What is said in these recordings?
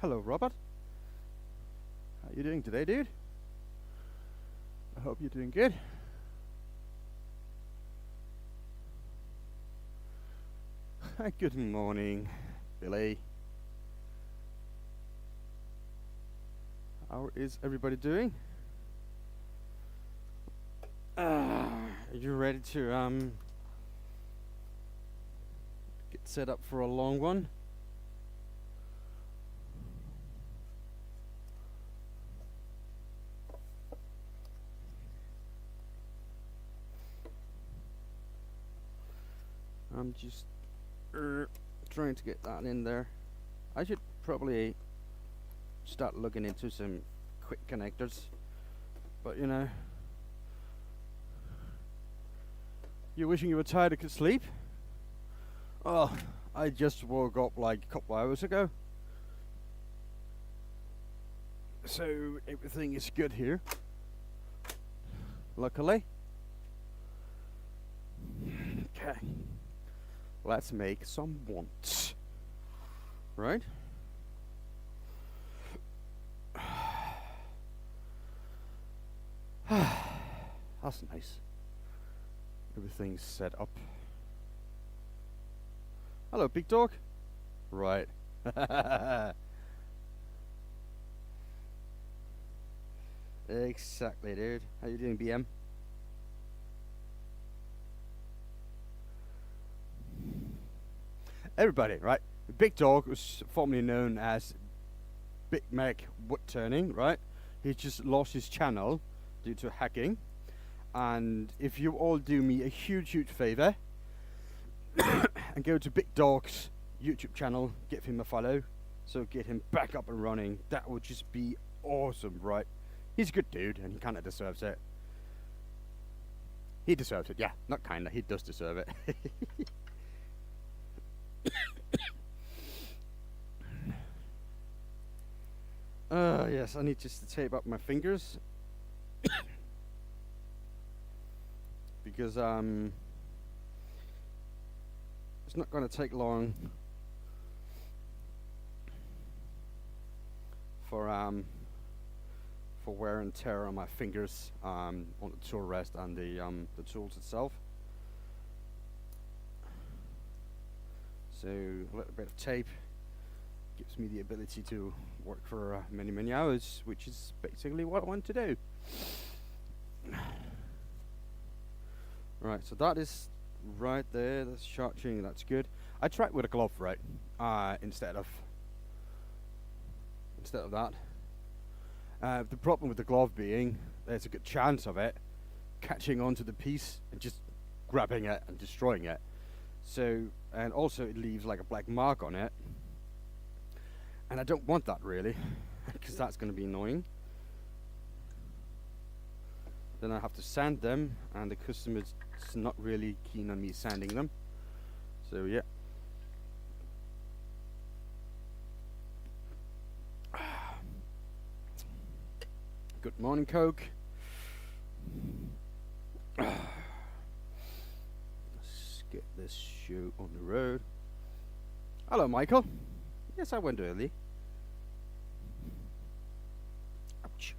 Hello, Robert. How you doing today, dude? I hope you're doing good. Good morning, Billy. How is everybody doing? Are you ready to get set up for a long one? I'm just trying to get that in there. I should probably start looking into some quick connectors, but you know, you're wishing you were tired and could sleep? Oh, I just woke up like a couple hours ago, so everything is good here, luckily. Okay, let's make some wants, right? That's nice. Everything's set up. Hello, big dog. Right. Exactly, dude. How you doing, BM? Everybody, right? Big Dog was formerly known as Big Mac Woodturning, right? He just lost his channel due to hacking. And if you all do me a huge favor and go to Big Dog's YouTube channel, give him a follow, so get him back up and running, that would just be awesome, right? He's a good dude and he kinda deserves it. He deserves it, yeah, not kinda, he does deserve it. Yes, I need just to tape up my fingers because it's not going to take long for wear and tear on my fingers on the tool rest and the tools itself. So a little bit of tape gives me the ability to work for many hours, which is basically what I want to do. Right, so that is right there. That's charging. That's good. I tried with a glove, right? Instead of that. The problem with the glove being there's a good chance of it catching onto the piece and just grabbing it and destroying it. So, and also it leaves like a black mark on it. And I don't want that really, because that's going to be annoying. Then I have to sand them, and the customer's not really keen on me sanding them. So yeah. Good morning, Coke. Let's get this shoe on the road. Hello, Michael. Yes, I went early. Ouch.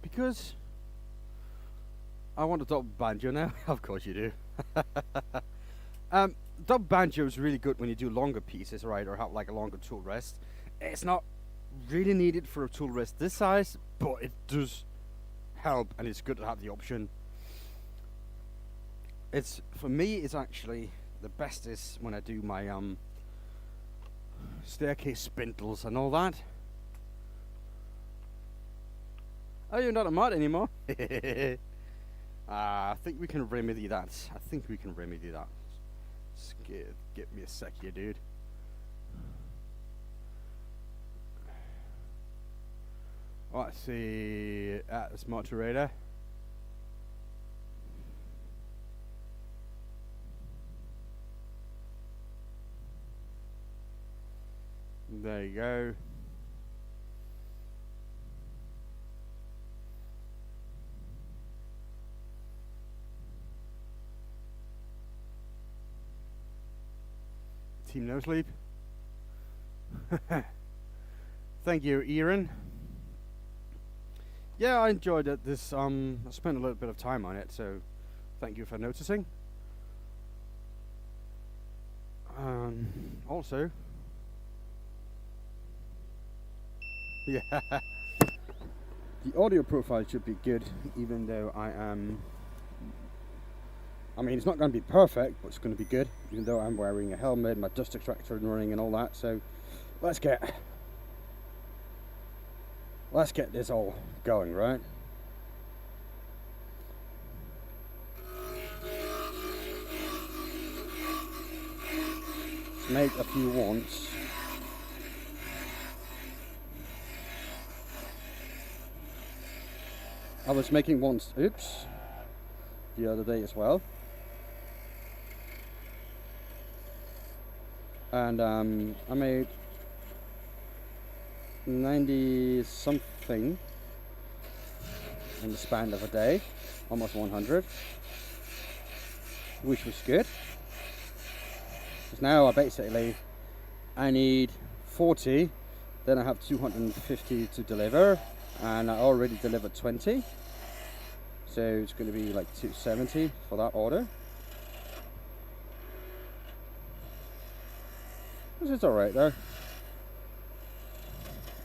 Because I want a double banjo now. Of course you do. Double banjo is really good when you do longer pieces, right, or have like a longer tool rest. It's not really needed for a tool rest this size, but it does help, and it's good to have the option. It's, for me, it's actually the best is when I do my staircase spindles and all that. Oh, you're not a mod anymore? I think we can remedy that. Just give me a sec here, dude. Let's see. This moderator. There you go. Team No Sleep. Thank you, Aaron. Yeah, I enjoyed it. I spent a little bit of time on it, so thank you for noticing. Also, yeah, the audio profile should be good, even though I mean, it's not going to be perfect, but it's going to be good, even though I'm wearing a helmet, my dust extractor and running and all that. So let's get this all going, right? Let's make a few wants. I was making wants, oops, the other day as well. And I made 90 something in the span of a day, almost 100, which was good. Because now I need 40, then I have 250 to deliver, and I already delivered 20, so it's going to be like 270 for that order. This is alright though.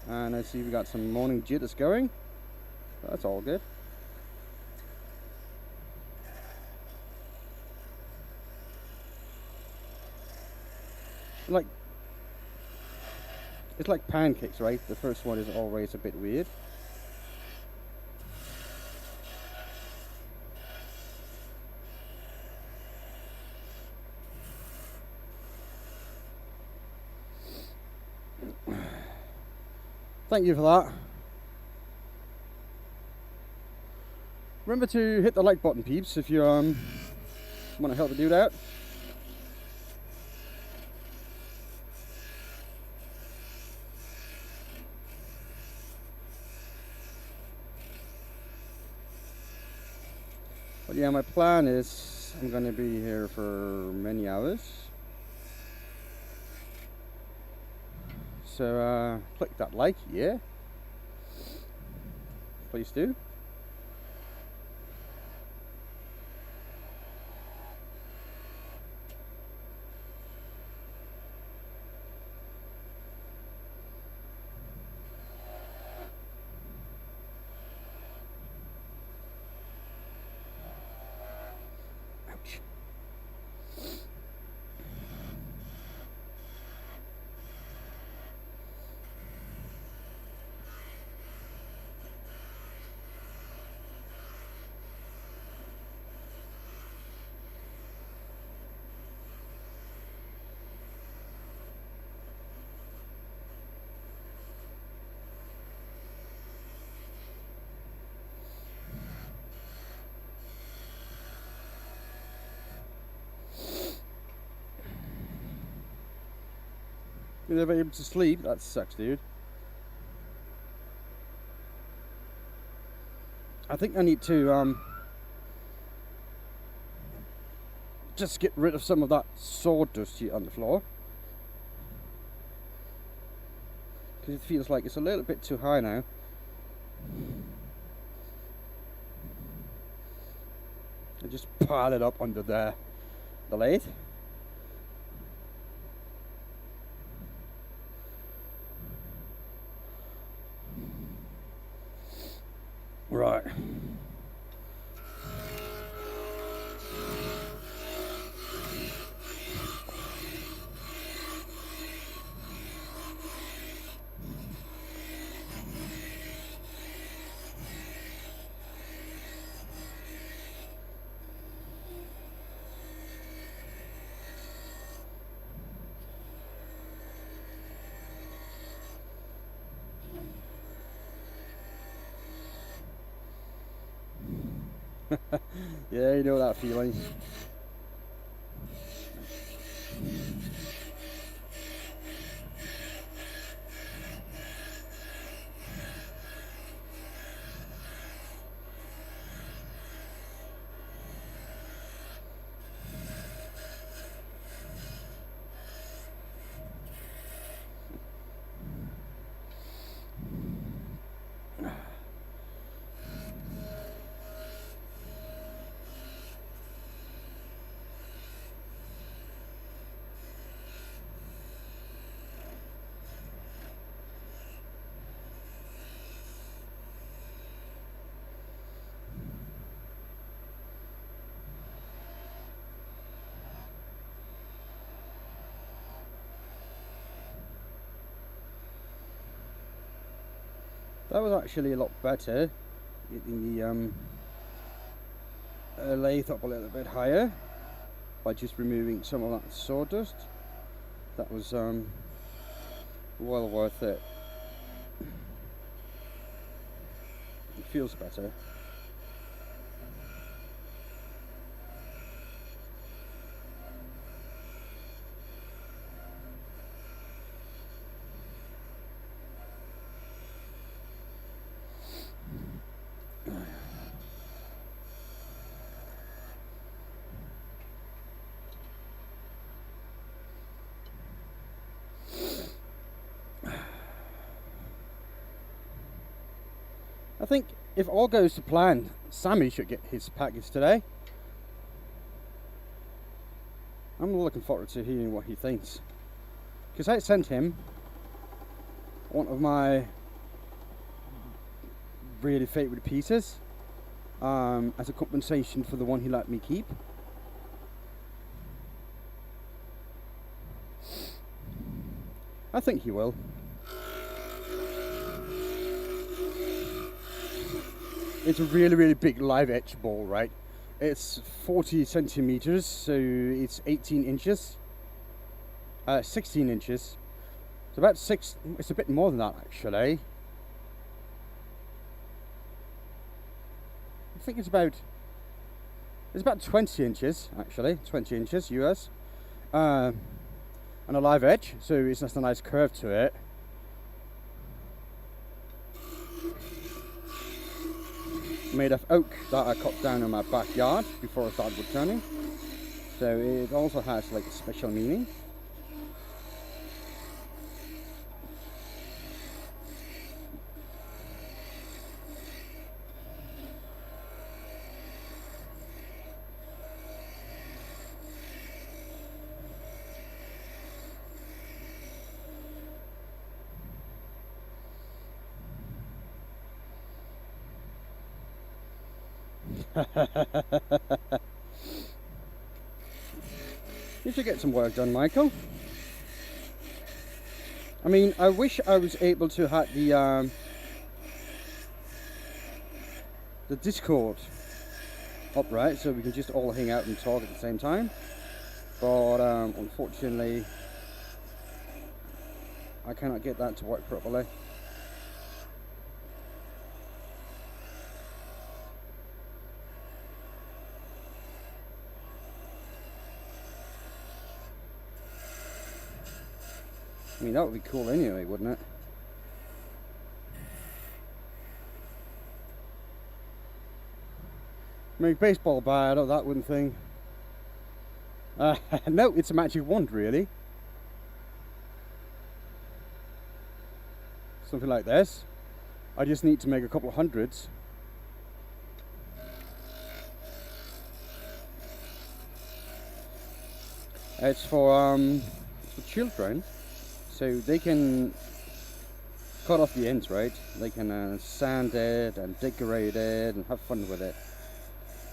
And I see we got some morning jitters going. That's all good. It's like pancakes, right? The first one is always a bit weird. Thank you for that. Remember to hit the like button, peeps, if you want to help me do that. But yeah, my plan is I'm going to be here for many hours. So click that like, yeah. Please do. Ouch. You're never able to sleep? That sucks, dude. I think I need to just get rid of some of that sawdust on the floor, because it feels like it's a little bit too high now. I just pile it up under the lathe. Right. Yeah, you know that feeling. That was actually a lot better, getting the lathe up a little bit higher by just removing some of that sawdust. That was well worth it. It feels better. I think if all goes to plan, Sammy should get his package today. I'm looking forward to hearing what he thinks, because I sent him one of my really favourite pieces as a compensation for the one he let me keep. I think he will. It's a really big live edge ball, right? It's 40 centimeters, so it's 18 inches. 16 inches. It's about it's a bit more than that actually. I think it's about 20 inches actually, 20 inches US. And a live edge, so it's just a nice curve to it. Made of oak that I cut down in my backyard before I started woodturning, so it also has like a special meaning. You should get some work done, Michael. I mean, I wish I was able to have the Discord upright so we can just all hang out and talk at the same time. But unfortunately, I cannot get that to work properly. I mean, that would be cool anyway, wouldn't it? Make baseball bat, or that wooden thing. No, it's a magic wand, really. Something like this. I just need to make a couple of hundreds. It's for children. So they can cut off the ends, right? They can sand it and decorate it and have fun with it.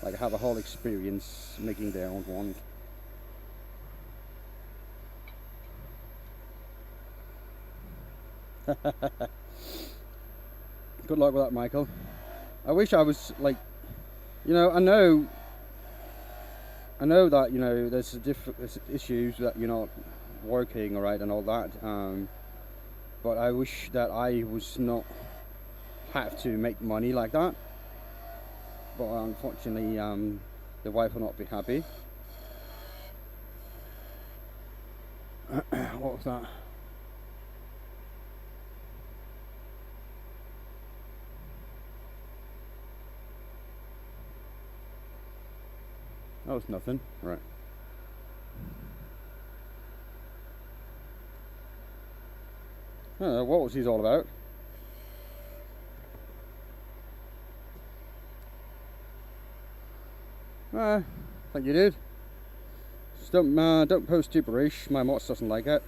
Like have a whole experience making their own wand. Good luck with that, Michael. I wish I was like, you know, I know that, you know, there's issues that you're not working alright and all that, but I wish that I was not have to make money like that. But unfortunately, the wife will not be happy. What was that? That was nothing, right? I don't know, what was he all about? Thank you, dude. Just don't post gibberish. My mods doesn't like it.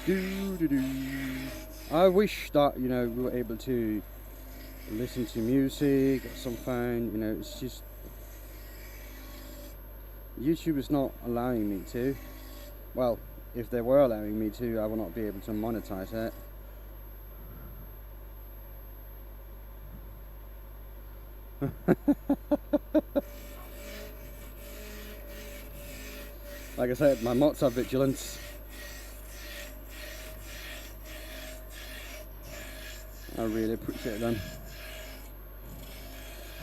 Do do do. I wish that, you know, we were able to listen to music or something. You know, it's just YouTube is not allowing me to. Well, if they were allowing me to, I would not be able to monetize it. Like I said, my mods are vigilant. I really appreciate them.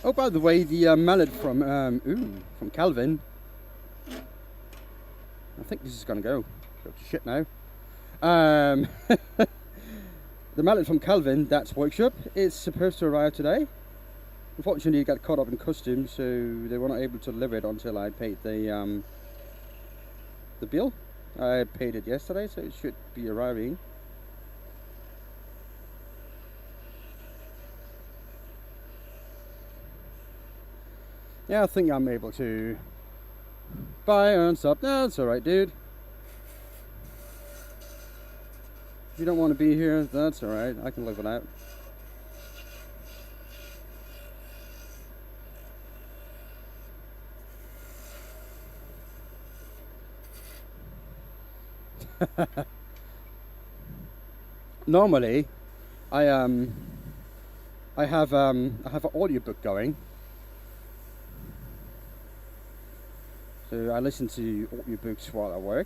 Oh, by the way, the mallet from Calvin. I think this is gonna go to shit now. The mallet from Calvin, that's workshop, is supposed to arrive today. Unfortunately, it got caught up in customs, so they were not able to deliver it until I paid the bill. I paid it yesterday, so it should be arriving. Yeah, I think I'm able to buy and stuff. No, that's alright, dude. If you don't want to be here, that's alright. I can live without. Normally, I have an audiobook going. So I listen to audiobooks while I work.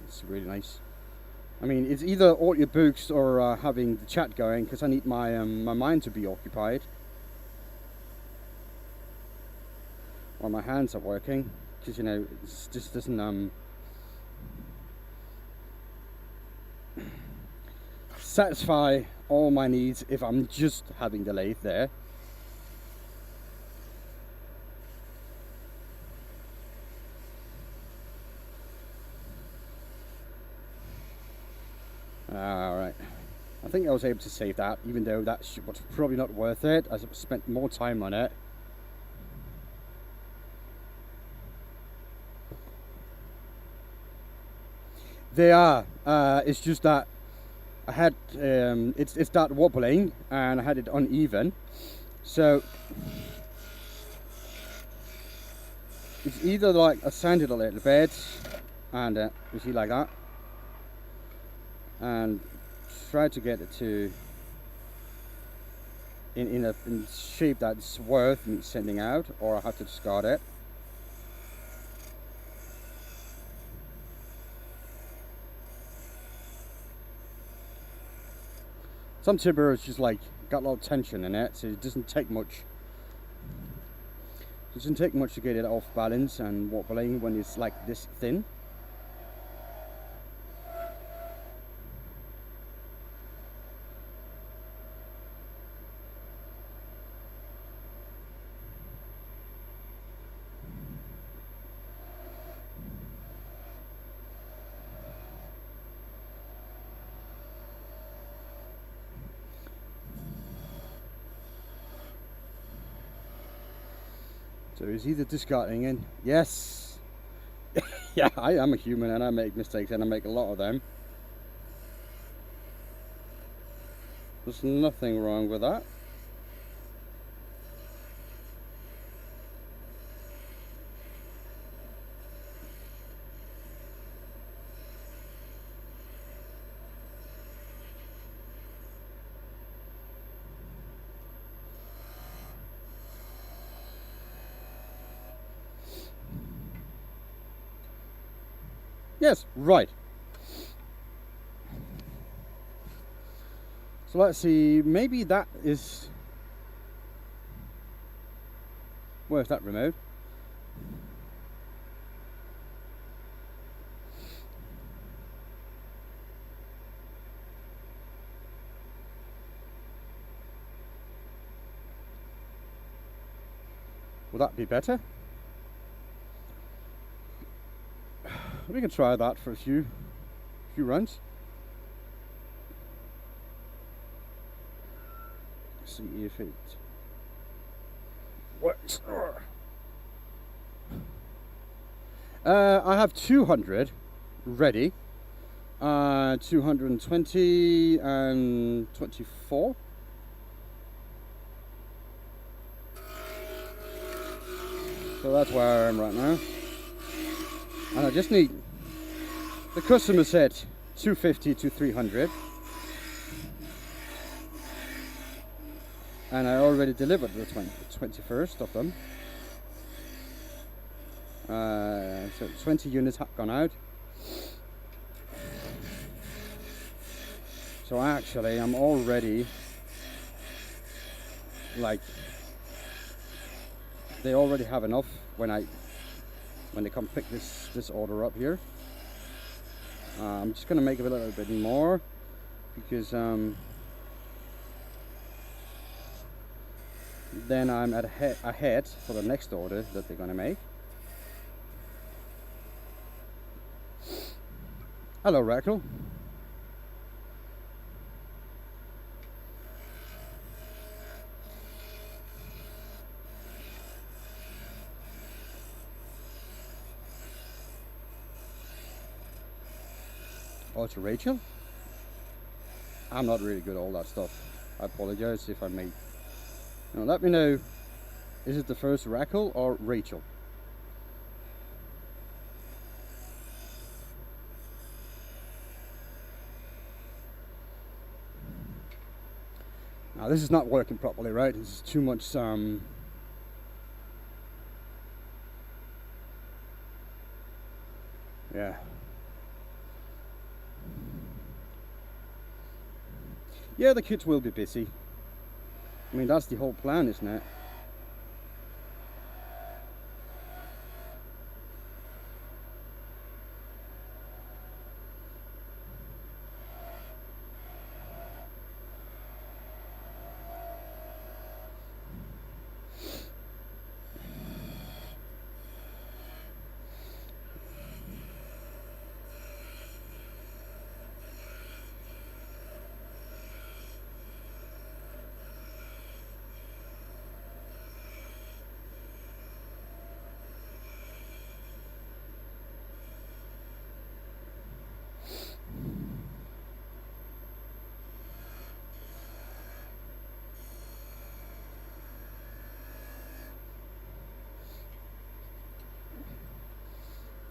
It's really nice. I mean, it's either audiobooks or having the chat going, because I need my my mind to be occupied while my hands are working. Because, you know, it just doesn't satisfy all my needs if I'm just having the lathe there. Alright, I think I was able to save that, even though that was probably not worth it, as I spent more time on it. They are, it's just that I had, it started wobbling and I had it uneven, so it's either like I sanded a little bit and you see, like that, and try to get it to in a shape that's worth me sending out, or I have to discard it. Some timber is just like got a lot of tension in it, so it doesn't take much. It doesn't take much to get it off balance and wobbling when it's like this thin. So it's either discarding it. Yes. Yeah, I am a human and I make mistakes, and I make a lot of them. There's nothing wrong with that. Yes, right. So let's see, maybe that is... Where's that remote? Will that be better? We can try that for a few runs. See if it works. I have 200 ready, 220 and 24. So that's where I am right now. And I just need, the customer said 250 to 300. And I already delivered the 21st of them. So 20 units have gone out. So actually I'm already, like, they already have enough when they come pick this order up here. I'm just gonna make it a little bit more because then I'm ahead for the next order that they're gonna make. Hello, Rackle. Oh, to Rachel? I'm not really good at all that stuff. I apologize if I made. Now let me know, is it the first Rackle or Rachel? Now this is not working properly, right? This is too much yeah. Yeah, the kids will be busy. I mean, that's the whole plan, isn't it?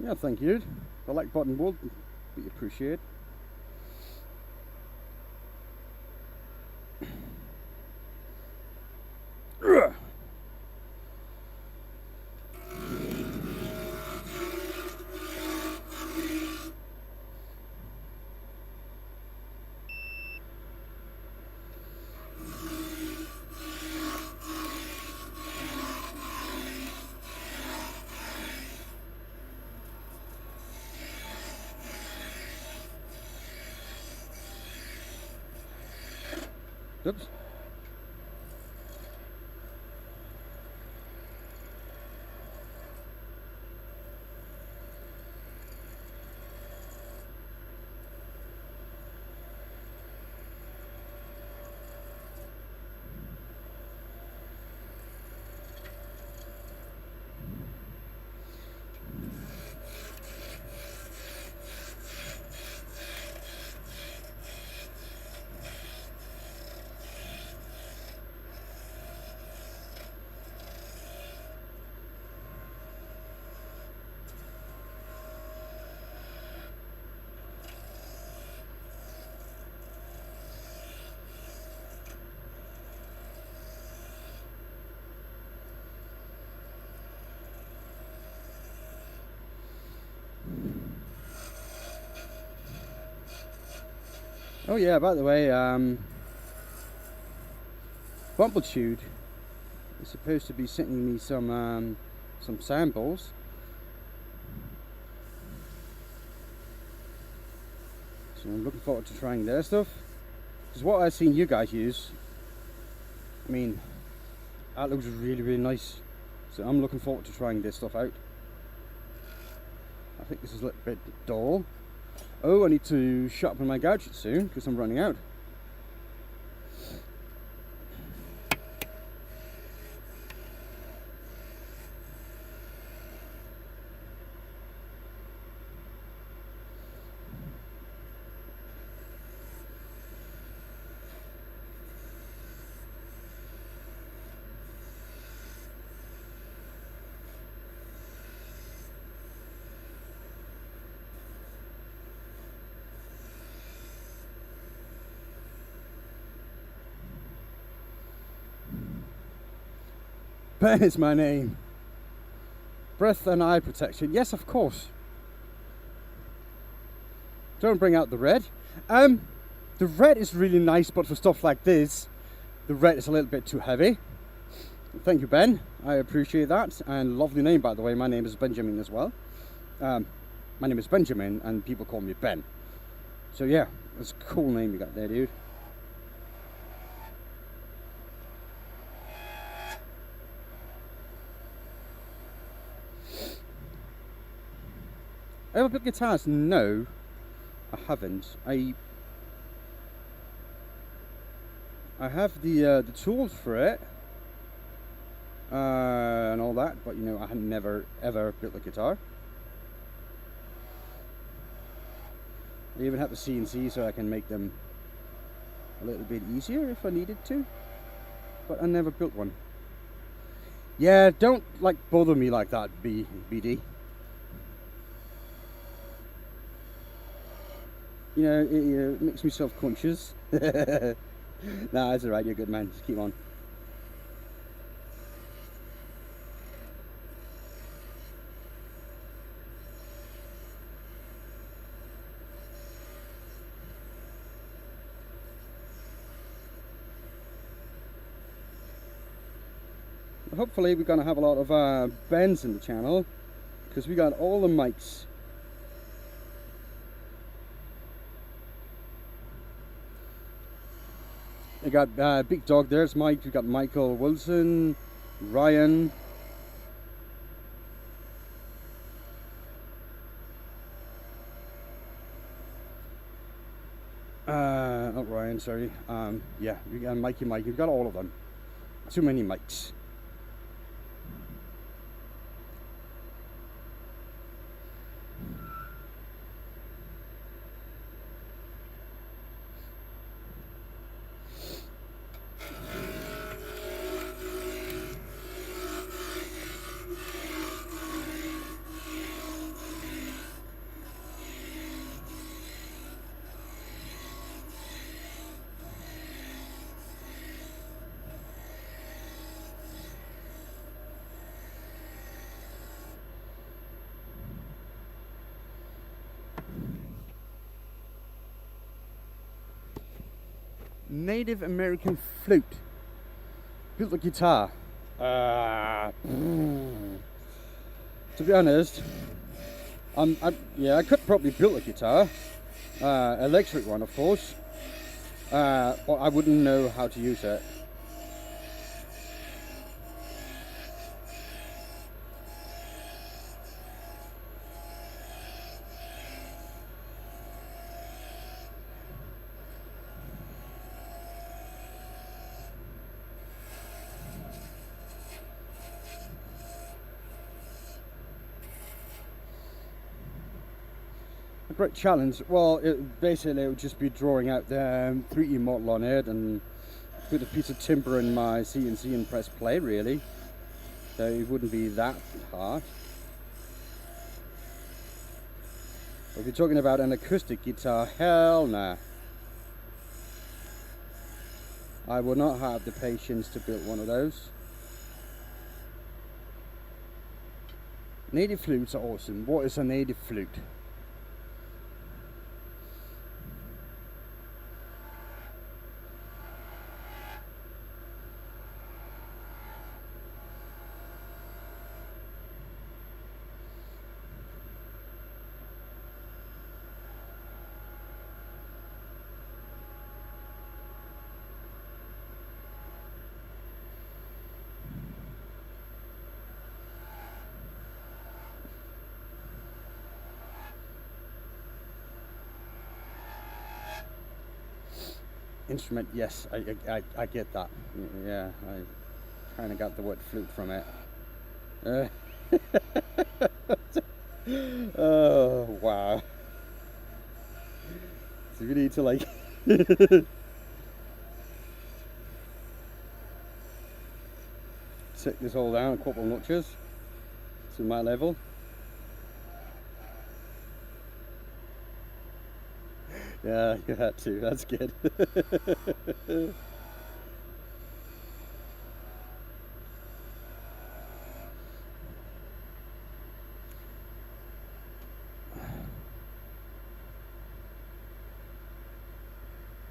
Yeah, thank you. The like button would be appreciated. Oops. Oh yeah, by the way, Bumbletude is supposed to be sending me some samples. So I'm looking forward to trying their stuff. Because what I've seen you guys use, I mean, that looks really, really nice. So I'm looking forward to trying this stuff out. I think this is a little bit dull. Oh, I need to sharpen my gadget soon because I'm running out. Ben is my name. Breath and eye protection. Yes, of course. Don't bring out the red. The red is really nice, but for stuff like this, the red is a little bit too heavy. Thank you, Ben. I appreciate that. And lovely name, by the way. My name is Benjamin as well. My name is Benjamin, and people call me Ben. So yeah, that's a cool name you got there, dude. Ever built guitars? No, I haven't. I have the tools for it and all that, but you know, I had never ever built a guitar. I even have the CNC so I can make them a little bit easier if I needed to, but I never built one. Yeah, don't like bother me like that, BD. You know, it makes me self-conscious. Nah, that's alright, you're a good man, just keep on. Hopefully we're going to have a lot of bends in the channel, because we got all the mics. We got Big Dog, there's Mike, we got Michael Wilson, Ryan. Not Ryan, sorry. Yeah, we got Mikey, we've got all of them. Too many mics. Native American flute. Built a guitar. To be honest, I could probably build a guitar, electric one, of course, but I wouldn't know how to use it. A great challenge. Well, basically it would just be drawing out the 3D model on it and put a piece of timber in my CNC and press play, really. So it wouldn't be that hard. If you're talking about an acoustic guitar, hell nah. I would not have the patience to build one of those. Native flutes are awesome. What is a native flute? Instrument, yes, I get that. Yeah, I kind of got the word flute from it. Oh, wow. So you need to like take this all down a couple of notches to my level. Yeah, you had to. That's good.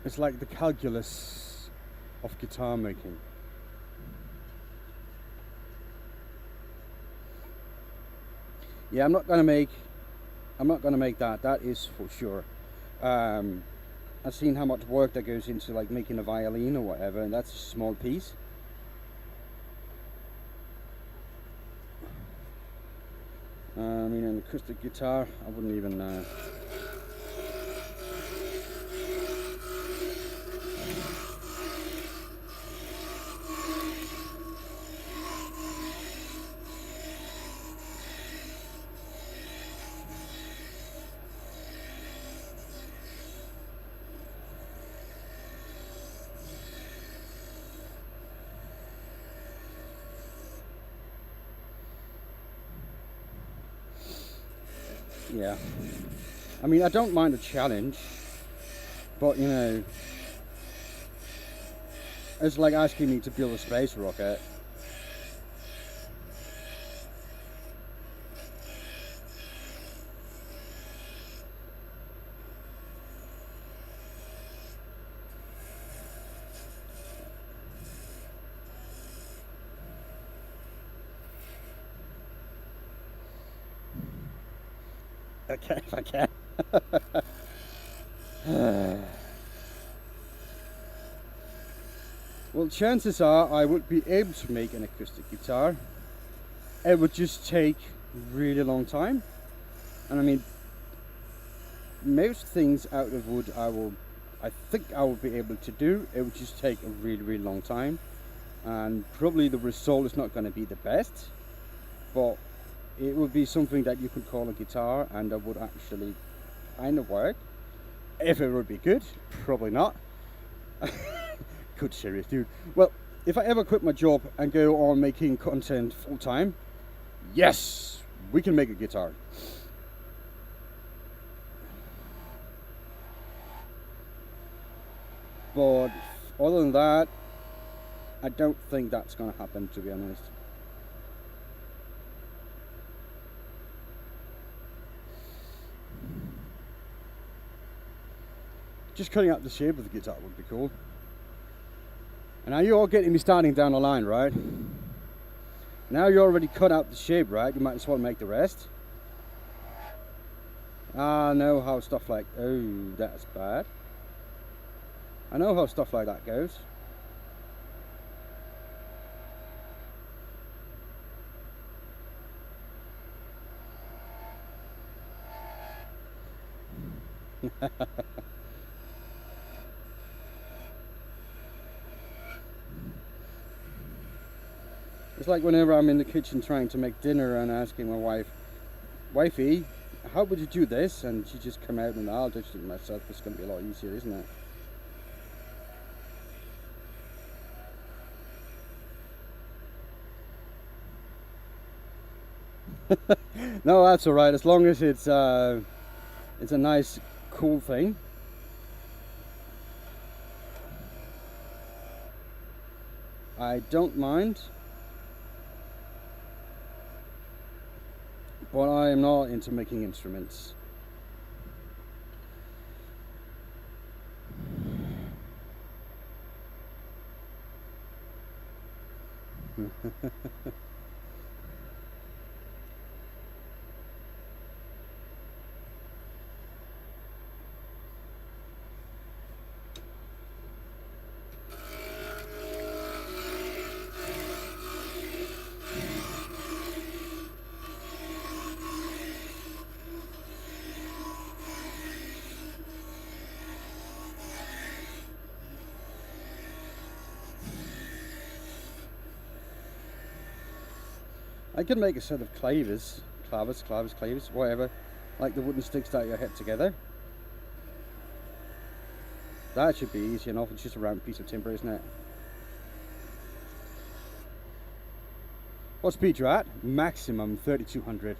It's like the calculus of guitar making. Yeah, I'm not gonna make that. That is for sure. I've seen how much work that goes into like making a violin or whatever, and that's a small piece. I mean, an acoustic guitar, I wouldn't even. Yeah, I mean, I don't mind a challenge, but you know, it's like asking me to build a space rocket. Okay, if I can. Well, chances are I would be able to make an acoustic guitar. It would just take a really long time. And I mean, most things out of wood I think I will be able to do. It would just take a really, really long time. And probably the result is not going to be the best. But it would be something that you could call a guitar, and that would actually kind of work. If it would be good, probably not. Good serious dude. Well, if I ever quit my job and go on making content full time, yes, we can make a guitar. But other than that, I don't think that's going to happen, to be honest. Just cutting out the shape of the guitar would be cool. And now you're all getting me starting down the line, right? Now you already cut out the shape, right? You might as well make the rest. I know how stuff like, oh, that's bad. I know how stuff like that goes. It's like whenever I'm in the kitchen trying to make dinner and asking my wife, wifey, how would you do this? And she just come out and I'll just do it myself. It's going to be a lot easier, isn't it? No, that's all right. As long as it's a nice, cool thing. I don't mind. But I am not into making instruments. I could make a set of clavers, whatever, like the wooden sticks that you hit together. That should be easy enough. It's just a round piece of timber, isn't it? What speed you at? Maximum 3200.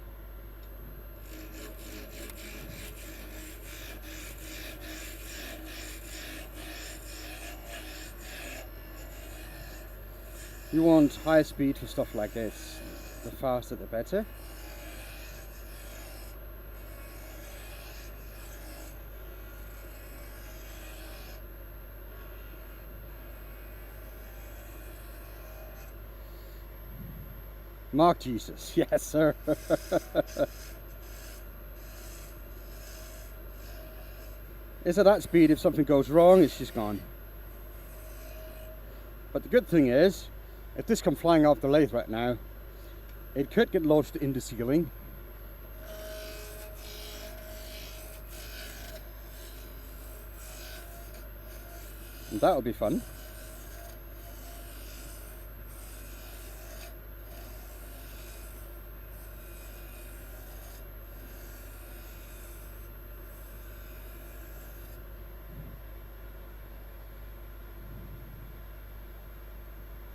You want high speed for stuff like this. The faster the better. Mark Jesus, yes sir. It's at that speed, if something goes wrong, it's just gone. But the good thing is, if this comes flying off the lathe right now, it could get lodged in the ceiling. And that'll be fun.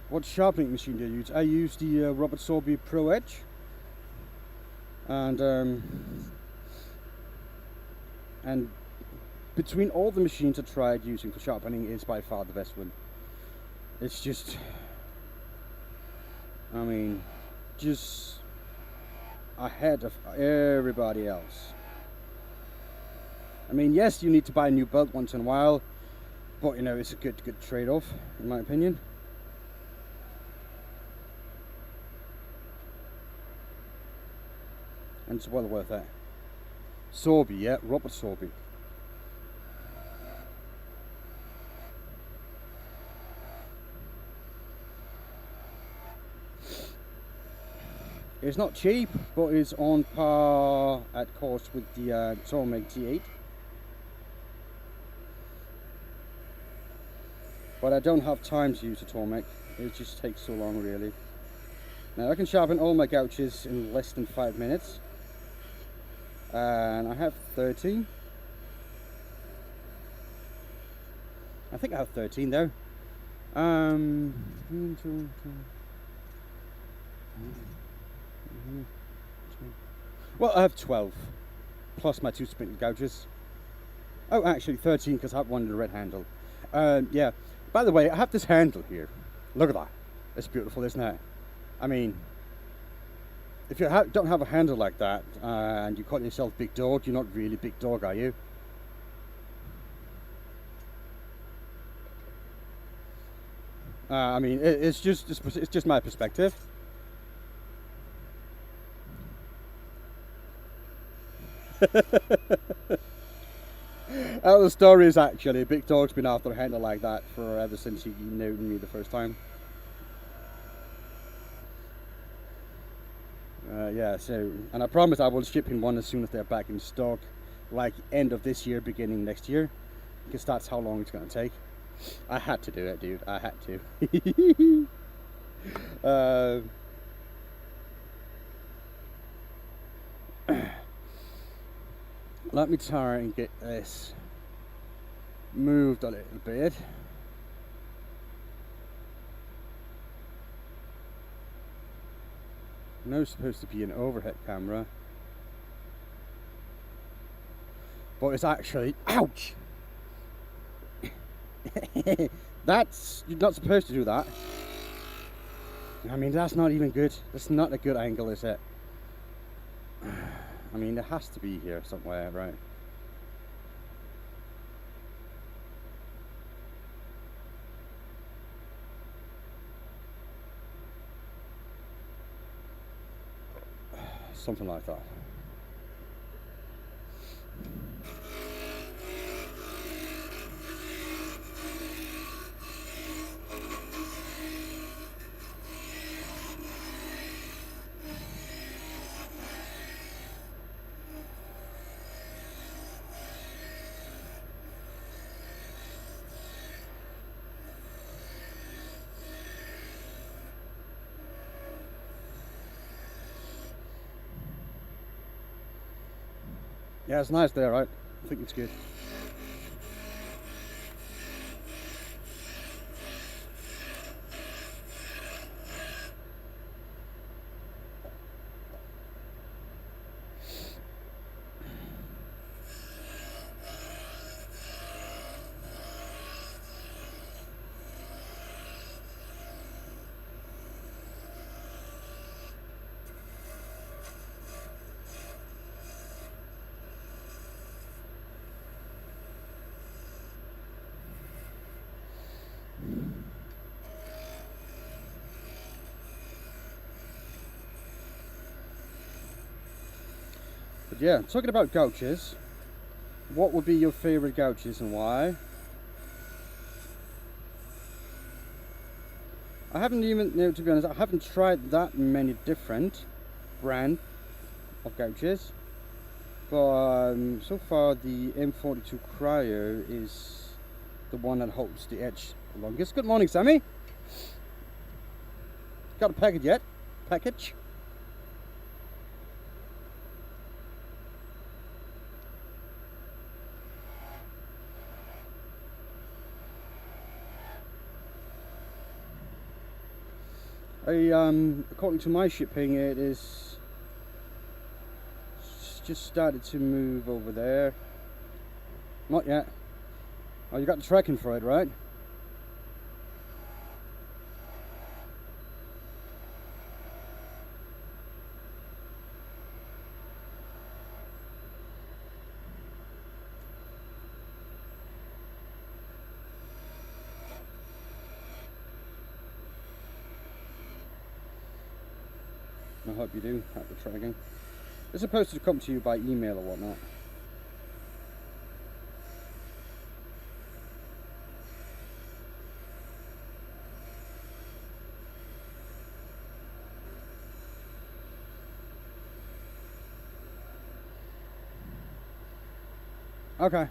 What sharpening machine do you use? I use the Robert Sorby Pro Edge, and between all the machines I tried using for sharpening, is by far the best one. It's just, I mean, just ahead of everybody else. I mean, yes, you need to buy a new belt once in a while, but you know, it's a good trade-off in my opinion. And it's well worth it. Sorby, yeah, Robert Sorby. It's not cheap, but it's on par at cost with the Tormek T8. But I don't have time to use the Tormek. It just takes so long, really. Now I can sharpen all my gouges in less than 5 minutes. And I have 13. I think I have 13 though. Well, I have 12 plus my 2 sprinkled gouges. Oh, actually 13 because I have one in the red handle. Yeah. By the way, I have this handle here. Look at that. It's beautiful, isn't it? I mean, if you don't have a handle like that and you call yourself big dog, you're not really big dog, are you? I mean, it's just my perspective. The story is actually Big Dog's been after a handle like that for ever since he knew me the first time. Yeah, so, and I promise I will ship him one as soon as they're back in stock, like end of this year, beginning next year, because that's how long it's going to take. I had to do it, dude. I had to. Let me try and get this moved a little bit. I know it's supposed to be an overhead camera, but it's actually, ouch! That's, you're not supposed to do that. I mean, that's not even good. That's not a good angle, is it? I mean, it has to be here somewhere, right? Something like that. Yeah, it's nice there, right? I think it's good. But yeah, talking about gouges, what would be your favourite gouges and why? I haven't even, you know, to be honest, I haven't tried that many different brand of gouges, but so far the M42 Cryo is the one that holds the edge the longest. Good morning, Sammy. Got a package yet? Package? According to my shipping, it is just started to move over there. Not yet. Oh, you got the tracking for it, right? I hope you do have the tracking. It's supposed to come to you by email or whatnot. Okay.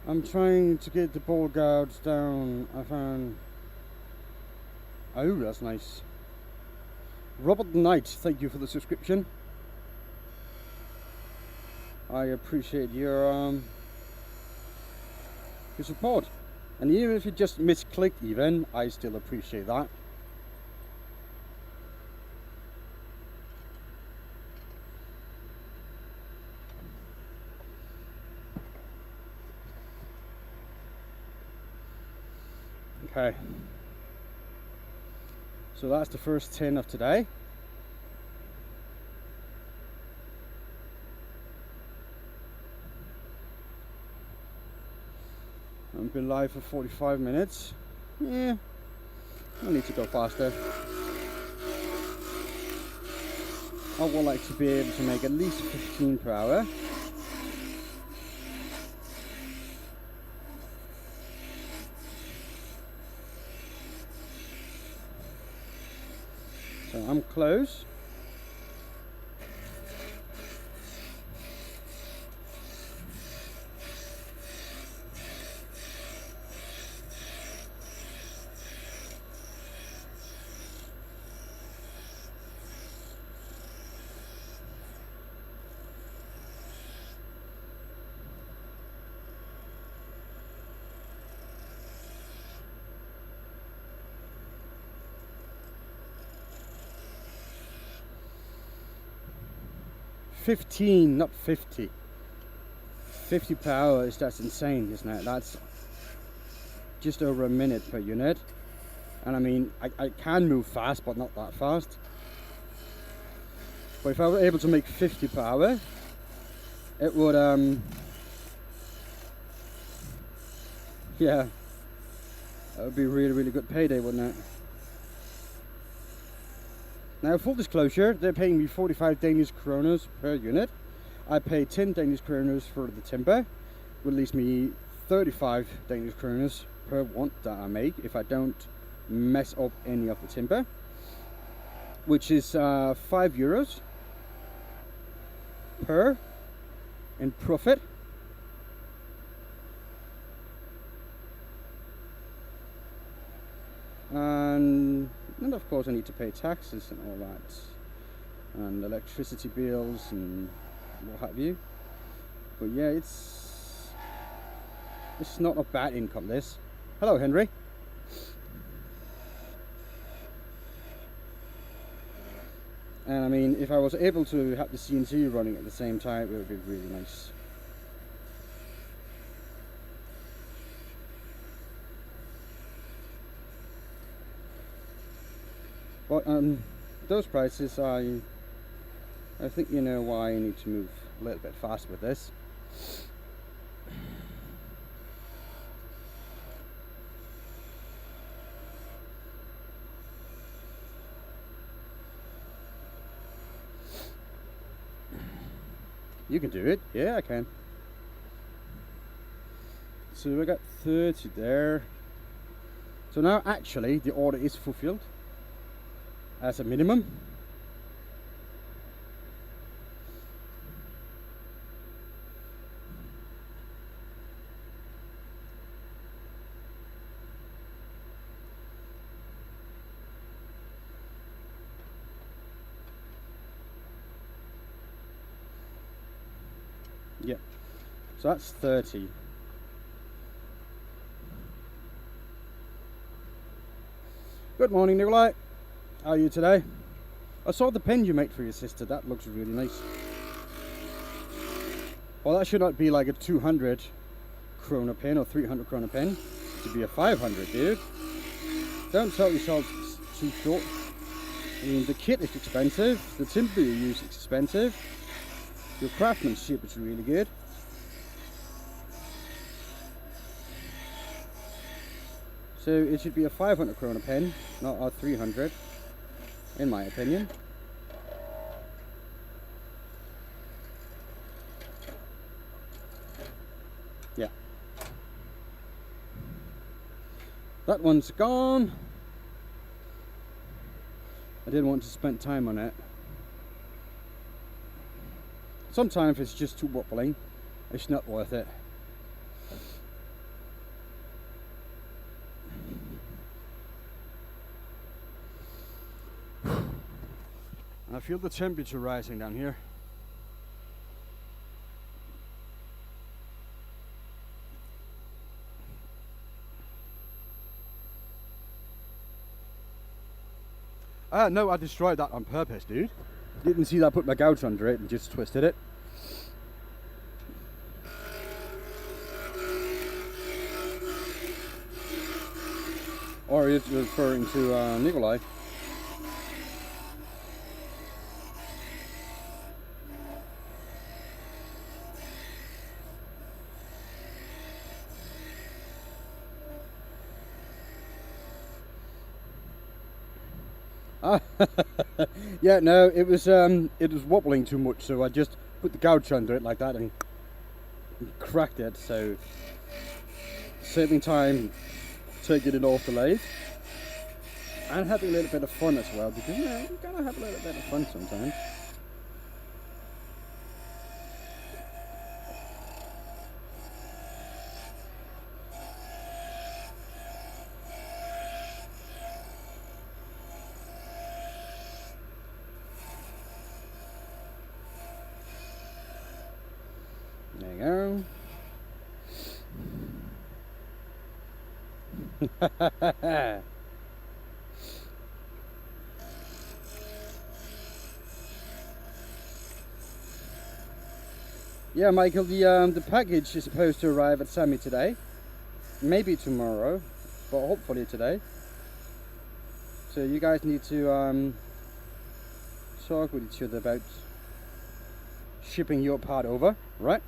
I'm trying to get the ball guards down. I found... Oh, that's nice. Robert Knight, thank you for the subscription. I appreciate your support. And even if you just misclicked even, I still appreciate that. Okay. So that's the first 10 of today. I've been live for 45 minutes. Yeah, I need to go faster. I would like to be able to make at least 15 per hour. So I'm close. $15, not 50. 50 per hour is that's insane, isn't it? That's just over a minute per unit. And I mean, I can move fast, but not that fast. But if I were able to make 50 per hour, it would yeah, that would be a really, really good payday, wouldn't it? Now, full disclosure, they're paying me 45 Danish kroners per unit. I pay 10 Danish kroners for the timber, which leaves me 35 Danish kroners per one that I make if I don't mess up any of the timber, which is €5 per in profit. And of course I need to pay taxes and all that, and electricity bills and what have you. But yeah, it's not a bad income, this. Hello, Henry. And I mean, if I was able to have the CNC running at the same time, it would be really nice. But those prices, I think you know why I need to move a little bit faster with this. You can do it. Yeah, I can. So we got 30 there. So now actually the order is fulfilled as a minimum. Yeah, so that's 30. Good morning, Nikolai. How are you today? I saw the pen you made for your sister. That looks really nice. Well, that should not be like a 200 krona pen or 300 krona pen. It should be a 500, dude. Don't sell yourself too short. I mean, the kit is expensive. The timber you use is expensive. Your craftsmanship is really good. So it should be a 500 krona pen, not a 300, in my opinion. Yeah. That one's gone. I didn't want to spend time on it. Sometimes it's just too wobbling. It's not worth it. I feel the temperature rising down here. No, I destroyed that on purpose, dude. Didn't see that I put my gouge under it and just twisted it. Or are you referring to Nikolai? Yeah, no, it was wobbling too much, so I just put the gouge under it like that and cracked it, so saving time taking it off the lathe and having a little bit of fun as well, because you know, you gotta have a little bit of fun sometimes. There you go. Yeah, Michael, the package is supposed to arrive at Sammy today, maybe tomorrow, but hopefully today. So you guys need to talk with each other about shipping your part over, right?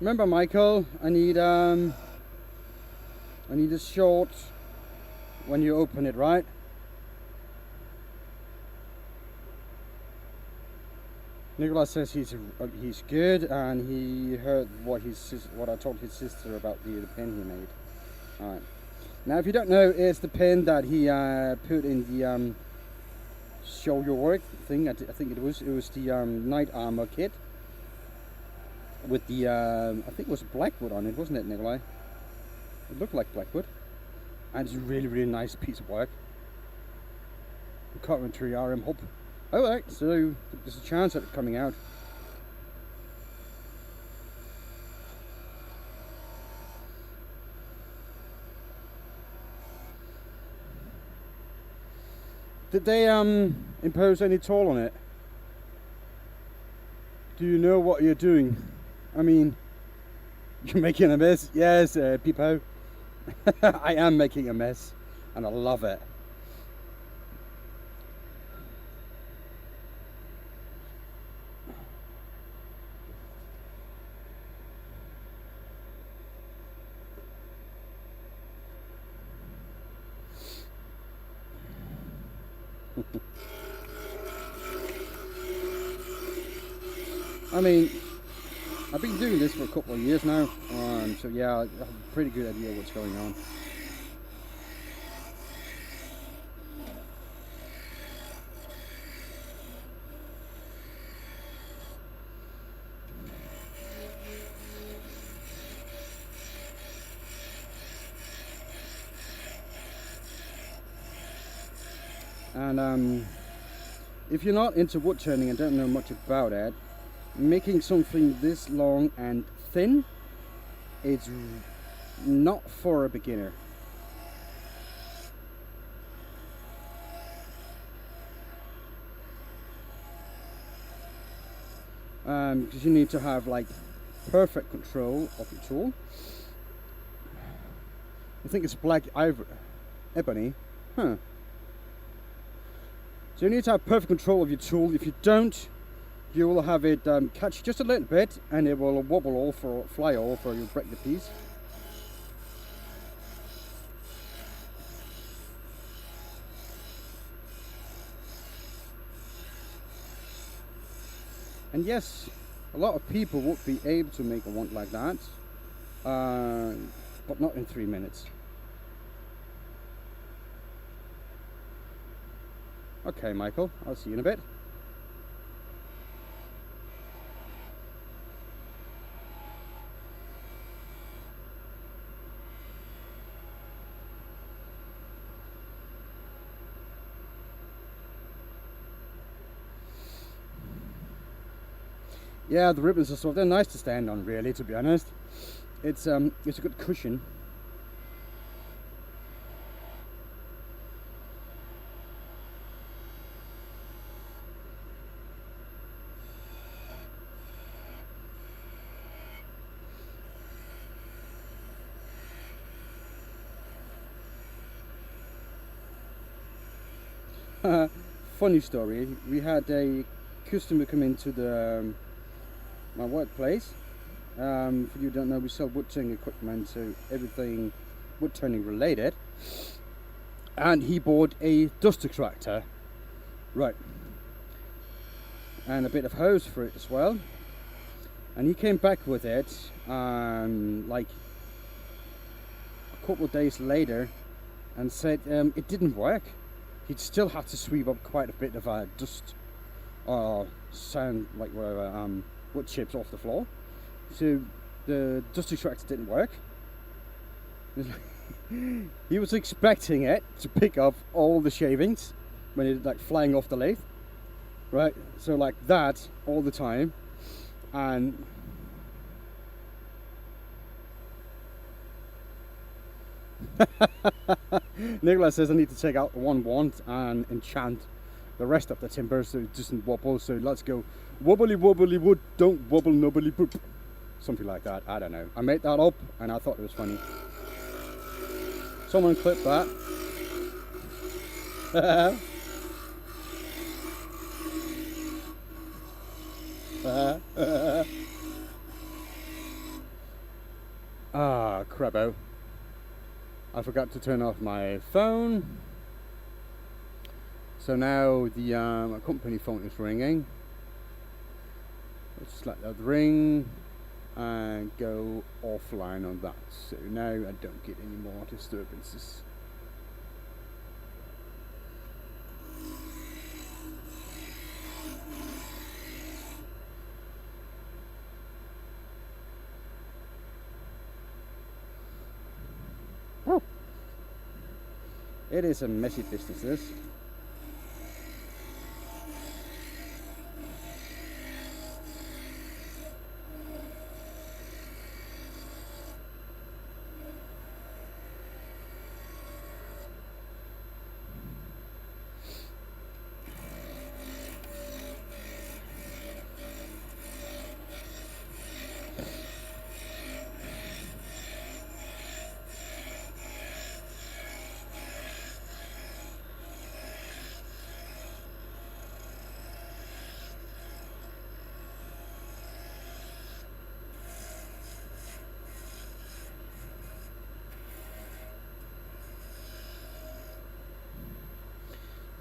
Remember, Michael, I need a short when you open it, right? Nicholas says he's good, and he heard what I told his sister about the pen he made. All right. Now, if you don't know, it's the pen that he put in the show your work thing. I think it was the Knight Armor kit with the I think it was blackwood on it, wasn't it, Nikolai? It looked like blackwood, and it's a really, really nice piece of work. Carpentry RM hub. Alright, so there's a chance of it coming out. Did they impose any toll on it? Do you know what you're doing? I mean, you're making a mess. Yes, Peepo. I am making a mess, and I love it. I mean, I've been doing this for a couple of years now, so yeah, I have a pretty good idea what's going on. And if you're not into wood turning and don't know much about it, making something this long and thin, it's not for a beginner. Because you need to have like perfect control of your tool. I think it's black ebony, huh? So you need to have perfect control of your tool. If you don't, you will have it catch just a little bit, and it will wobble off or fly off, or you'll break the piece. And yes, a lot of people would be able to make a wand like that, but not in 3 minutes. Okay, Michael, I'll see you in a bit. Yeah, the ribbons are they're nice to stand on, really, to be honest. It's a good cushion. Funny story, we had a customer come into my workplace. For you who don't know, we sell wood turning equipment, so everything wood turning related. And he bought a dust extractor, right, and a bit of hose for it as well. And he came back with it like a couple of days later and said it didn't work. He'd still had to sweep up quite a bit of dust or sand, like wood chips off the floor. So the dust extractor didn't work. He was expecting it to pick up all the shavings when it's like flying off the lathe, right? So like that all the time, and Nicholas says I need to take out one wand and enchant the rest of the timber so it doesn't wobble. So let's go wobbly wobbly wood, don't wobble nobly boop. Something like that, I don't know. I made that up and I thought it was funny. Someone clip that. Ah, crabbo. I forgot to turn off my phone. So now the company phone is ringing. Let's just let that ring and go offline on that. So now I don't get any more disturbances. Oh. It is a messy business, this.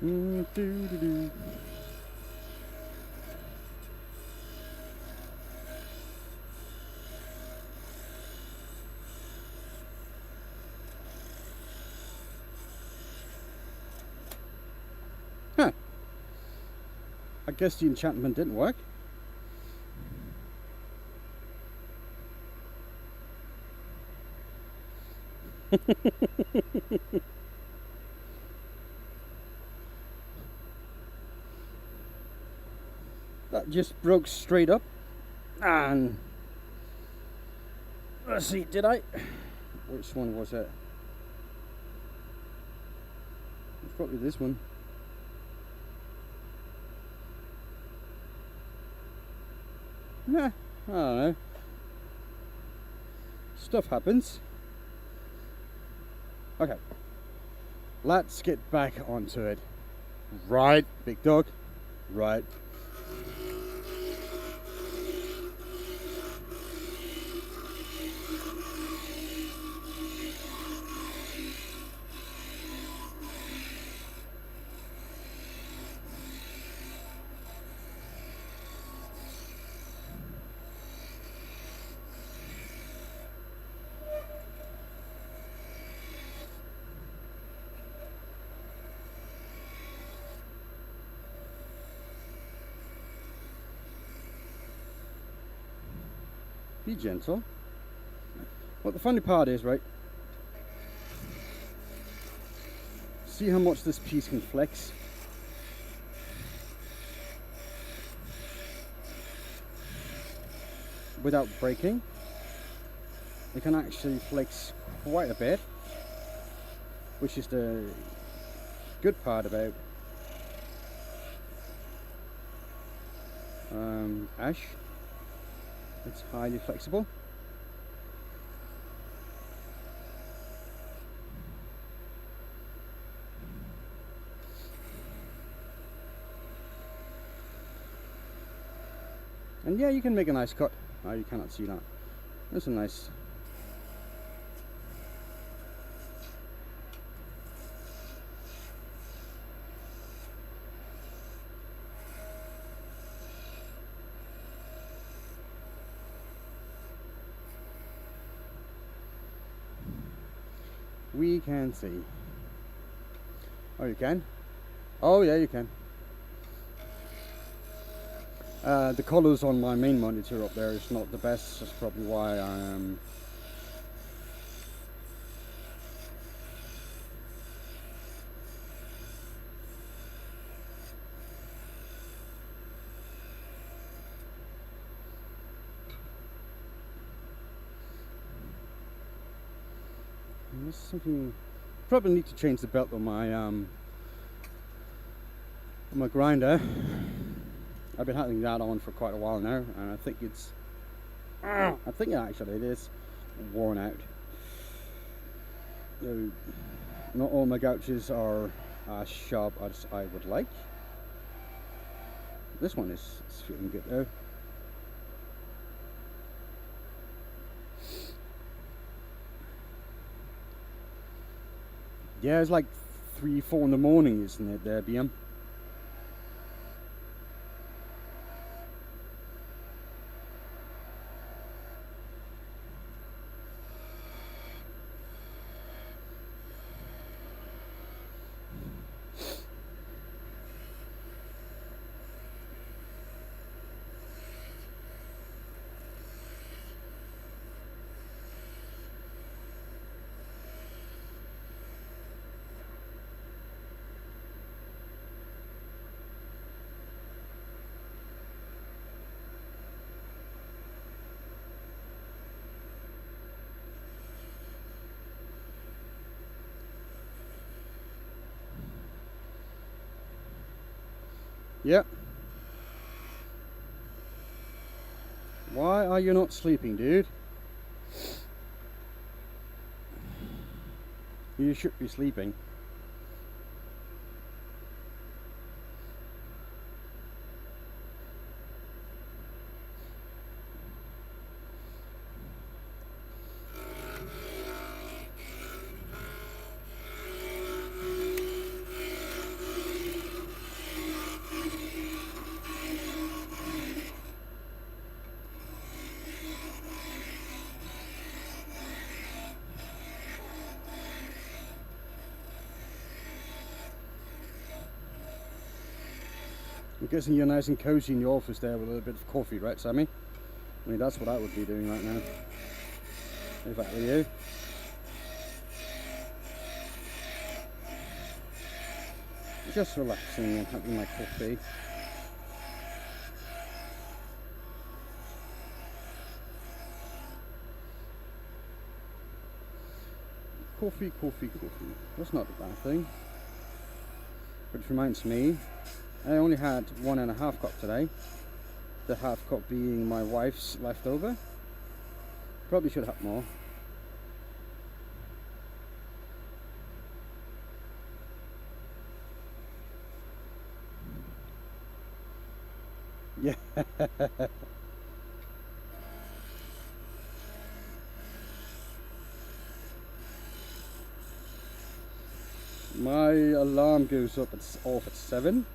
Doo-doo-doo. Huh. I guess the enchantment didn't work. That just broke straight up. And let's see, did I? Which one was it? It's probably this one. Nah, I don't know. Stuff happens. Okay, let's get back onto it. Right, big dog. Right. Be gentle. What the funny part is, right? See how much this piece can flex? Without breaking. It can actually flex quite a bit, which is the good part about ash. It's highly flexible. And yeah, you can make a nice cut. Oh, you cannot see that. That's a nice. We can see. Oh, you can? Oh, yeah, you can. The colors on my main monitor up there is not the best. That's probably why I am. There's something. Probably need to change the belt on my grinder. I've been having that on for quite a while now, and I think it's. I think actually it is worn out. Not all my gouges are as sharp as I would like. This one is feeling good though. Yeah, it's like 3, 4 in the morning, isn't it, there, BM? Yep. Why are you not sleeping, dude? You should be sleeping. I'm guessing you're nice and cozy in your office there with a little bit of coffee, right, Sammy? I mean, that's what I would be doing right now, if I were you. Just relaxing and having my coffee. Coffee. That's not a bad thing. But it reminds me, I only had 1.5 cup today. The half cup being my wife's leftover. Probably should have more. Yeah. My alarm goes up off at 7,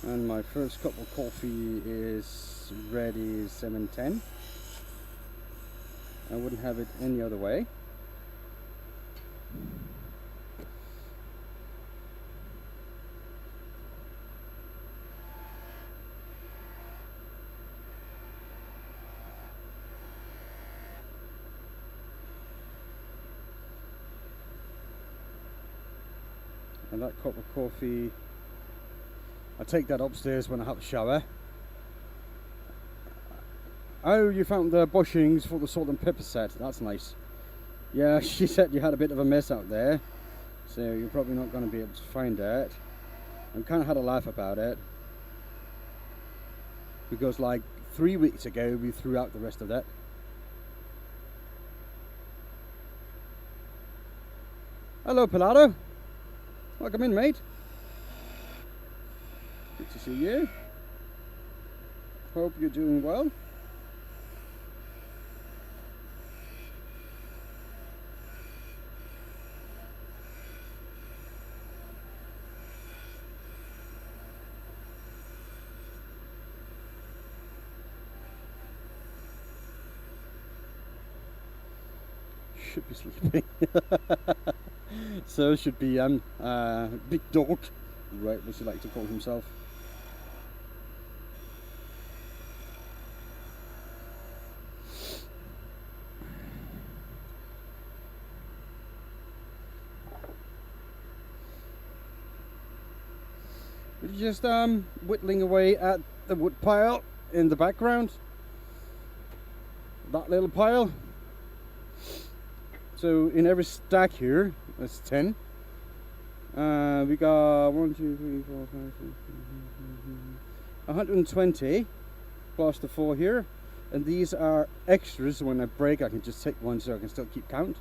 and my first cup of coffee is ready 7:10. I wouldn't have it any other way. And that cup of coffee, I take that upstairs when I have a shower. Oh, you found the bushings for the salt and pepper set. That's nice. Yeah, she said you had a bit of a mess out there, so you're probably not going to be able to find it. I kind of had a laugh about it, because like 3 weeks ago we threw out the rest of that. Hello, Pilado. Welcome in, mate. Good to see you. Hope you're doing well. Should be sleeping. So should be Big Dog, right, what he like to call himself. We're just whittling away at the wood pile in the background. That little pile. So in every stack here, that's 10. We got 1, 2, 3, 4, 5, 6, 7, 120 plus the 4 here, and these are extras. So when I break, I can just take one, so I can still keep count.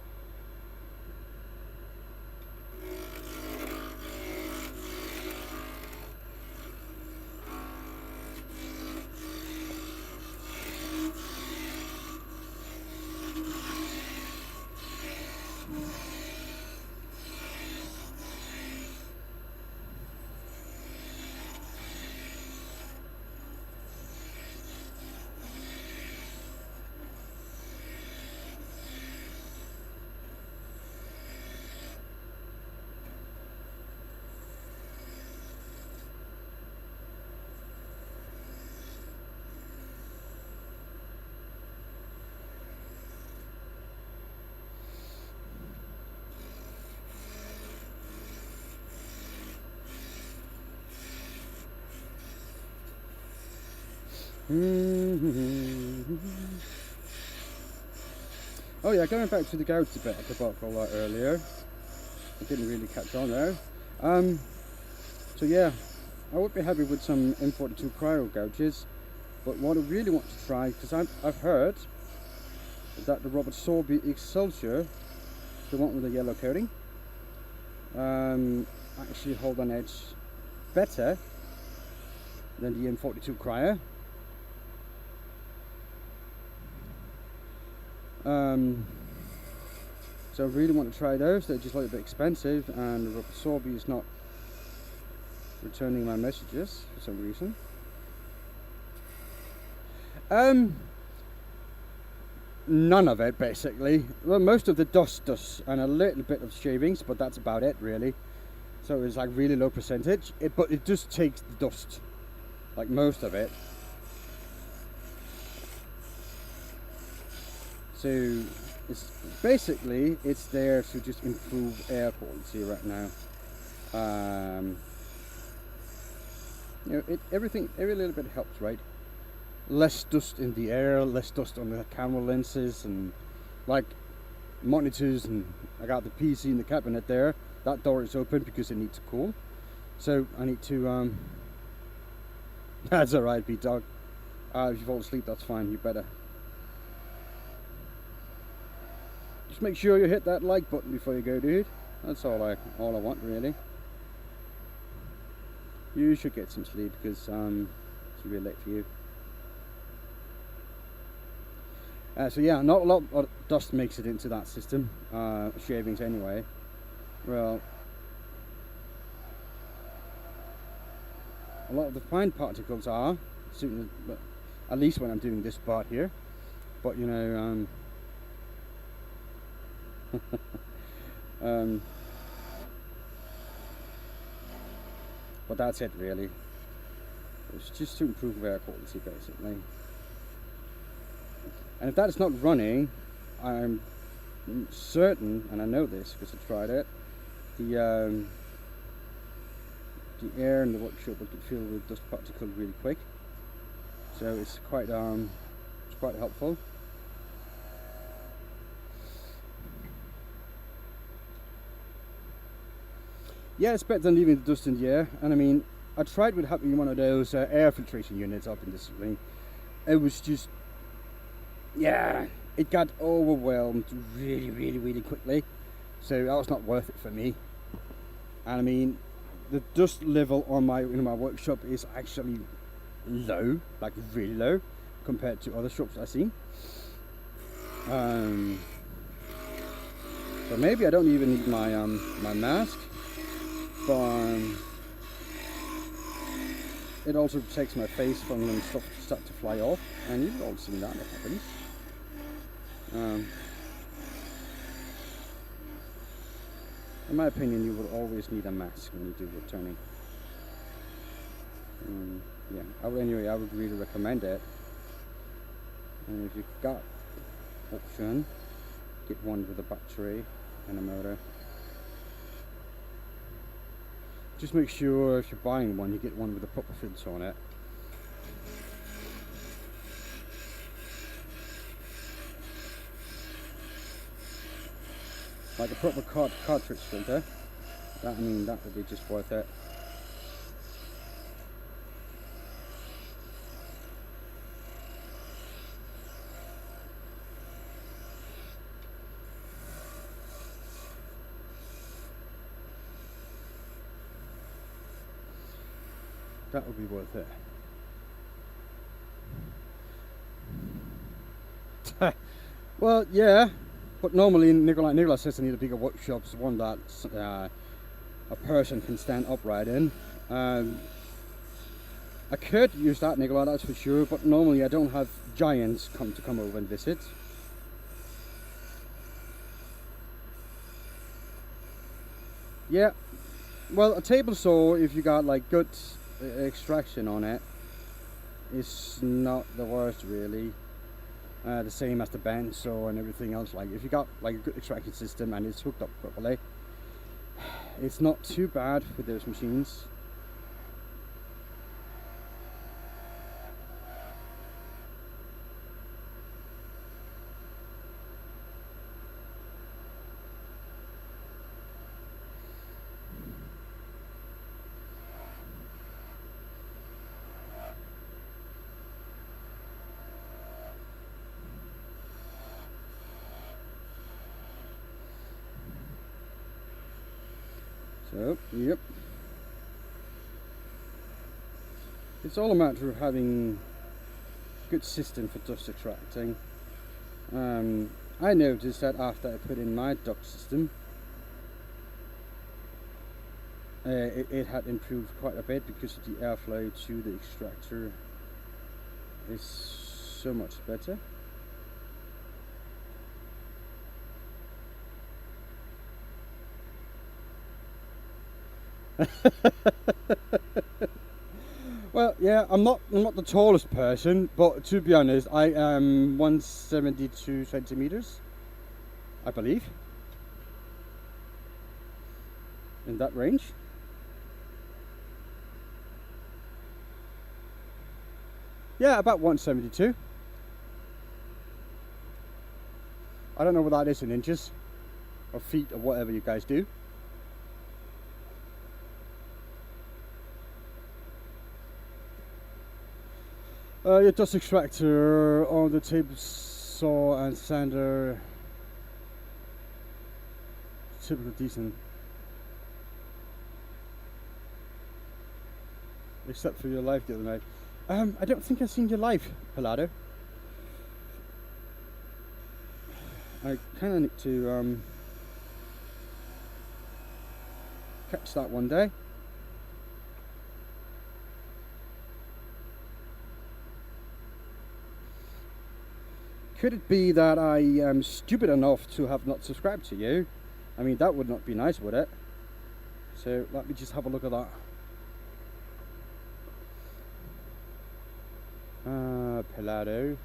Oh yeah, going back to the gouge a bit, I forgot all that earlier. I didn't really catch on there. So yeah, I would be happy with some M42 cryo gouges, but what I really want to try, because I've heard that the Robert Sorby Excelsior, the one with the yellow coating, actually hold on edge better than the M42 cryo. So I really want to try those. They're just a little bit expensive, and Robert Sorby is not returning my messages for some reason. None of it, basically. Well, most of the dust does, and a little bit of shavings, but that's about it, really. So it's like really low percentage, but it just takes the dust. like most of it. So it's basically it's there to just improve air quality right now. You know, every little bit helps, right? Less dust in the air, less dust on the camera lenses, and like monitors, and I got the PC in the cabinet there. That door is open because it needs to cool. So I need to that's alright, Pete Dog. If you fall asleep, that's fine, you better. Just make sure you hit that like button before you go, dude. That's all I want, really. You should get some sleep because it's really late for you. So yeah, not a lot of dust makes it into that system, shavings anyway. Well, a lot of the fine particles are, at least when I'm doing this part here. But you know, but that's it really. It's just to improve air quality basically. And if that is not running, I'm certain, and I know this because I tried it, the air in the workshop will get filled with dust particles really quick. So it's quite helpful. Yeah, it's better than leaving the dust in the air. And I mean, I tried with having one of those air filtration units up in this thing. It was just, yeah, it got overwhelmed really quickly. So that was not worth it for me. And I mean, the dust level on my workshop is actually low, like really low, compared to other shops I've seen. So maybe I don't even need my my mask. But it also protects my face from when stuff start to fly off, and you've all seen that, it happens. In my opinion, you would always need a mask when you do woodturning. Yeah, I would really recommend it. And if you've got option, get one with a battery and a motor. Just make sure if you're buying one, you get one with a proper filter on it. Like a proper cartridge filter. That would be just worth it. That would be worth it. Well, yeah, but normally Nicola says I need a bigger workshop, one that a person can stand upright in. I could use that, Nicola, that's for sure, but normally I don't have giants come over and visit. Yeah, well, a table saw, if you got like good extraction on it, is not the worst really. The same as the bandsaw and everything else. Like if you got like a good extraction system and it's hooked up properly, it's not too bad with those machines. So, yep. It's all a matter of having a good system for dust extracting. I noticed that after I put in my duct system, it had improved quite a bit because of the airflow to the extractor is so much better. Well, yeah, I'm not the tallest person, but to be honest, I am 172 centimeters, I believe, in that range. Yeah, about 172. I don't know what that is in inches, or feet, or whatever you guys do. Your dust extractor on the table saw and sander, typical decent, except for your life the other night. I don't think I've seen your live, Palado. I kind of need to catch that one day. Could it be that I am stupid enough to have not subscribed to you? I mean, that would not be nice, would it? So let me just have a look at that. Pelado.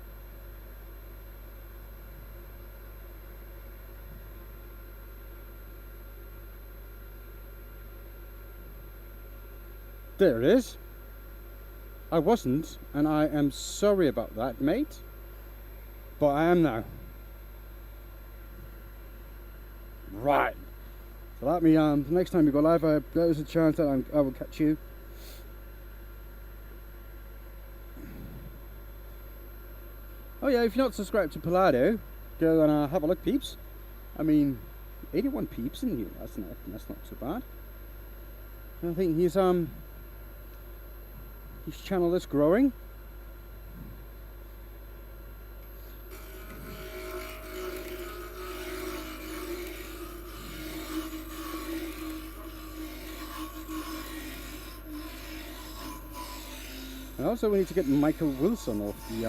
There it is. I wasn't, and I am sorry about that, mate. But I am now. Right. So let me next time you go live, there's a chance that I will catch you. Oh yeah, if you're not subscribed to Palado, go and have a look, peeps. I mean, 81 peeps in here. That's not so bad. I think his channel is growing. And also we need to get Michael Wilson off the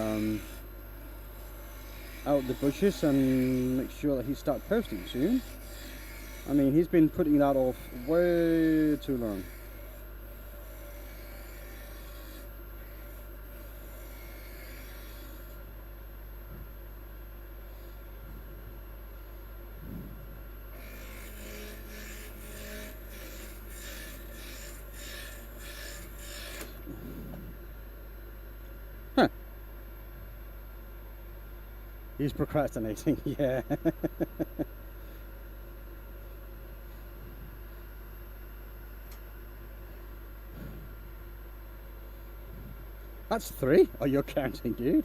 out of the bushes and make sure that he starts posting soon. I mean, he's been putting that off way too long. Huh. He's procrastinating, yeah. That's 3. Oh, you're counting, dude.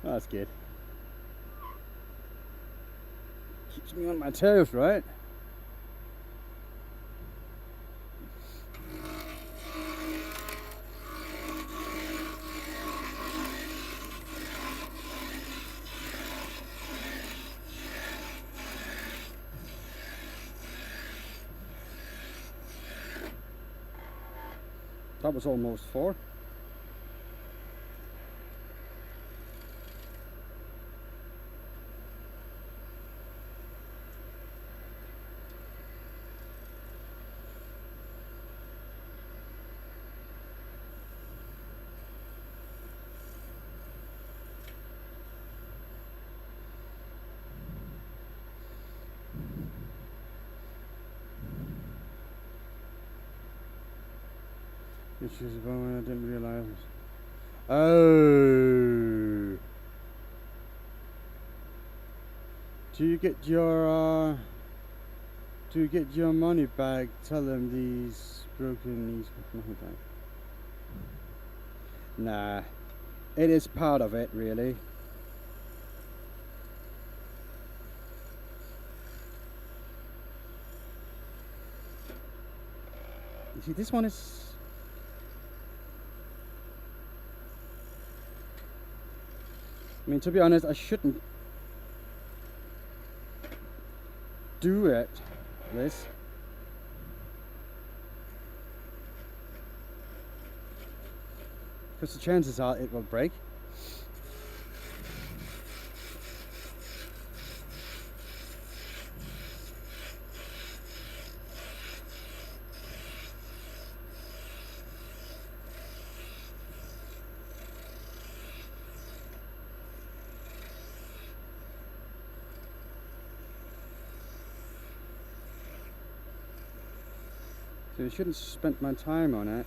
That's good. Keeps me on my toes, right? That was almost 4. Issues about when I didn't realise. Oh. Do you get your money back? Tell them these broken knees money back. Nah. It is part of it, really. You see, this one is. I mean, to be honest, I shouldn't do it, this. Because the chances are it will break. So I shouldn't spend my time on it.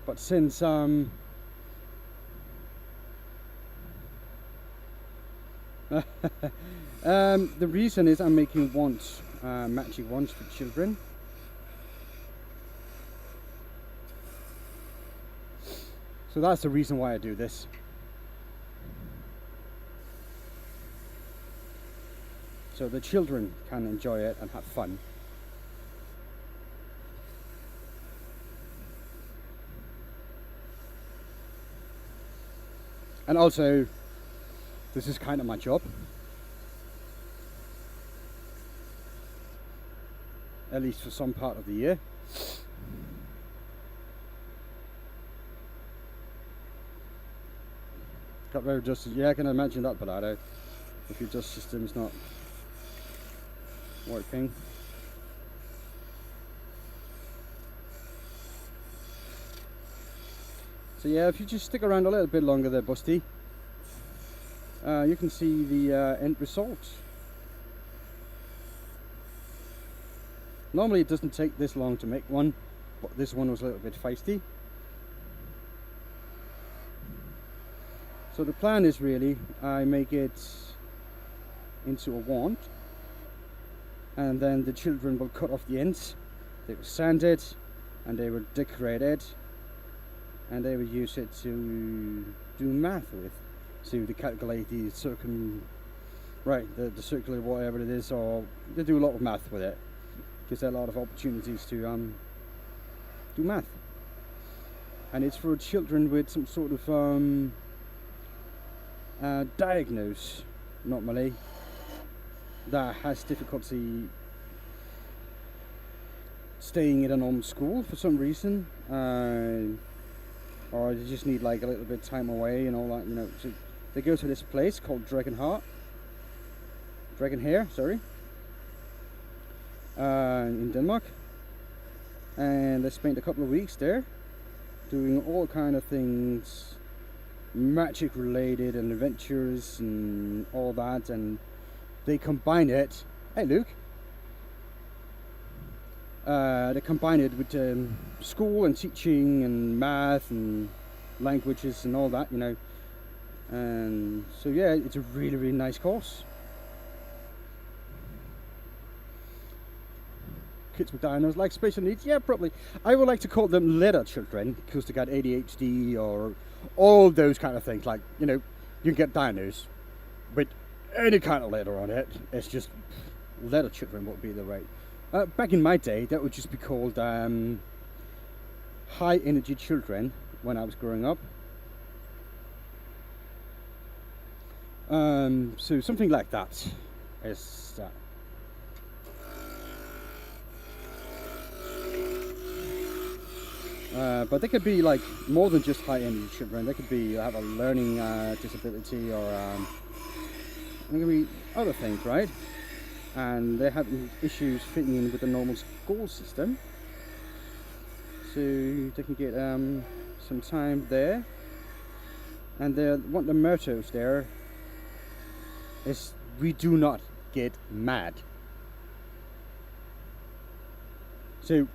But since the reason is I'm making wands, magic wands for children. So that's the reason why I do this. So the children can enjoy it and have fun. And also, this is kind of my job. At least for some part of the year. Got very dusty. Yeah, I can imagine that, Bellado. If your dust system's not working. So yeah, if you just stick around a little bit longer there, Busty, you can see the end result. Normally it doesn't take this long to make one, but this one was a little bit feisty. So the plan is really, I make it into a wand, and then the children will cut off the ends, they will sand it, and they will decorate it, and they will use it to do math with, so to calculate the circular whatever it is, or they do a lot of math with it. Gives them a lot of opportunities to do math, and it's for children with some sort of diagnose normally that has difficulty staying in a normal school for some reason, or they just need like a little bit of time away and all that, you know. So they go to this place called Dragon Hair, sorry, in Denmark, and they spent a couple of weeks there doing all kind of things magic related and adventures and all that, and they combine it, hey Luke, they combine it with school and teaching and math and languages and all that, you know. And so yeah, it's a really, really nice course. Kids with diagnosed like special needs, yeah, probably. I would like to call them letter children because they got ADHD or all those kind of things. Like, you know, you can get diagnosed with any kind of letter on it. It's just letter children would be the right. Back in my day, that would just be called high energy children when I was growing up. So something like that is that. But they could be like more than just high energy children. They could be have a learning disability, or there could be other things, right? And they're having issues fitting in with the normal school system, so they can get some time there. And what the mottos there is: we do not get mad. So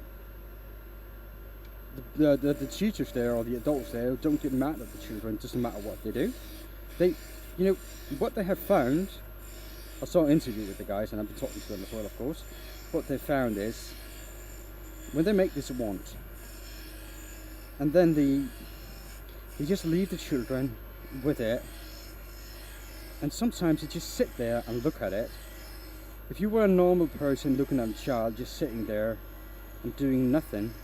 the teachers there, or the adults there, don't get mad at the children. It doesn't matter what they do. They, you know, what they have found, I saw an interview with the guys, and I've been talking to them as well, of course. What they found is, when they make this wand, and then they just leave the children with it, and sometimes they just sit there and look at it. If you were a normal person looking at a child just sitting there and doing nothing,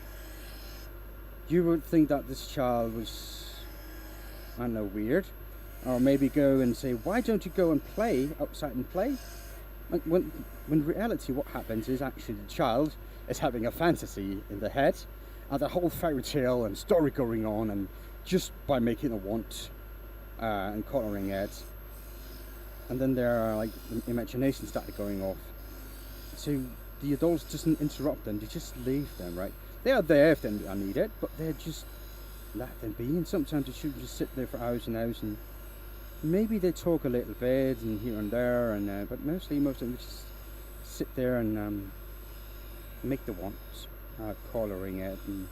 you would think that this child was, I don't know, weird. Or maybe go and say, why don't you go and play outside and play? When in reality what happens is actually the child is having a fantasy in their head, and the whole fairy tale and story going on, and just by making a wand and colouring it, and then their like imagination started going off. So the adults doesn't interrupt them, they just leave them, right? They are there if they are needed, but they're just let them be. And sometimes the children just sit there for hours and hours, and maybe they talk a little bit and here and there, and but most of them just sit there and make the wands, colouring it, and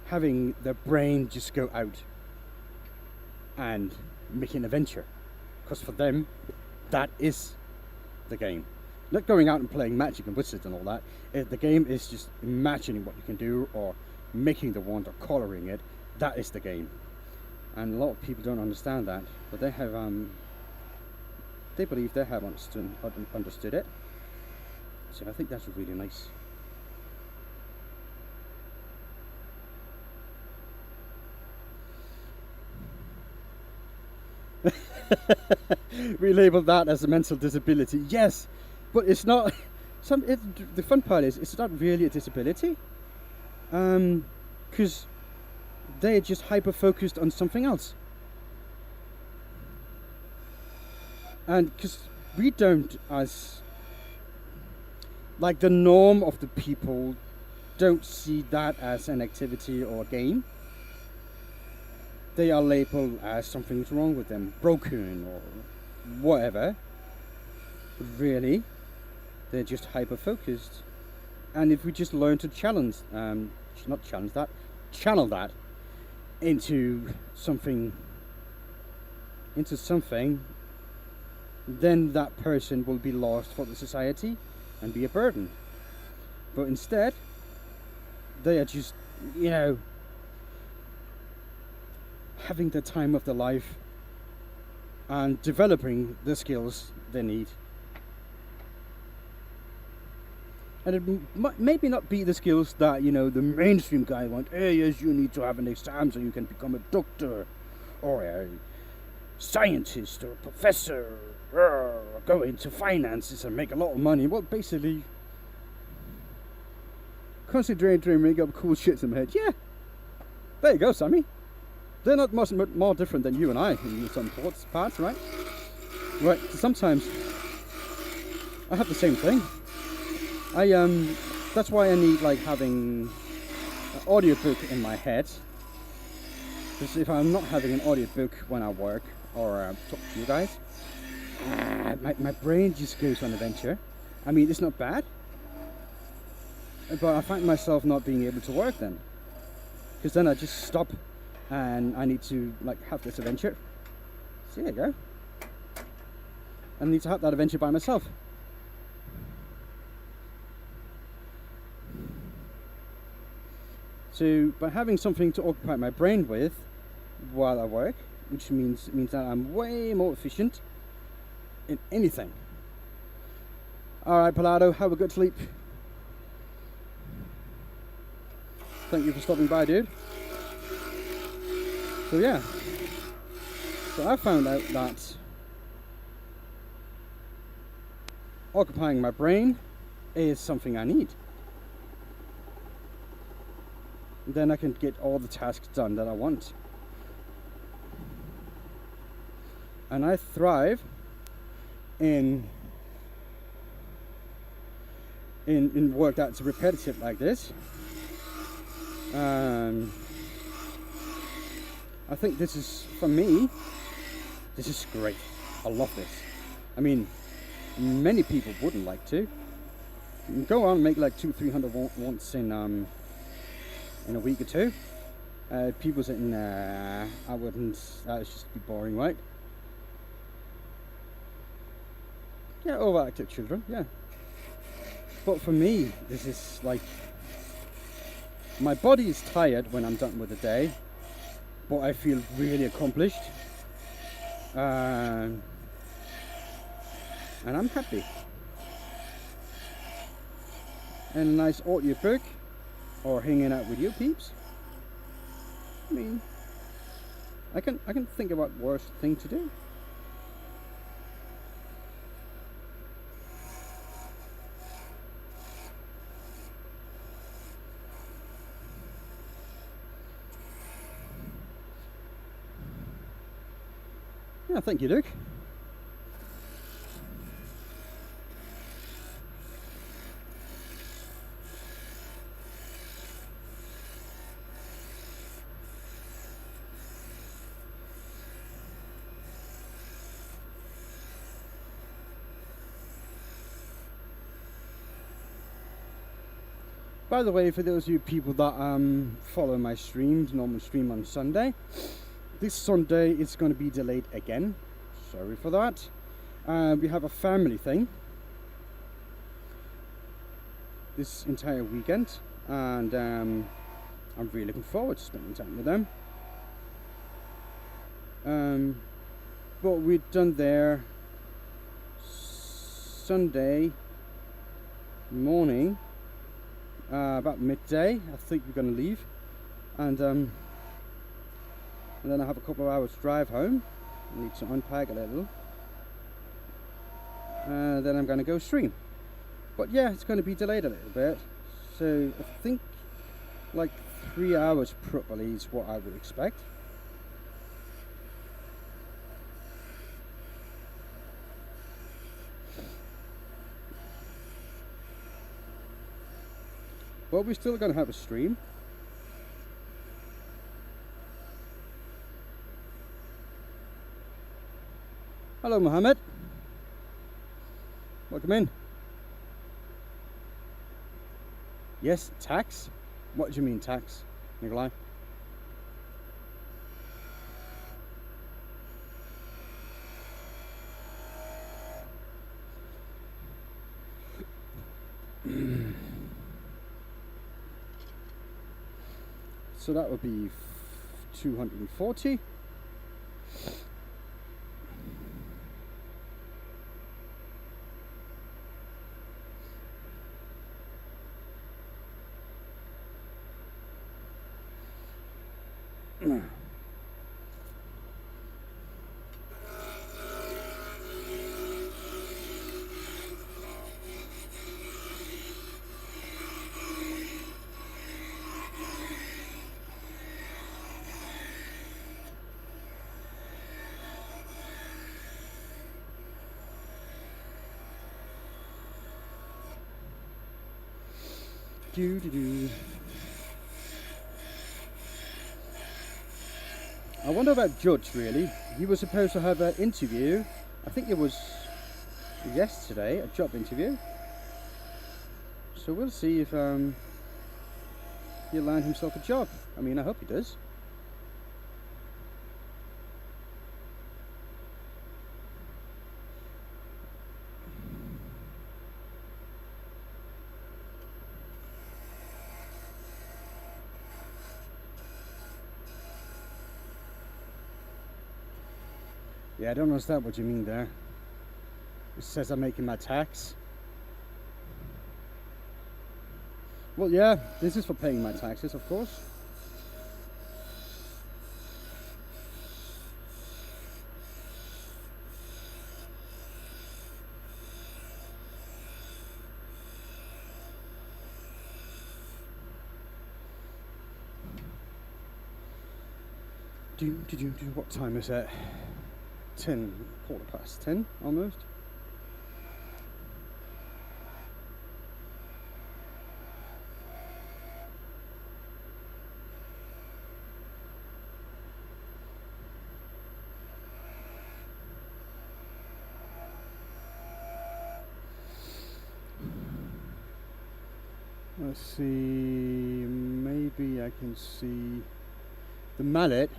having the brain just go out and make an adventure. Because for them, that is the game. Not going out and playing magic and wizards and all that. The game is just imagining what you can do, or making the wand, or colouring it. That is the game. And a lot of people don't understand that, but they have they believe they have understood it. So I think that's really nice. We label that as a mental disability. Yes, but it's not. The fun part is it's not really a disability, because they're just hyper focused on something else, and because we don't, as like the norm of the people, don't see that as an activity or a game. They are labeled as something's wrong with them, broken or whatever. Really, they're just hyper focused. And if we just learn to channel that into something, then that person will be lost for the society and be a burden. But instead, they are just, having the time of their life and developing the skills they need. And it maybe not be the skills that, the mainstream guy want. Hey, yes, you need to have an exam so you can become a doctor, or a scientist, or a professor, or go into finances and make a lot of money. Well, basically, concentrate and make up cool shit in my head. Yeah, there you go, Sammy. They're not much more different than you and I in some parts, right? Right, sometimes I have the same thing. That's why I need having an audiobook in my head. Because if I'm not having an audiobook when I work or talk to you guys, my brain just goes on adventure. I mean, it's not bad, but I find myself not being able to work then. Because then I just stop and I need to have this adventure. So there you go. I need to have that adventure by myself. So by having something to occupy my brain with while I work, which means that I'm way more efficient in anything. Alright, Palado, have a good sleep. Thank you for stopping by, dude. So yeah, so I found out that occupying my brain is something I need. Then I can get all the tasks done that I want. And I thrive in work that's repetitive like this. I think this is, for me, this is great. I love this. I mean, many people wouldn't like to. You can go on and make 200-300 once in a week or two. People say, nah, I wouldn't. That would just be boring, right? Yeah, overactive children, yeah. But for me, this is my body is tired when I'm done with the day, but I feel really accomplished. And I'm happy. And a nice audiobook, or hanging out with you peeps. I mean, I can think about worse thing to do. Yeah, thank you, Luke. By the way, for those of you people that follow my streams, normal stream on Sunday, this Sunday is going to be delayed again. Sorry for that. We have a family thing this entire weekend, and I'm really looking forward to spending time with them. But we're done there Sunday morning, about midday. I think we're going to leave, and then I have a couple of hours drive home. I need to unpack a little, then I'm going to go stream. But yeah, it's going to be delayed a little bit, so I think like 3 hours probably is what I would expect. But we're still going to have a stream. Hello, Mohammed. Welcome in. Yes, tax? What do you mean tax, Nikolai? So that would be 240. I wonder about Judge, really. He was supposed to have an interview. I think it was yesterday, a job interview. So we'll see if he'll land himself a job. I mean, I hope he does. Yeah, I don't understand what you mean there. It says I'm making my tax. Well, yeah, this is for paying my taxes, of course. What time is it? 10:15 almost. Let's see, maybe I can see the mallet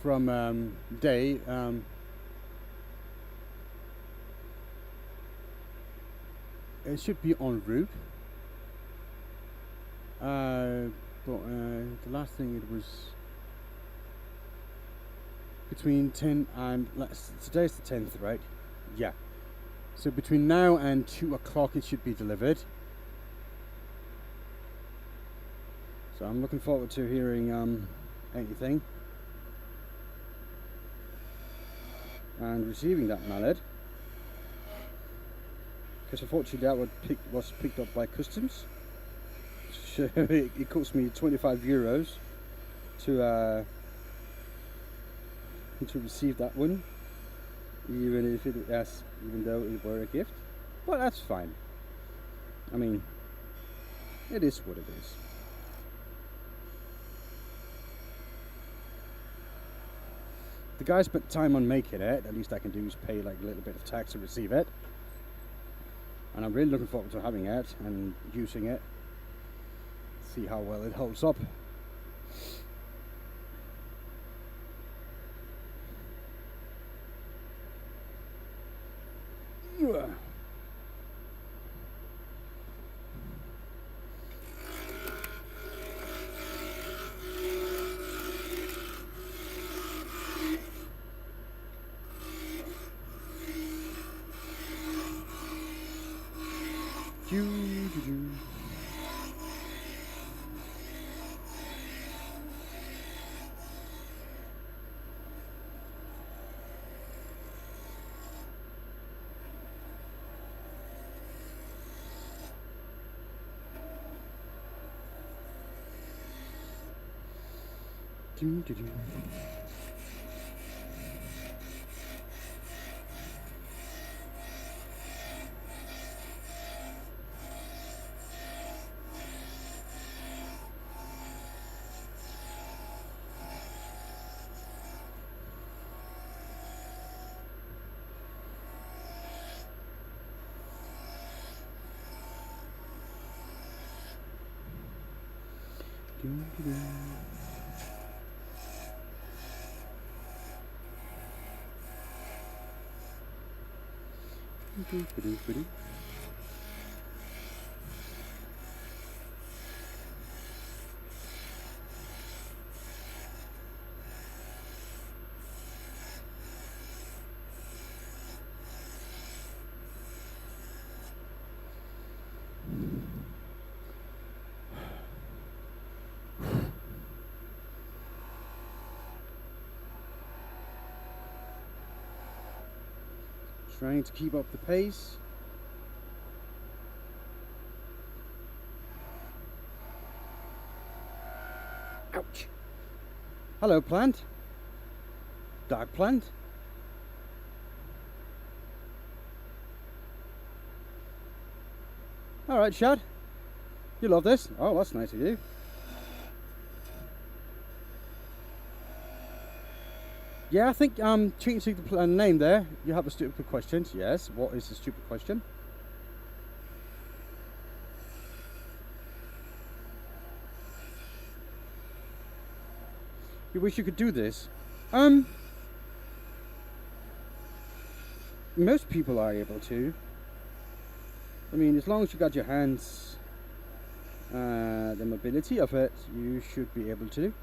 from Day. It should be en route, but the last thing it was between 10 and today's the 10th, right? Yeah. So between now and 2 o'clock it should be delivered. So I'm looking forward to hearing anything and receiving that mallet, because unfortunately that was picked up by customs. So it cost me 25 euros to receive that one, even though it were a gift. But that's fine. I mean, it is what it is. The guy spent time on making it. At least I can do is pay like a little bit of tax to receive it. and I'm really looking forward to having it and using it. See how well it holds up. Trying to keep up the pace. Ouch. Hello, plant. Dark plant. Alright, Shad. You love this? Oh, that's nice of you. Yeah, I think changing the name there. You have a stupid question. Yes. What is the stupid question? You wish you could do this? Most people are able to. I mean, as long as you got your hands, the mobility of it, you should be able to.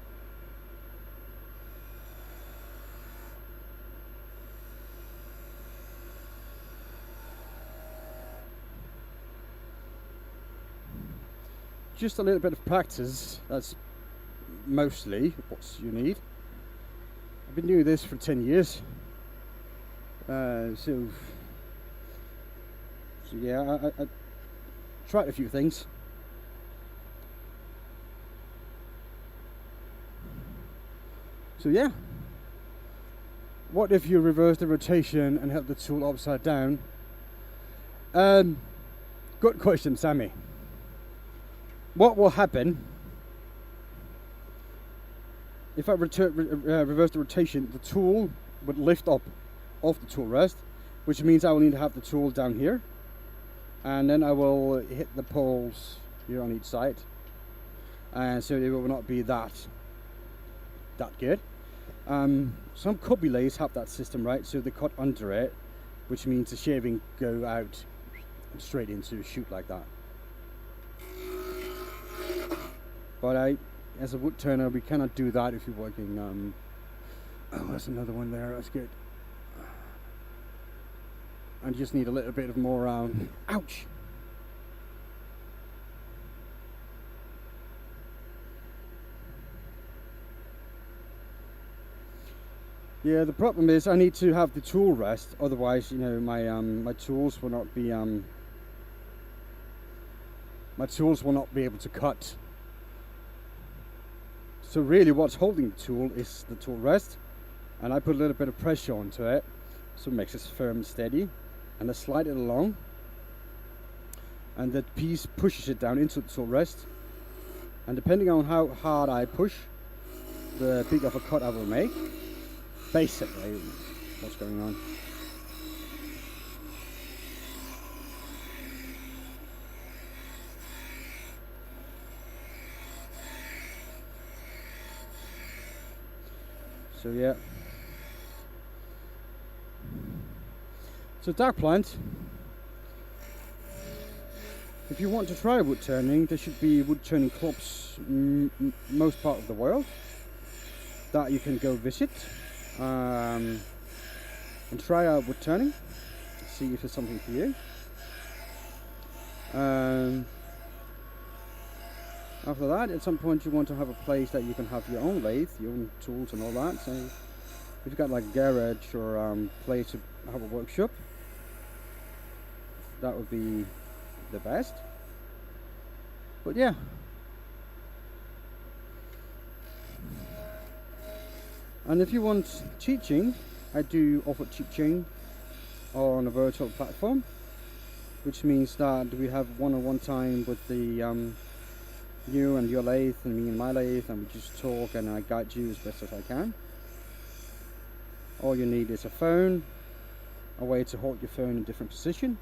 Just a little bit of practice, that's mostly what you need. I've been doing this for 10 years. So yeah, I tried a few things. So yeah. What if you reverse the rotation and held the tool upside down? Good question, Sammy. What will happen if I reverse the rotation? The tool would lift up off the tool rest, which means I will need to have the tool down here, and then I will hit the poles here on each side, and so it will not be that good. Some cubby lathes have that system, right? So they cut under it, which means the shaving go out and straight into a chute like that. But as a wood turner, we cannot do that if you're working. Oh, there's another one there. That's good. I just need a little bit of more. Ouch! Yeah, the problem is I need to have the tool rest. Otherwise, you know, my tools will not be able to cut. So really what's holding the tool is the tool rest, and I put a little bit of pressure onto it so it makes it firm and steady, and I slide it along, and that piece pushes it down into the tool rest, and depending on how hard I push, the bigger of a cut I will make. Basically what's going on. So yeah. So dark plant. If you want to try wood turning, there should be wood turning clubs most part of the world that you can go visit and try out wood turning, see if it's something for you. After that, at some point you want to have a place that you can have your own lathe, your own tools and all that. So if you've got like a garage or place to have a workshop, that would be the best. But yeah, and if you want teaching, I do offer teaching on a virtual platform, which means that we have one-on-one time with the you and your lathe and me and my lathe, and we just talk and I guide you as best as I can. All you need is a phone, a way to hold your phone in a different position,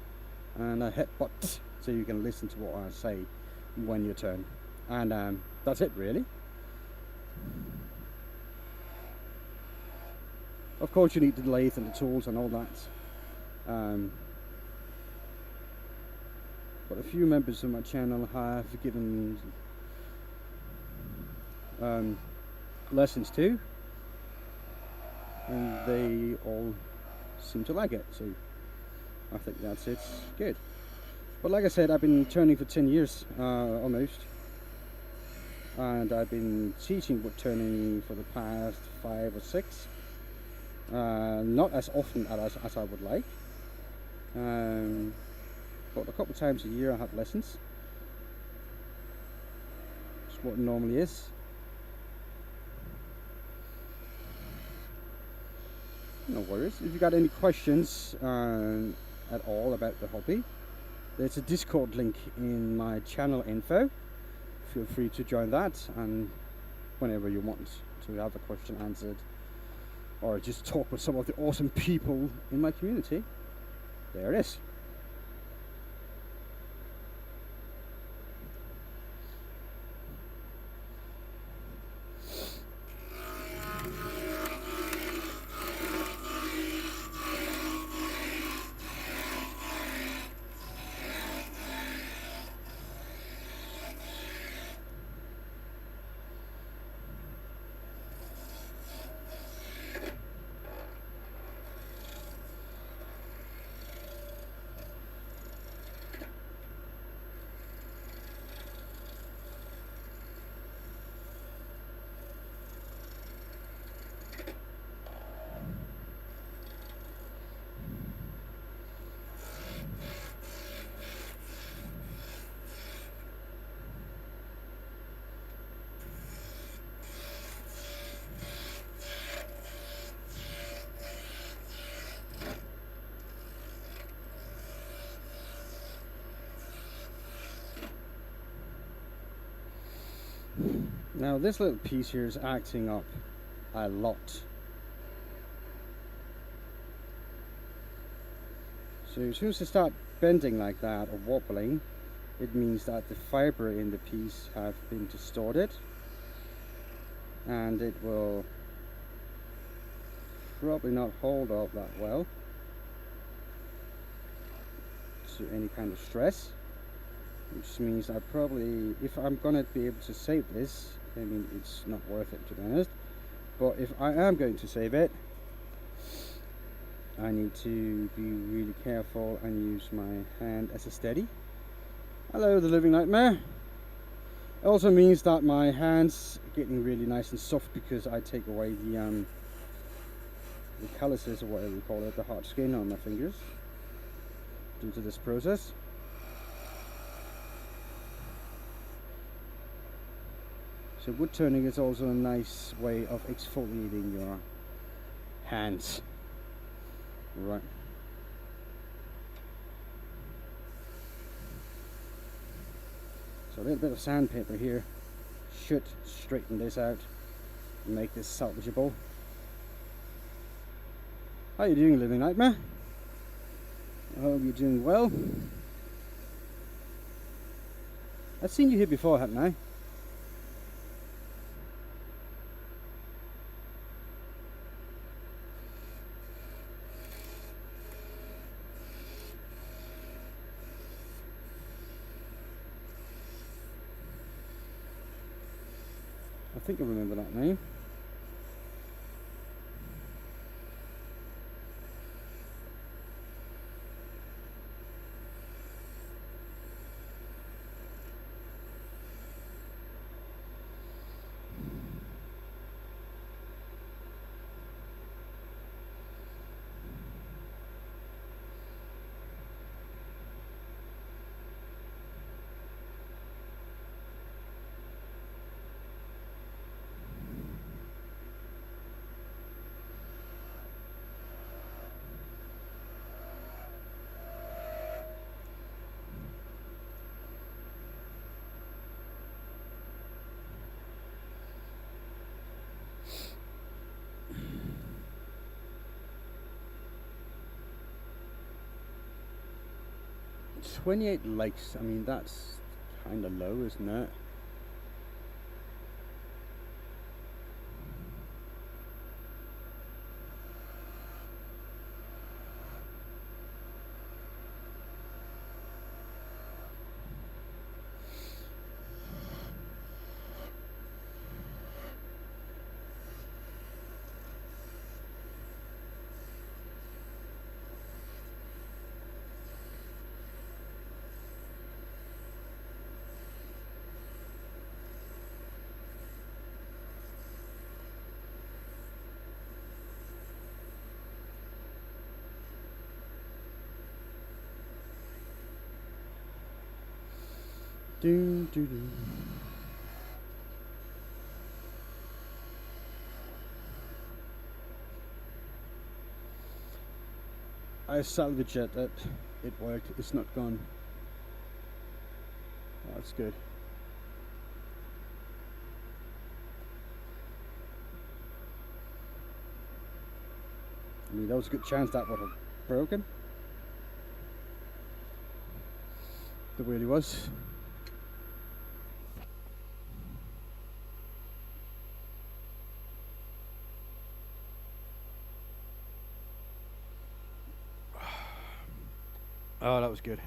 and a headbutt so you can listen to what I say when you turn. And that's it really. Of course you need the lathe and the tools and all that. But a few members of my channel have given lessons too, and they all seem to like it, so I think it's good. But like I said, I've been turning for 10 years almost, and I've been teaching wood turning for the past 5 or 6, not as often as I would like, but a couple of times a year I have lessons. It's what it normally is. No worries. If you got any questions at all about the hobby, there's a Discord link in my channel info. Feel free to join that, and whenever you want to have a question answered or just talk with some of the awesome people in my community, there it is. Now this little piece here is acting up a lot. So as soon as it starts bending like that or wobbling, it means that the fiber in the piece have been distorted, and it will probably not hold up that well to any kind of stress, which means I probably, if I'm gonna be able to save this, I mean, it's not worth it to be honest, but if I am going to save it, I need to be really careful and use my hand as a steady. Hello, the living nightmare. It also means that my hands are getting really nice and soft because I take away the calluses, or whatever you call it, the hard skin on my fingers due to this process. So wood turning is also a nice way of exfoliating your hands. Right. So a little bit of sandpaper here should straighten this out and make this salvageable. How you doing, Living Nightmare? I hope you're doing well. I've seen you here before, haven't I? think I remember that name. $28 likes. I mean, that's kind of low, isn't it? Doom, doo, doo. I salvaged it. It worked. It's not gone. Oh, that's good. I mean, there was a good chance that would have broken. There really was. Oh, that was good.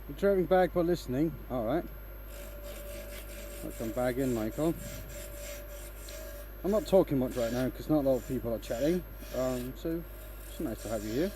You're driving back while listening. Alright. I'll come back in, Michael. I'm not talking much right now because not a lot of people are chatting. So it's nice to have you here.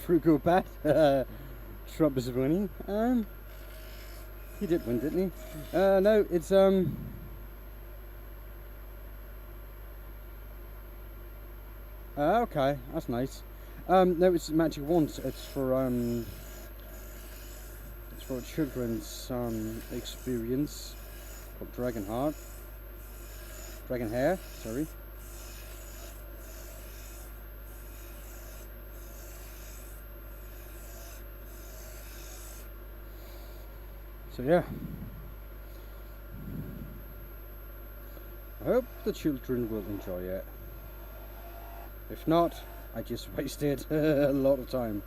Frugal Pat. Trump is winning. He did win, didn't he? No, it's okay, that's nice. No, it's Magic Wands. It's for a children's experience called Dragon Hair. Sorry. So yeah, I hope the children will enjoy it. If not, I just wasted a lot of time.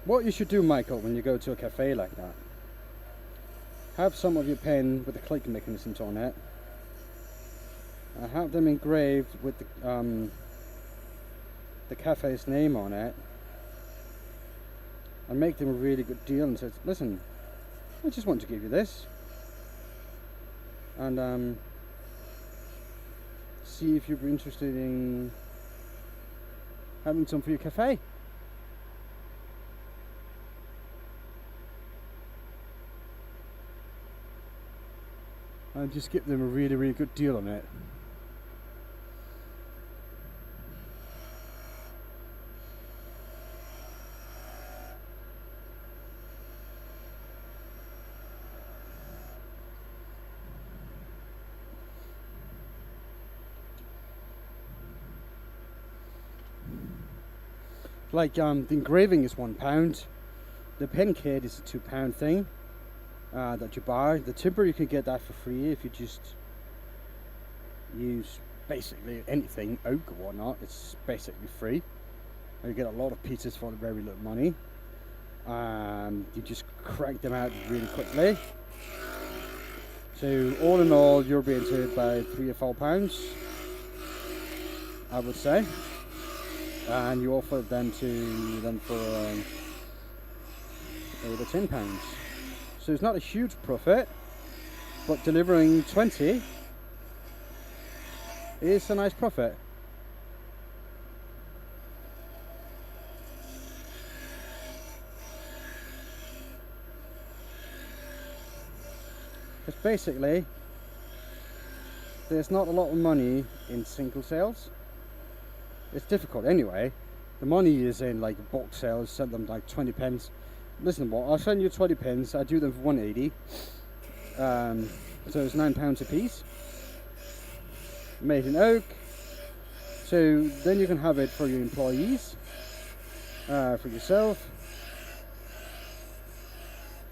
What you should do, Michael, when you go to a cafe like that, have some of your pen with the click mechanisms on it. Have them engraved with the cafe's name on it, and make them a really good deal and say, listen, I just want to give you this, and see if you're interested in having some for your cafe. And just give them a really, really good deal on it. Like the engraving is £1, the pen kit is a £2 thing that you buy. The timber, you can get that for free if you just use basically anything, oak or whatnot. It's basically free. You get a lot of pieces for very little money. You just crank them out really quickly. So all in all, you're being to about £3 or £4, I would say. And you offer them to them for over £10. So it's not a huge profit, but delivering 20 is a nice profit. Because basically, there's not a lot of money in single sales. It's difficult anyway. The money is in like bulk sales, send them like 20 pence. Listen, what? I'll send you 20 pence. I do them for 180. So it's £9 a piece. Made in oak. So then you can have it for your employees, for yourself,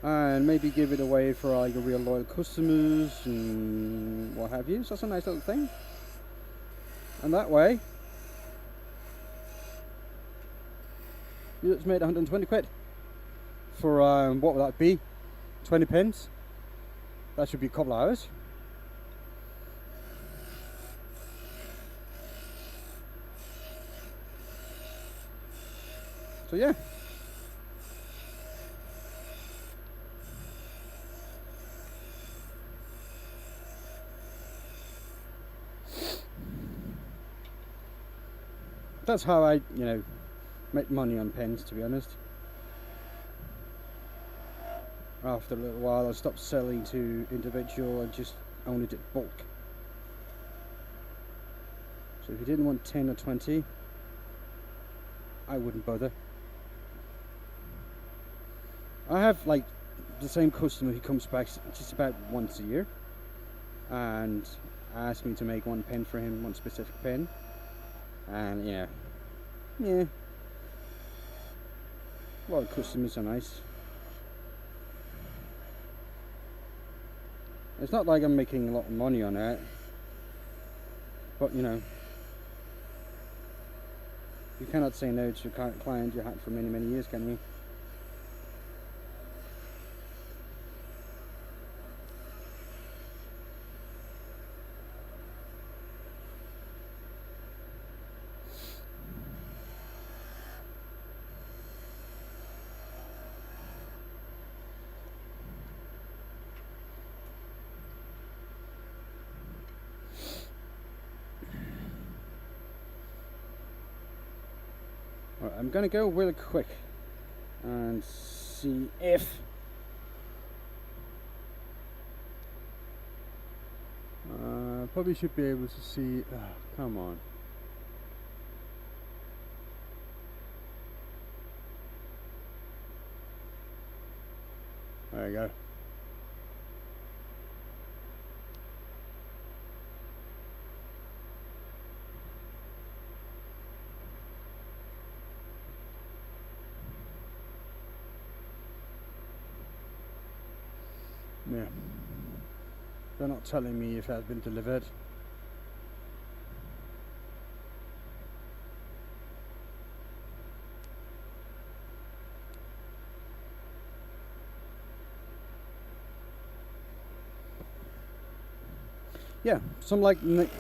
and maybe give it away for all your real loyal customers and what have you. So that's a nice little thing. And that way, you just made 120 quid for what would that be? 20 pence. That should be a couple of hours. So yeah. That's how I, make money on pens, to be honest. After a little while, I stopped selling to individual and just only did bulk. So if you didn't want 10 or 20, I wouldn't bother. I have like the same customer who comes back just about once a year and asks me to make one pen for him, one specific pen. And yeah, a lot of customers are nice. It's not like I'm making a lot of money on it, but you cannot say no to a client you had for many, many years, can you? Right, I'm going to go really quick and see if probably should be able to see. Come on. There you go. Yeah. They're not telling me if it has been delivered. yeah, some like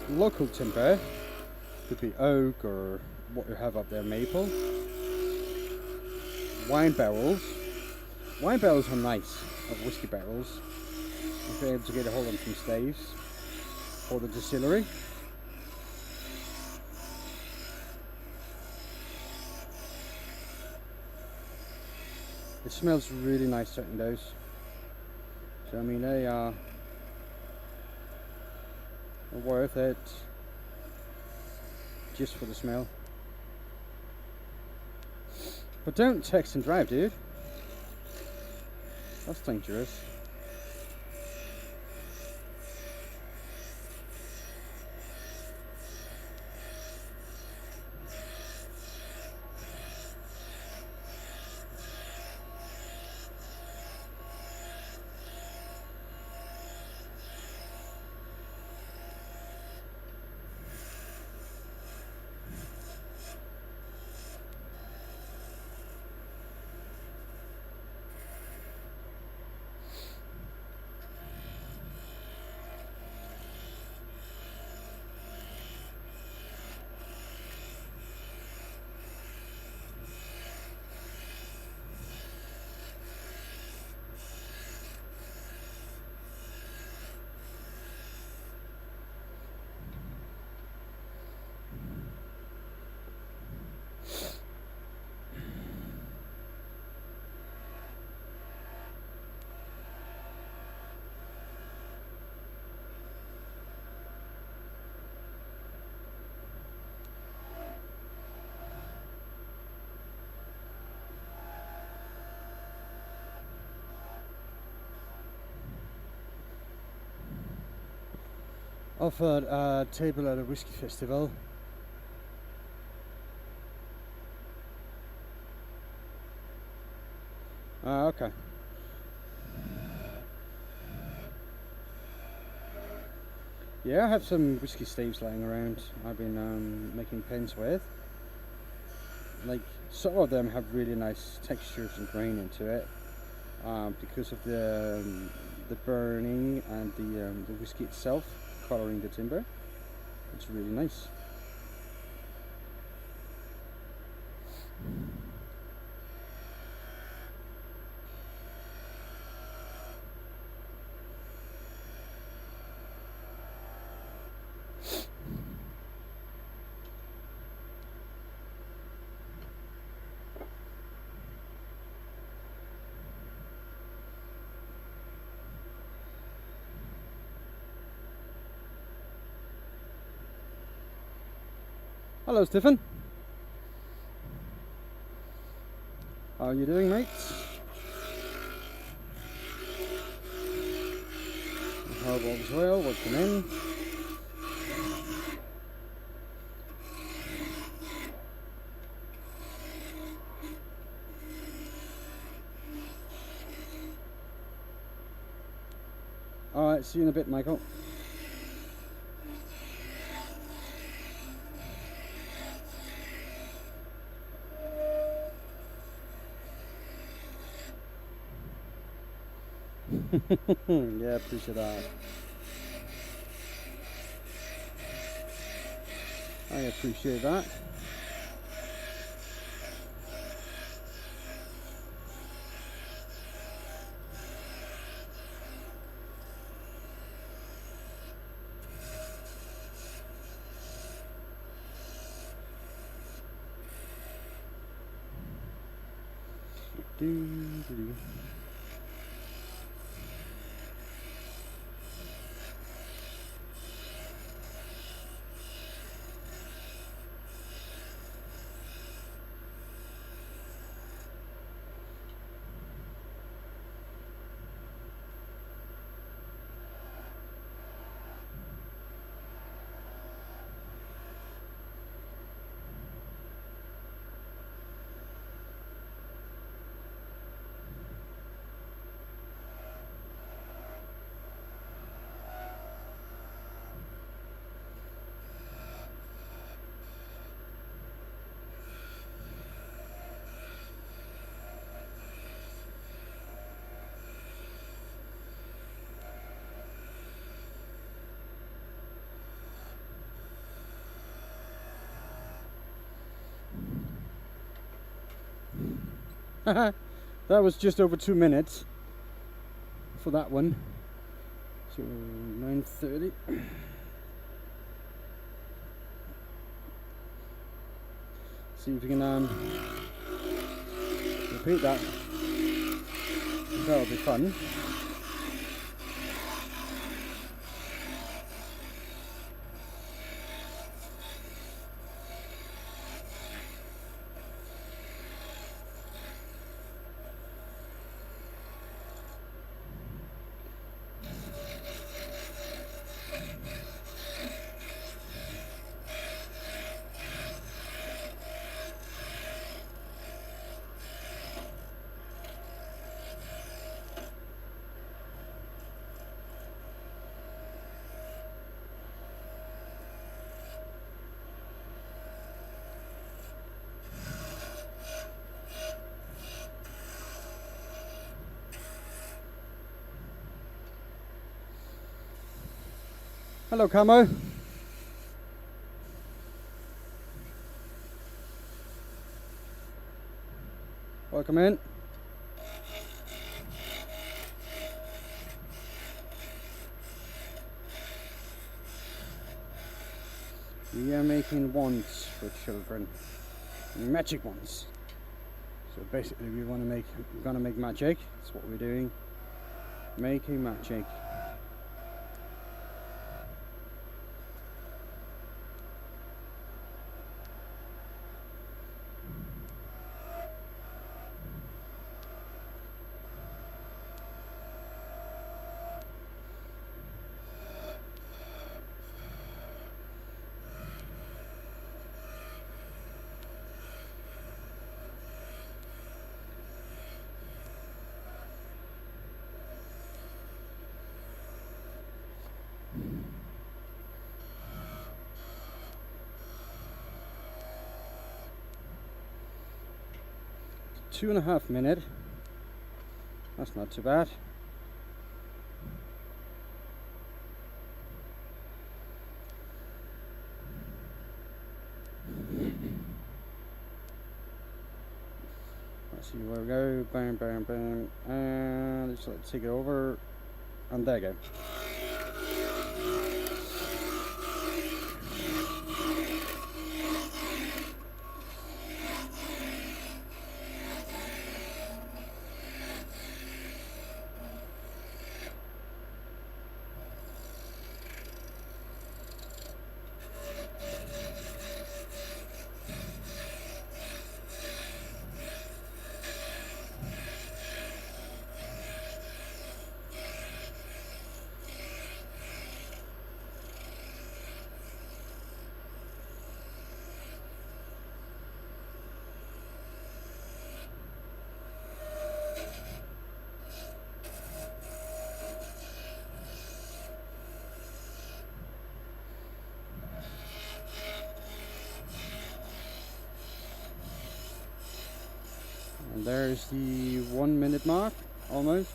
local timber, could be oak or what you have up there, maple. Wine barrels. Wine barrels are nice, of whiskey barrels. If you're able to get a hold of some staves for the distillery. It smells really nice, certain those. So I mean, they are worth it just for the smell. But don't text and drive, dude. That's dangerous. Offered a table at a whiskey festival. Okay. Yeah, I have some whiskey staves lying around. I've been making pens with. Like, some of them have really nice textures and grain into it because of the burning and the whiskey itself coloring the timber. It's really nice. Hello, Stephen. How are you doing, mate? How about as well? Welcome in. Alright, see you in a bit, Michael. Yeah, appreciate that. I appreciate that. Do. That was just over 2 minutes for that one. So 9:30. See if we can repeat that. That'll be fun. Hello, Camo. Welcome in. We are making wands for children, magic wands. So basically, we're gonna make magic. That's what we're doing. Making magic. Two and a half minute. That's not too bad. Let's see where we go. Bam, bam, bam. And just like take it over. And there you go. And there's the 1 minute mark, almost.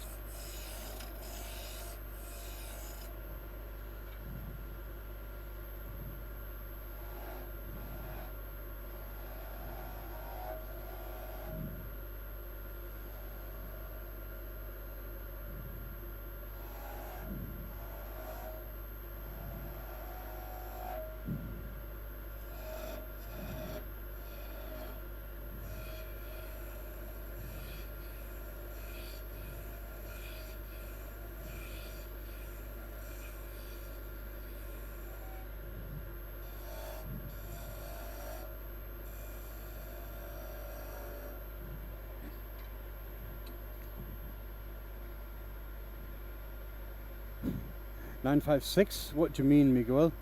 "956? What do you mean, Miguel?"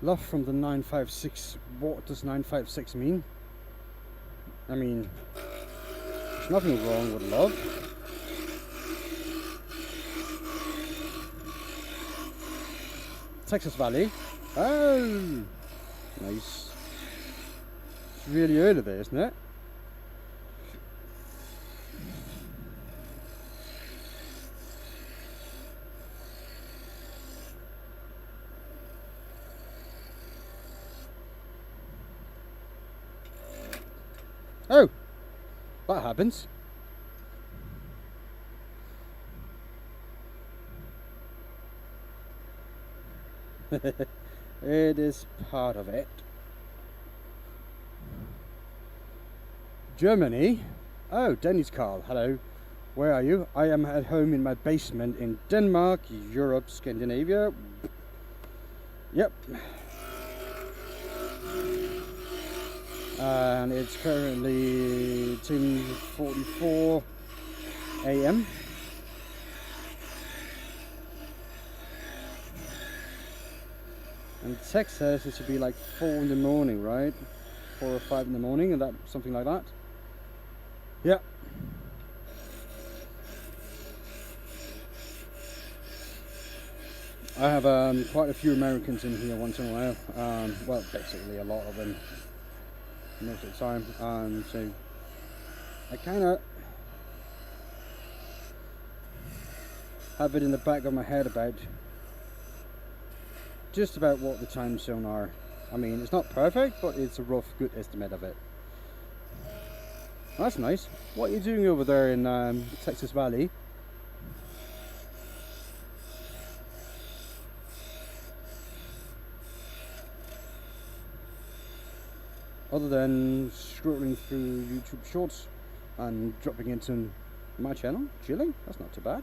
Love from the 956. What does 956 mean? I mean, there's nothing wrong with love. Texas Valley. Oh, nice. It's really early there, isn't it? Oh, that happens. It is part of it. Germany. Oh, Denny's Carl. Hello. Where are you? I am at home in my basement in Denmark, Europe, Scandinavia. Yep. And it's currently 10:44 a.m. And Texas, it should be like 4 in the morning, right? 4 or 5 in the morning, and that something like that. Yeah. I have quite a few Americans in here once in a while. Well, basically a lot of them most of the time. So I kind of have it in the back of my head about just about what the time zone are. I mean, it's not perfect, but it's a rough, good estimate of it. That's nice. What are you doing over there in Texas Valley? Other than scrolling through YouTube Shorts and dropping into my channel, chilling, that's not too bad.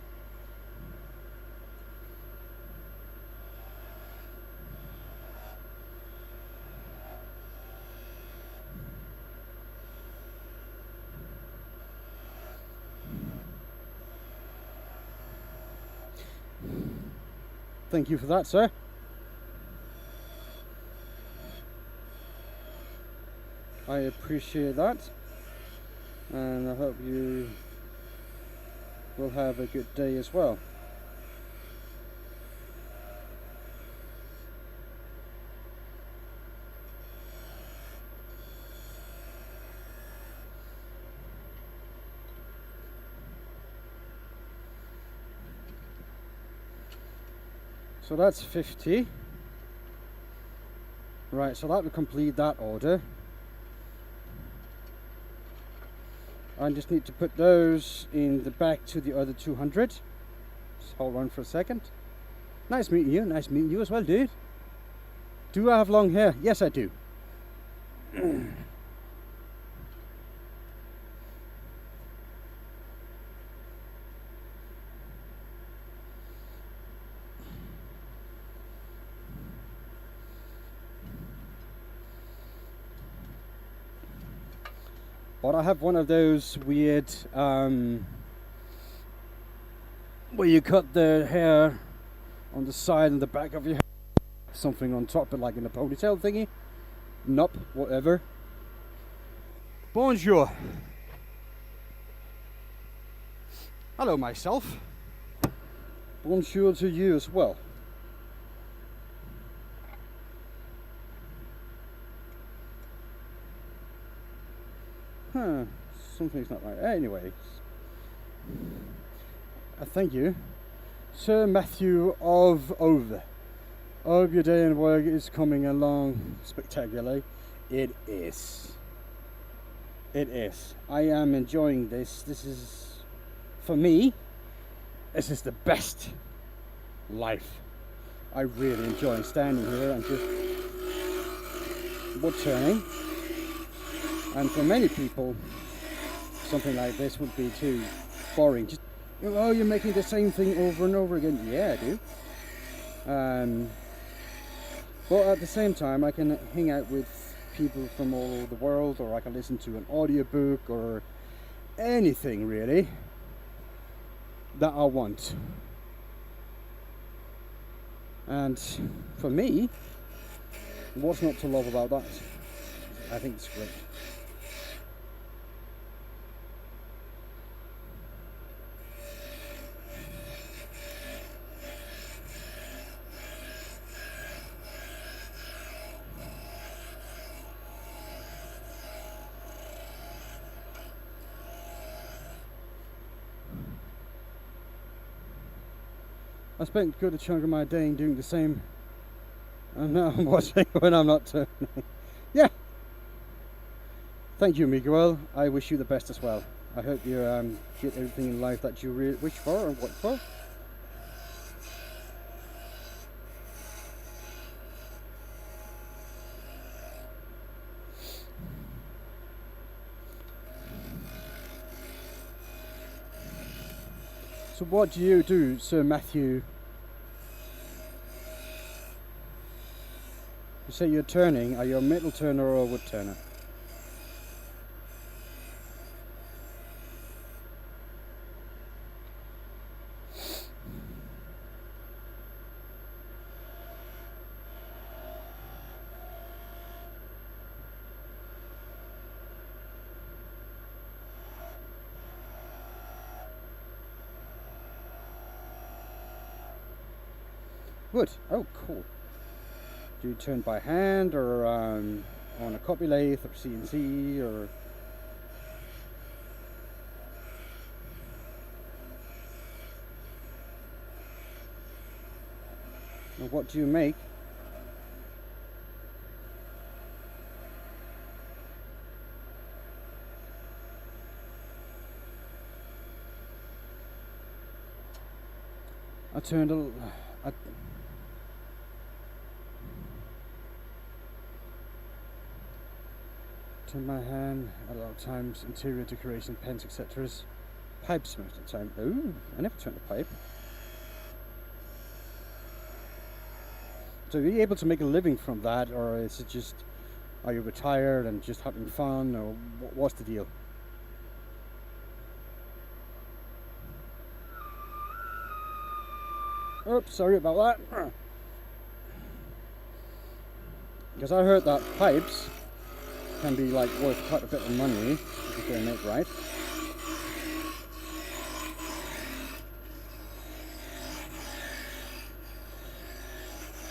Thank you for that, sir. I appreciate that, and I hope you will have a good day as well. So that's 50. Right, so that will complete that order. I just need to put those in the back to the other 200. Just hold on for a second. Nice meeting you. Nice meeting you as well, dude. Do I have long hair? Yes, I do. But I have one of those weird where you cut the hair on the side and the back of your head, something on top, but like in a ponytail thingy. Nope, whatever. Bonjour. Hello, myself. Bonjour to you as well. Huh, something's not right. Anyway, thank you, Sir Matthew of Over. Hope your day and work is coming along spectacularly. It is. It is. I am enjoying this. This is, for me, this is the best life. I really enjoy standing here and just wood turning. And for many people, something like this would be too boring. Just, oh, you're making the same thing over and over again. Yeah, I do. But at the same time, I can hang out with people from all over the world, or I can listen to an audiobook, or anything really that I want. And for me, what's not to love about that? I think it's great. I spent a good chunk of my day doing the same, and now I'm watching when I'm not turning. Yeah, Thank you, Miguel. I wish you the best as well. I hope you get everything in life that you wish for and work for. So what do you do, Sir Matthew? You say you're turning. Are you a metal turner or a wood turner? Wood. Oh, cool. Do you turn by hand or on a copy lathe or CNC or? Now what do you make? I turned a. Turn my hand a lot of times, interior decoration, pens, etc. Pipes most of the time. Ooh, I never turned a pipe. So are you able to make a living from that, or is it just, are you retired and just having fun, or what's the deal? Oops, sorry about that. Because I heard that pipes can be like worth quite a bit of money if they're made right.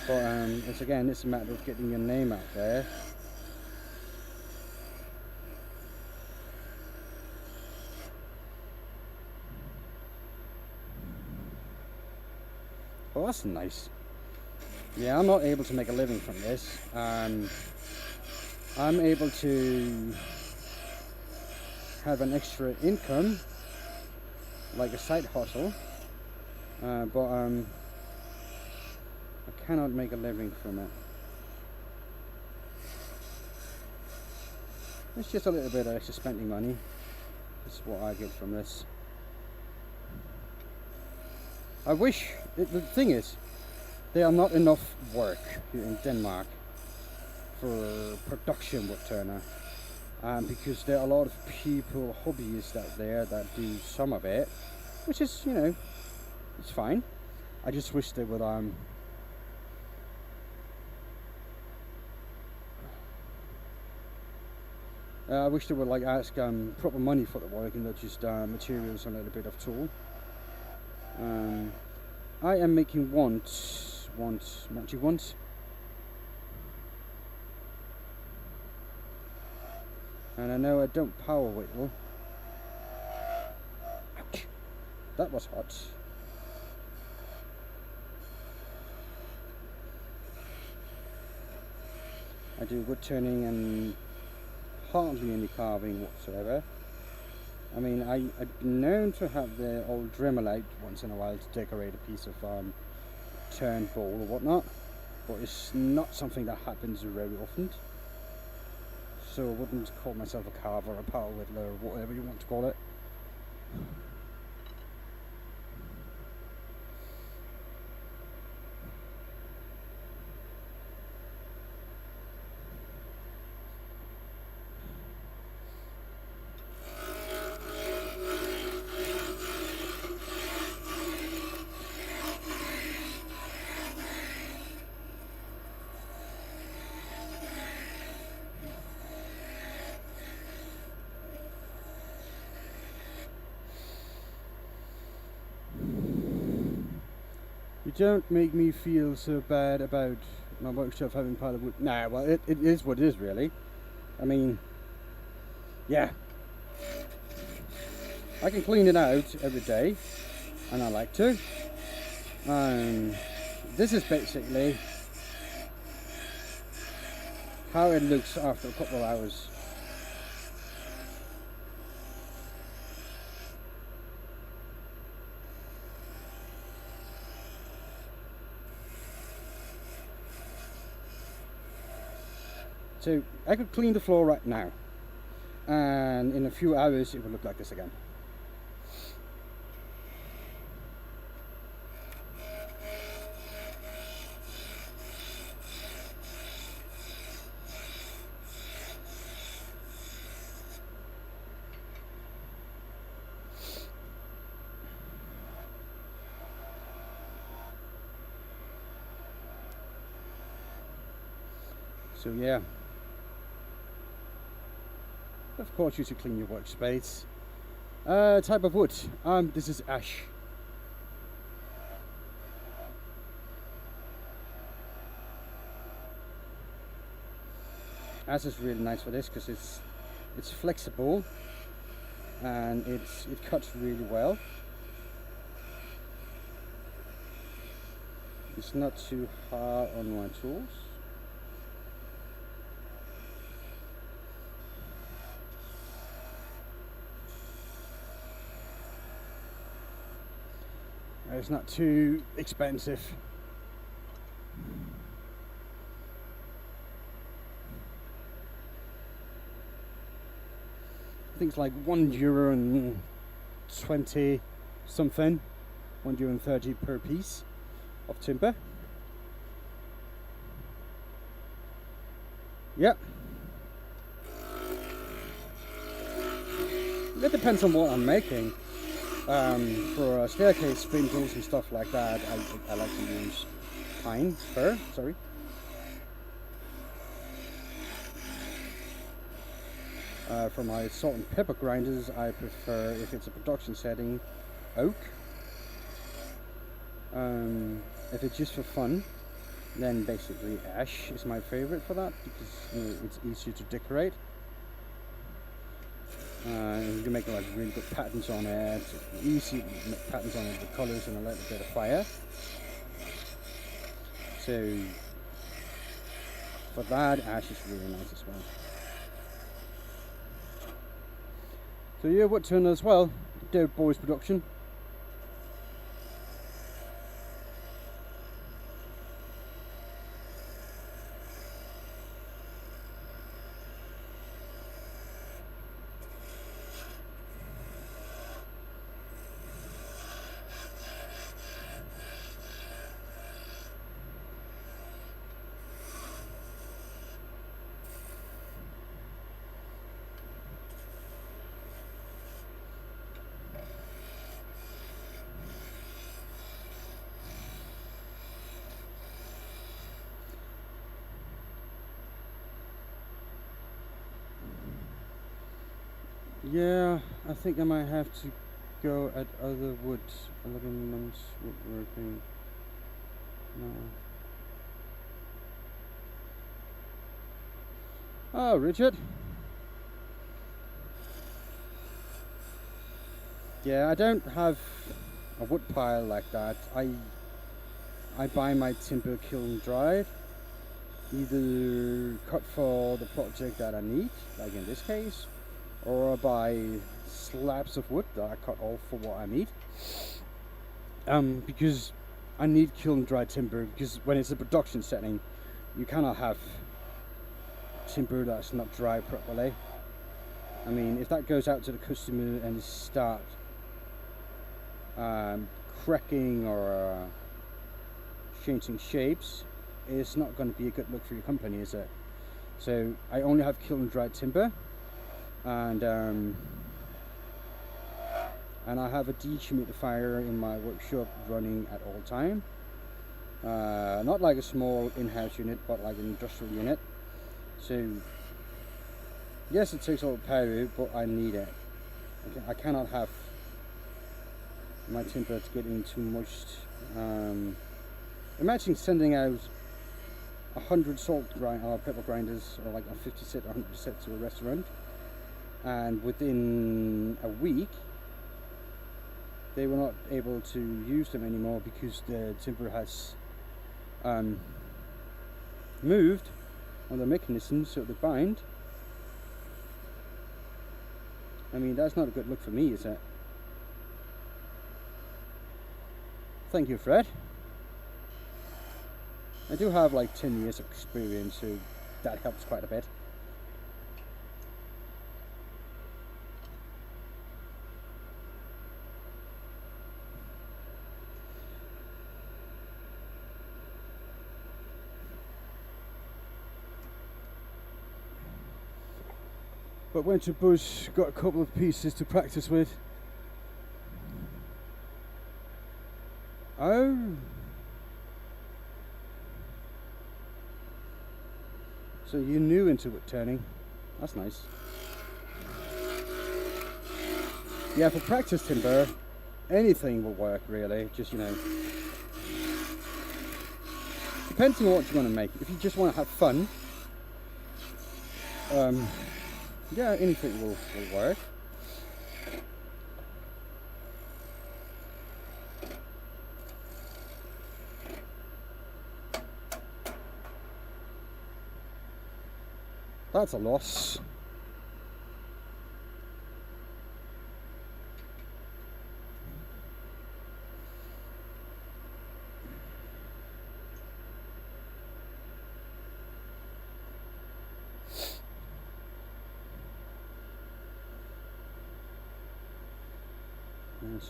But it's a matter of getting your name out there. Well, that's nice. Yeah, I'm not able to make a living from this. I'm able to have an extra income, like a side hustle, but I cannot make a living from it. It's just a little bit of extra spending money. That's what I get from this. I wish, the thing is, there are not enough work here in Denmark for production wood turner, because there are a lot of people, hobbyists out there that do some of it, which is, you know, it's fine. I just wish they would I wish they would like ask proper money for the work and not just materials and a little bit of tool. I am making once, and I know I don't power whittle. Ouch. That was hot. I do wood turning and hardly any carving whatsoever. I mean, I've been known to have the old Dremel out once in a while to decorate a piece of turned bowl or whatnot, but it's not something that happens very often. So I wouldn't call myself a carver, a power whittler, or whatever you want to call it. You don't make me feel so bad about my workshop having pile of wood. Nah, well, it is what it is, really. I mean, yeah. I can clean it out every day, and I like to. This is basically how it looks after a couple of hours. So I could clean the floor right now, and in a few hours it would look like this again. So yeah, of course you should clean your workspace. Type of wood, this is ash. Ash is really nice for this because it's flexible and it cuts really well. It's not too hard on my tools. It's not too expensive. I think it's like €1.20 something, €1.30 per piece of timber. Yep. It depends on what I'm making. For staircase spindles and stuff like that, I like to use fir. For my salt and pepper grinders, I prefer, if it's a production setting, oak. If it's just for fun, then basically ash is my favorite for that, because it's easier to decorate. You can make like really good patterns on it. It's easy to make patterns on it with colours and a little bit of fire. So for that, ash is really nice as well. So yeah, Woodturning as well, Dope Boys production. Yeah, I think I might have to go at other woods. 11 months woodworking. No. Oh, Richard. Yeah, I don't have a wood pile like that. I buy my timber kiln dried, either cut for the project that I need, like in this case, or buy slabs of wood that I cut off for what I need. Because I need kiln dry timber, because when it's a production setting, you cannot have timber that's not dry properly. I mean, if that goes out to the customer and start cracking or changing shapes, it's not going to be a good look for your company, is it? So I only have kiln dried timber. And I have a dehumidifier in my workshop running at all time. Not like a small in-house unit, but like an industrial unit. So yes, it takes a lot of power, but I need it. I cannot have my timber to get into moist. Imagine sending out 100 pepper grinders, or like a 50 set, 100 set to a restaurant. And within a week they were not able to use them anymore because the timber has moved on the mechanism, so they bind. I mean, that's not a good look for me, is it? Thank you, Fred. I do have like 10 years of experience, so that helps quite a bit. But went to Bush, got a couple of pieces to practice with. Oh. So you're new into wood turning. That's nice. Yeah, for practice timber, anything will work really. Just, you know, depending on what you want to make. If you just want to have fun, yeah, anything will work. That's a loss.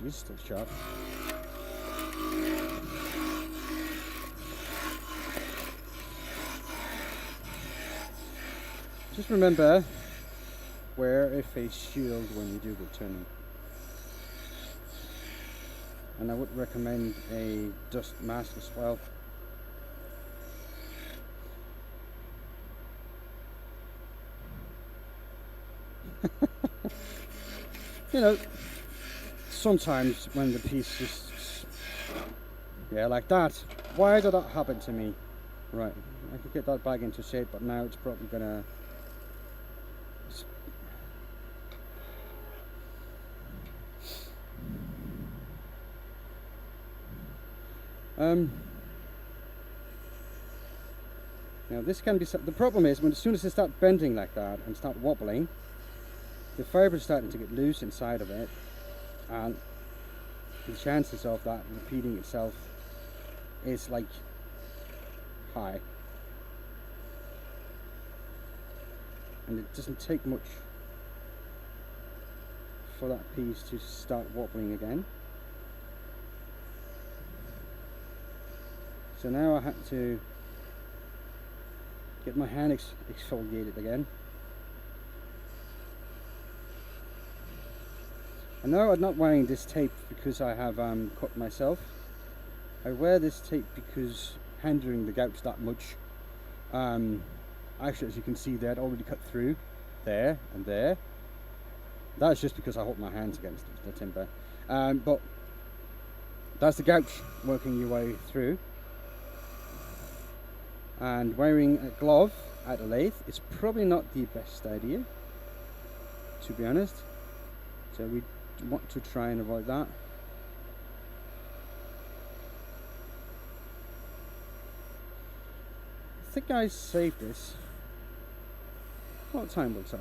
She's still sharp. Just remember, wear a face shield when you do woodturning. And I would recommend a dust mask as well. You know, sometimes when the piece just, yeah, like that. Why did that happen to me? Right, I could get that back into shape, but now it's probably gonna now this can be, the problem is when as soon as they start bending like that and start wobbling, the fibre is starting to get loose inside of it, and the chances of that repeating itself is like high. And it doesn't take much for that piece to start wobbling again. So now I had to get my hand exfoliated again. And now I'm not wearing this tape because I have cut myself. I wear this tape because hindering the gouts that much. Actually, as you can see there, it already cut through there and there. That's just because I hold my hands against the timber. But that's the gouge working your way through. And wearing a glove at a lathe is probably not the best idea, to be honest. So we want to try and avoid that. I think I saved this. What time will tell?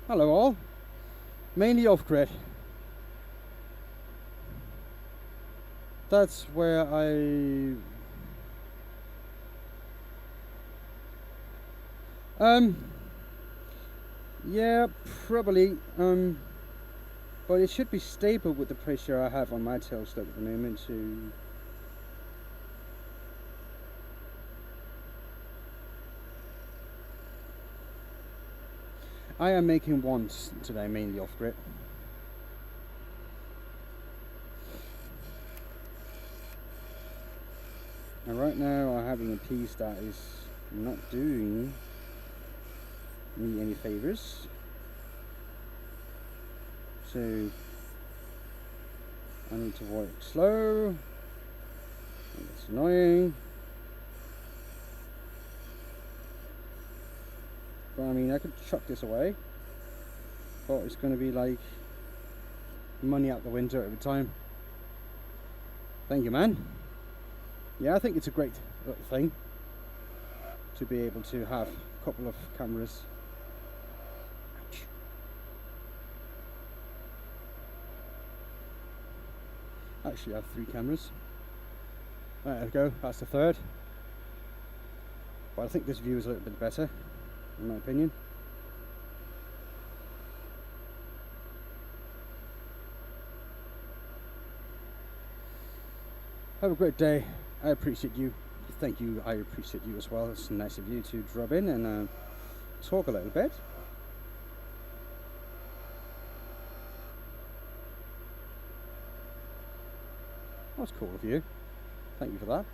Hello all, mainly off grid. That's where yeah, probably, but it should be stable with the pressure I have on my tailstock at the moment, so I am making ones today, mainly off grid. And right now I'm having a piece that is not doing me any favors. So I need to work slow. It's annoying. But I mean, I could chuck this away, but it's going to be like money out the window every time. Thank you, man. Yeah, I think it's a great little thing to be able to have a couple of cameras. Ouch. Actually, I have 3 cameras. There we go, that's the third. But I think this view is a little bit better, in my opinion. Have a great day. I appreciate you. Thank you. I appreciate you as well. It's nice of you to drop in and talk a little bit. That's cool of you. Thank you for that.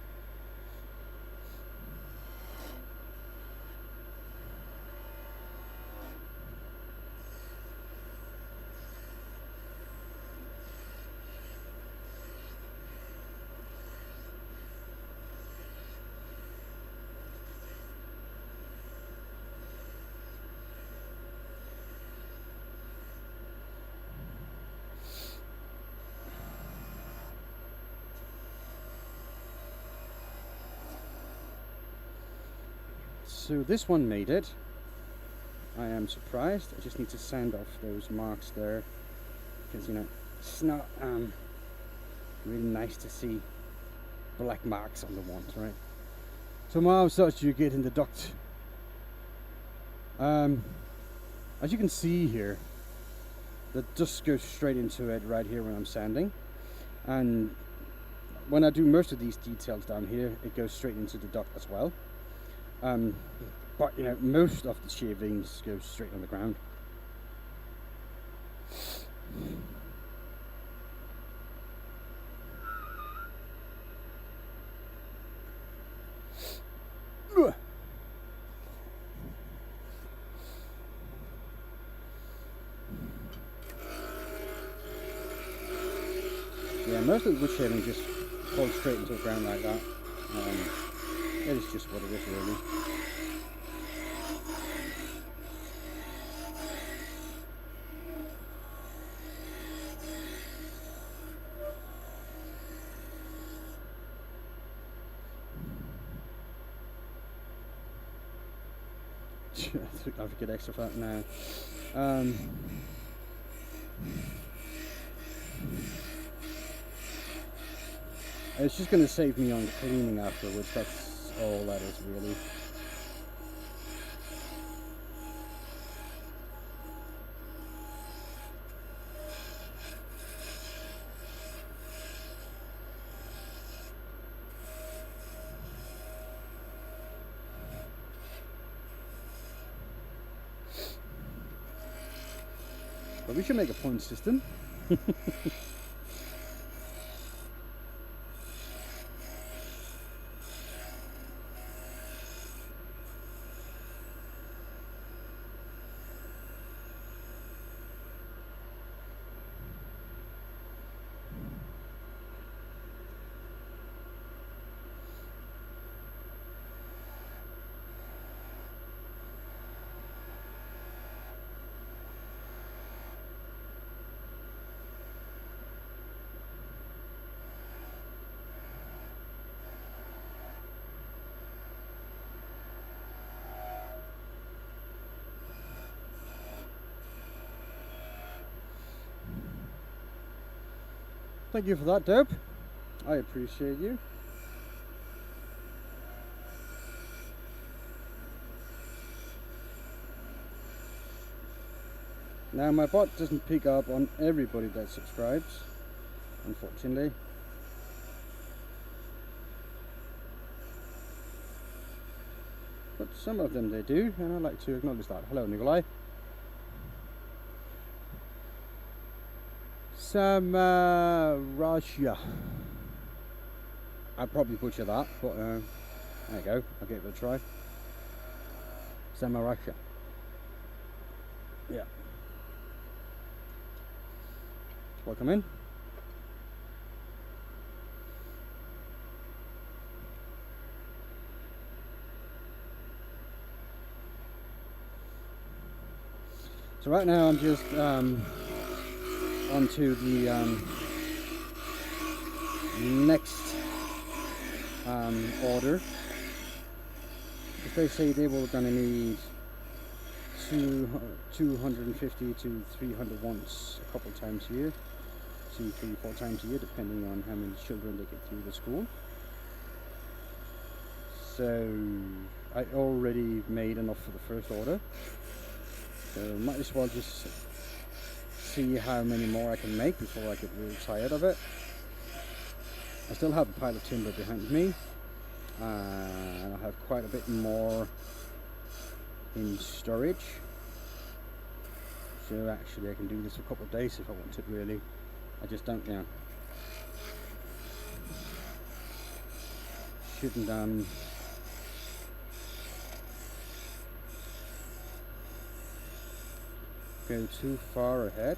So this one made it. I am surprised. I just need to sand off those marks there, because you know it's not really nice to see black marks on the ones, right? So now such you get in the duct. As you can see here, the dust goes straight into it right here when I'm sanding, and when I do most of these details down here, it goes straight into the duct as well. But you know, most of the shavings go straight on the ground. Yeah, most of the wood shaving just falls straight into the ground like that. It is just what it is, really. I have to get extra fat now. It's just going to save me on cleaning afterwards. That's all that is, really. But we should make a point system. Thank you for that, Dope. I appreciate you. Now my bot doesn't pick up on everybody that subscribes, unfortunately. But some of them they do, and I'd like to acknowledge that. Hello, Nikolai. Russia. I probably butcher that, but there you go. I'll give it a try. Russia. Yeah. Welcome in. So right now I'm just onto the next order. If they say they were going to need 250 to 300 once a couple times a year, 2, 3, 4 times a year, depending on how many children they get through the school. So I already made enough for the first order, so might as well just see how many more I can make before I get really tired of it. I still have a pile of timber behind me, and I have quite a bit more in storage. So actually I can do this for a couple of days if I wanted, really. I just don't, you know. Shouldn't go too far ahead.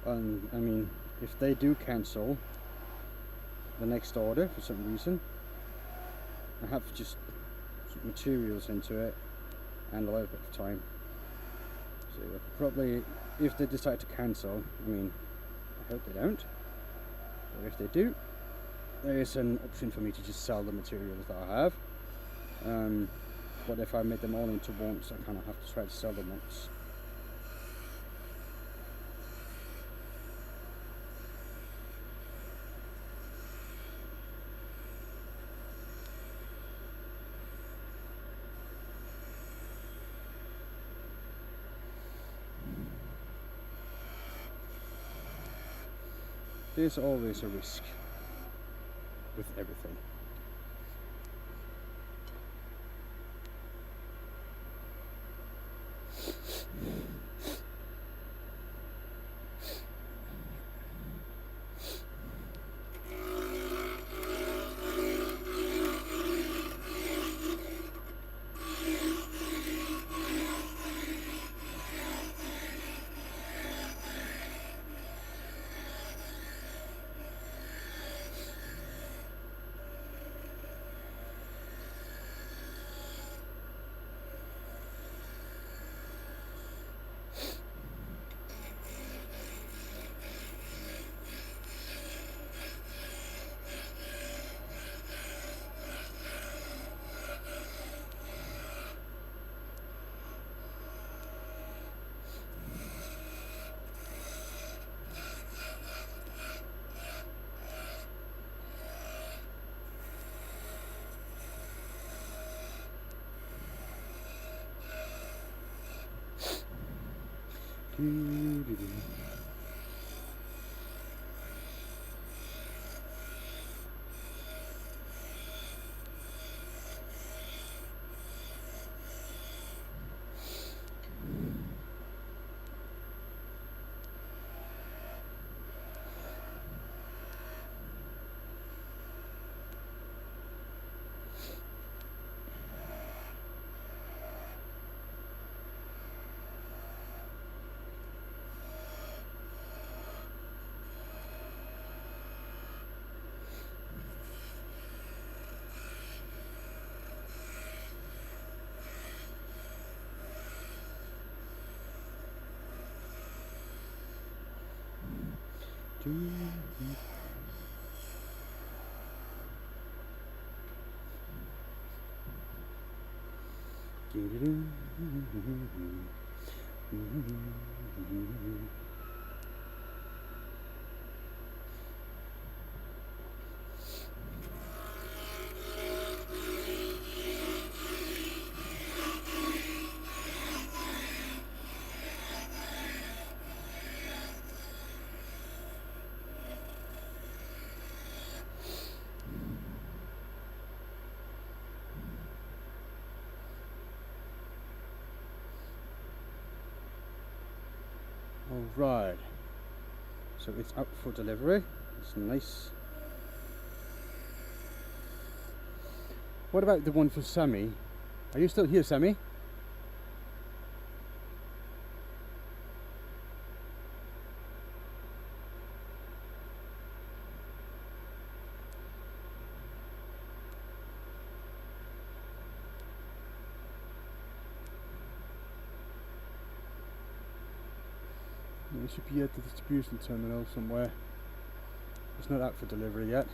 And I mean, if they do cancel the next order for some reason, I have just some materials into it and a little bit of time. So probably, if they decide to cancel, I mean, I hope they don't, but if they do, there is an option for me to just sell the materials that I have. But if I make them all into once, I kind of have to try to sell them once. There's always a risk with everything. Alright, so it's up for delivery. It's nice. What about the one for Sammy? Are you still here, Sammy? It should be at the distribution terminal somewhere. It's not out for delivery yet.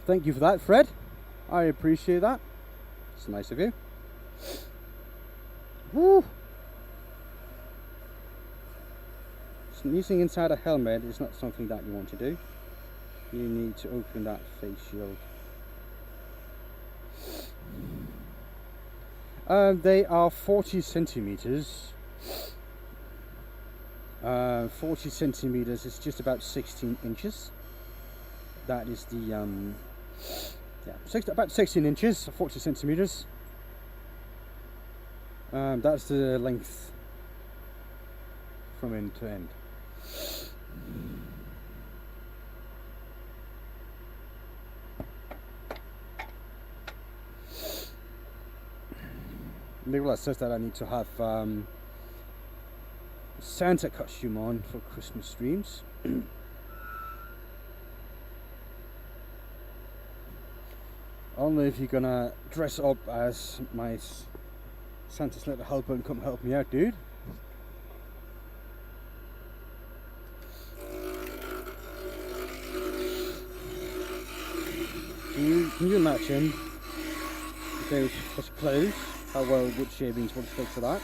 Thank you for that, Fred. I appreciate that. It's nice of you. Woo! Sneezing inside a helmet is not something that you want to do. You need to open that face shield. They are 40 centimeters. 40 centimeters is just about 16 inches. That is the about 16 inches, 40 centimeters. That's the length from end to end. Nicholas says that I need to have Santa costume on for Christmas streams. Only if you're gonna dress up as my Santa's little helper and come help me out, dude. Can you imagine those clothes? How well wood shavings would stick to that?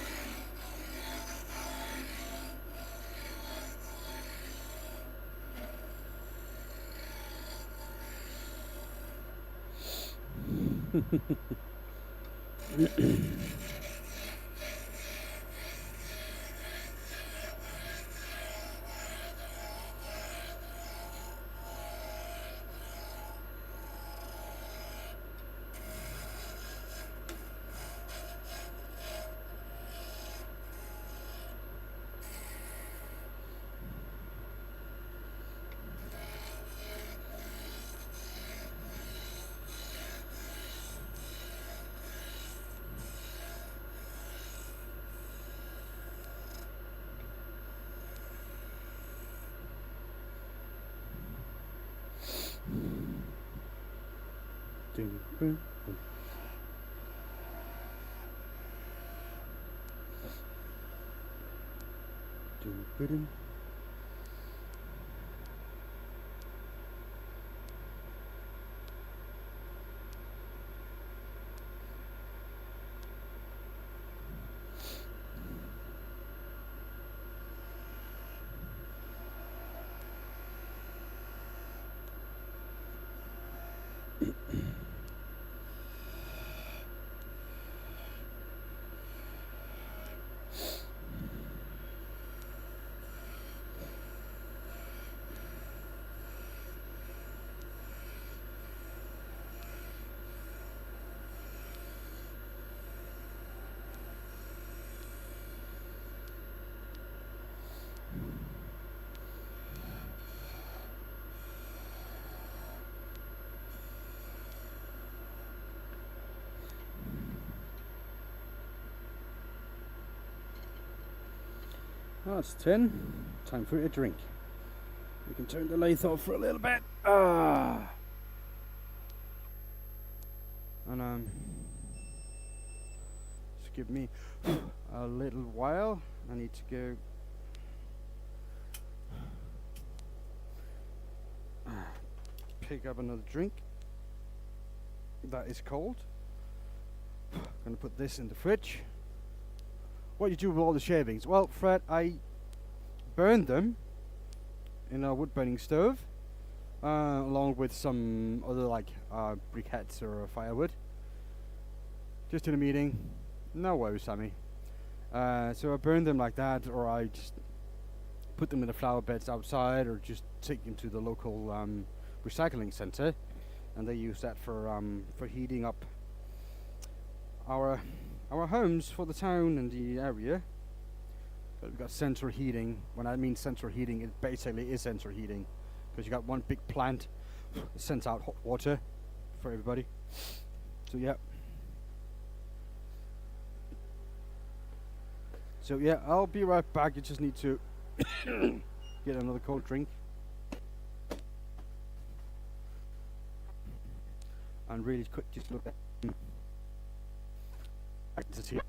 Oh, it's 10. Time for a drink. We can turn the lathe off for a little bit. And just give me a little while. I need to go pick up another drink. That is cold. Gonna put this in the fridge. What do you do with all the shavings? Well, Fred, I burned them in a wood burning stove, along with some other briquettes or firewood. Just in a meeting, No worries, Sammy. So I burn them like that, or I just put them in the flower beds outside, or just take them to the local recycling center, and they use that for heating up our homes for the town and the area. But we've got central heating. When I mean central heating, it basically is central heating, because you got one big plant that sends out hot water for everybody. So yeah. So yeah, I'll be right back. You just need to get another cold drink. And really quick, just look at this here.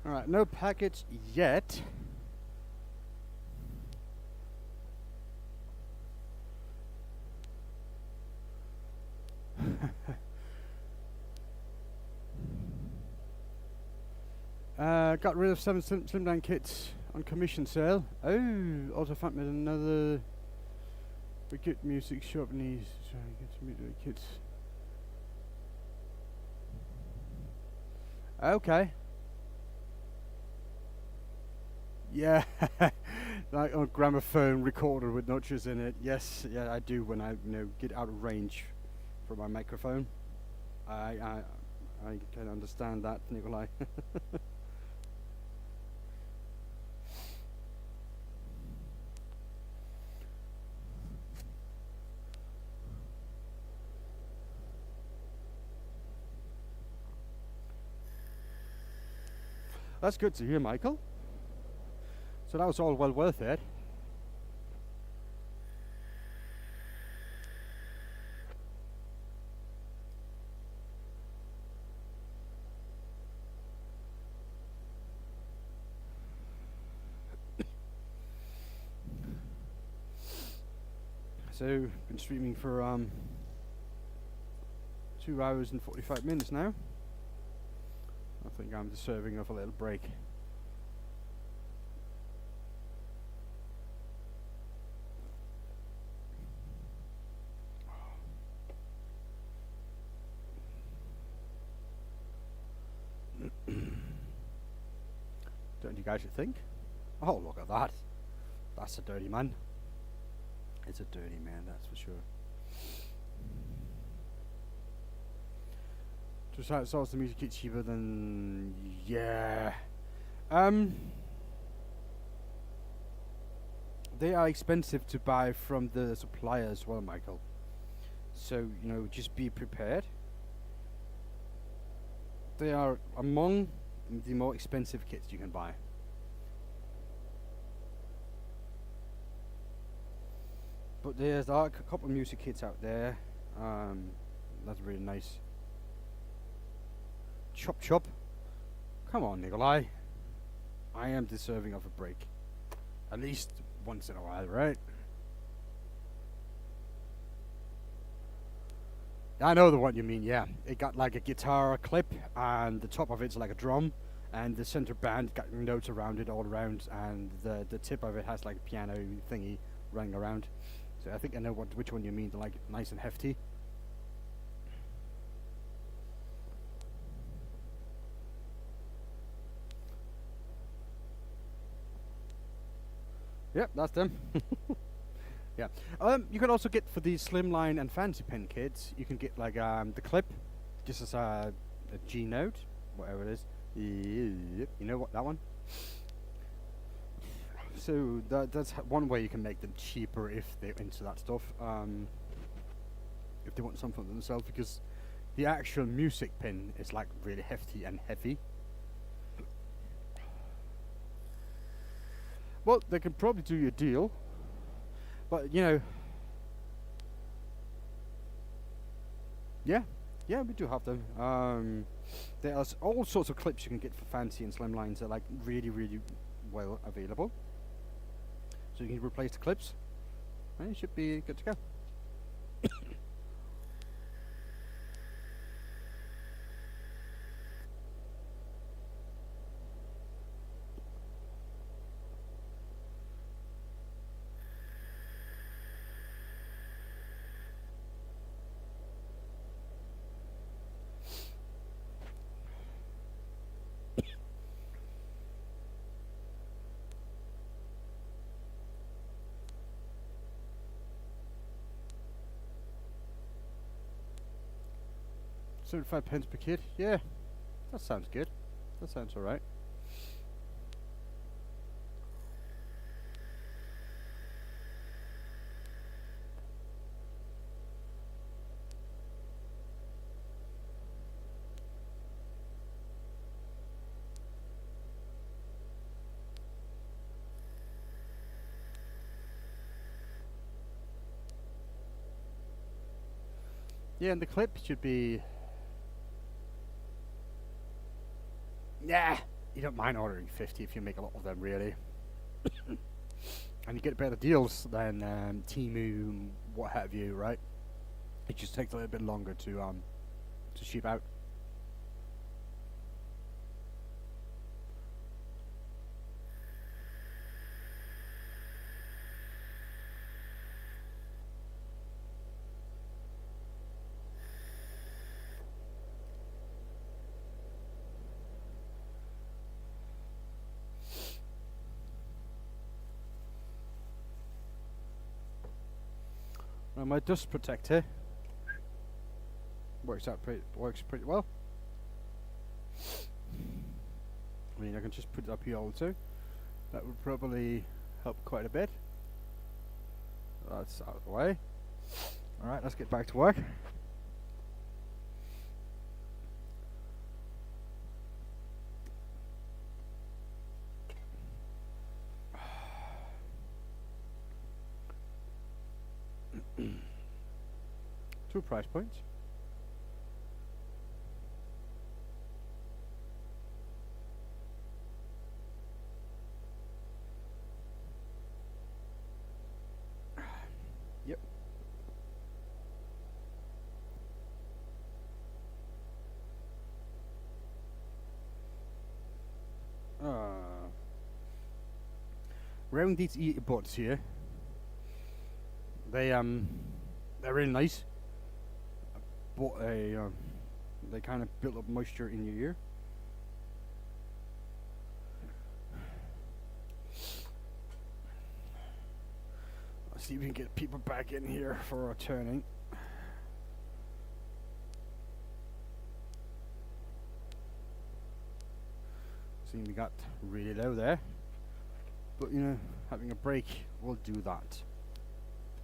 Alright, no package yet. Got rid of 7 slimline kits on commission sale. Oh, also found me another good music shop needs to try and get some music kits. Okay. Yeah, like a gramophone recorder with notches in it. Yes, yeah, I do when I get out of range for my microphone. I can understand that, Nikolai. That's good to hear, Michael. So that was all well worth it. So, been streaming for 2 hours and 45 minutes now. I think I'm deserving of a little break. Don't you guys think? Oh, look at that. That's a dirty man. It's a dirty man, that's for sure. Just how it starts the music gets cheaper than... Yeah. They are expensive to buy from the supplier as well, Michael. So, just be prepared. They are among the more expensive kits you can buy. But there's a couple of music kits out there. That's really nice. Chop chop. Come on, Nikolai. I am deserving of a break. At least once in a while, right? I know the one you mean, yeah. It got like a guitar clip, and the top of it's like a drum, and the center band got notes around it all around, and the tip of it has like a piano thingy running around. So I think I know which one you mean, the like nice and hefty. Yep, that's them. Yeah. You can also get for these slimline and fancy pin kits. You can get like the clip, just as a G note, whatever it is. Yep, you know what that one. So that's one way you can make them cheaper if they're into that stuff. If they want something for themselves, because the actual music pin is like really hefty and heavy. Well, they can probably do you a deal, but you know, yeah, we do have them. There's all sorts of clips you can get for fancy and slim lines that are like really, really well available. So you can replace the clips, and you should be good to go. £75 per kid. Yeah, that sounds good. That sounds alright. Yeah, and the clip should be. Yeah, you don't mind ordering 50 if you make a lot of them, really. And you get better deals than Temu, what have you, right? It just takes a little bit longer to ship out. Now my dust protector works pretty well. I mean, I can just put it up here also. That would probably help quite a bit. That's out of the way. Alright, let's get back to work. Two price points. Yep. Round these earbuds here, they're really nice, but they kind of build up moisture in your ear. Let's see if we can get people back in here for a turning. See, we got really low there, but you know, having a break will do that.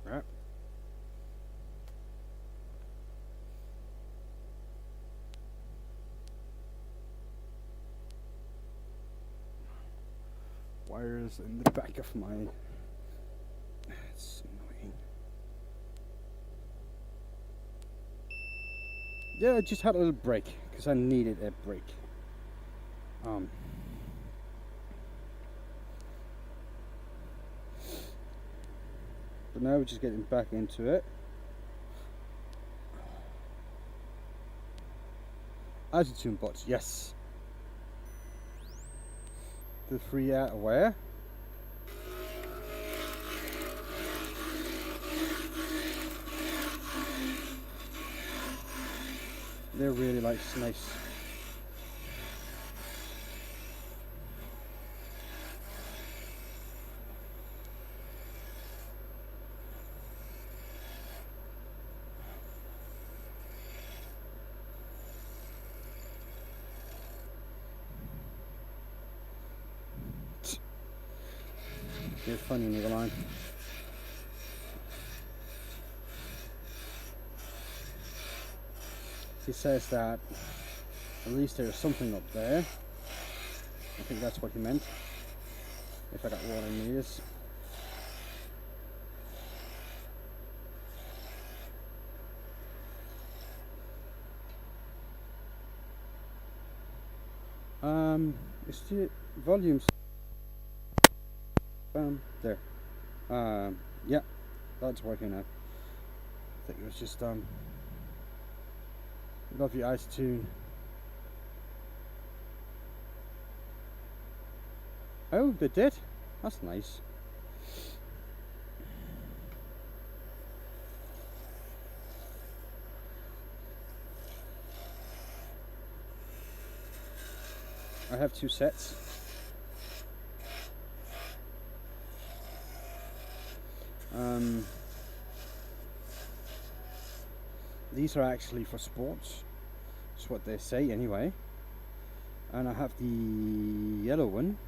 Right. Wires in the back of my. It's annoying. Yeah, I just had a little break because I needed a break. But now we're just getting back into it. Attitude bots, yes. The 3 out aware. They're really nice. It's funny near the line. He says that at least there's something up there. I think that's what he meant. If I got what I need is. Is the volumes there? Yeah, that's working now. I think it was just love your eyes tune. Oh, they did. That's nice. I have 2 sets. These are actually for sports. That's what they say anyway. And I have the yellow one.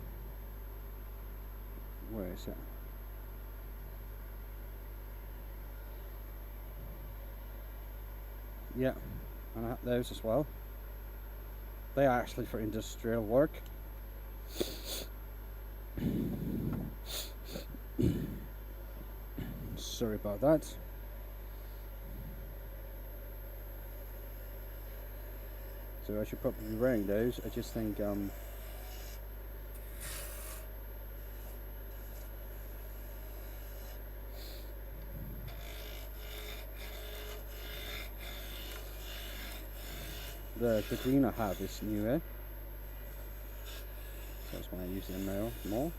Where is it? Yeah, and I have those as well. They are actually for industrial work. Sorry about that. So I should probably be wearing those. I just think the green I have is newer. So that's why I use them now more.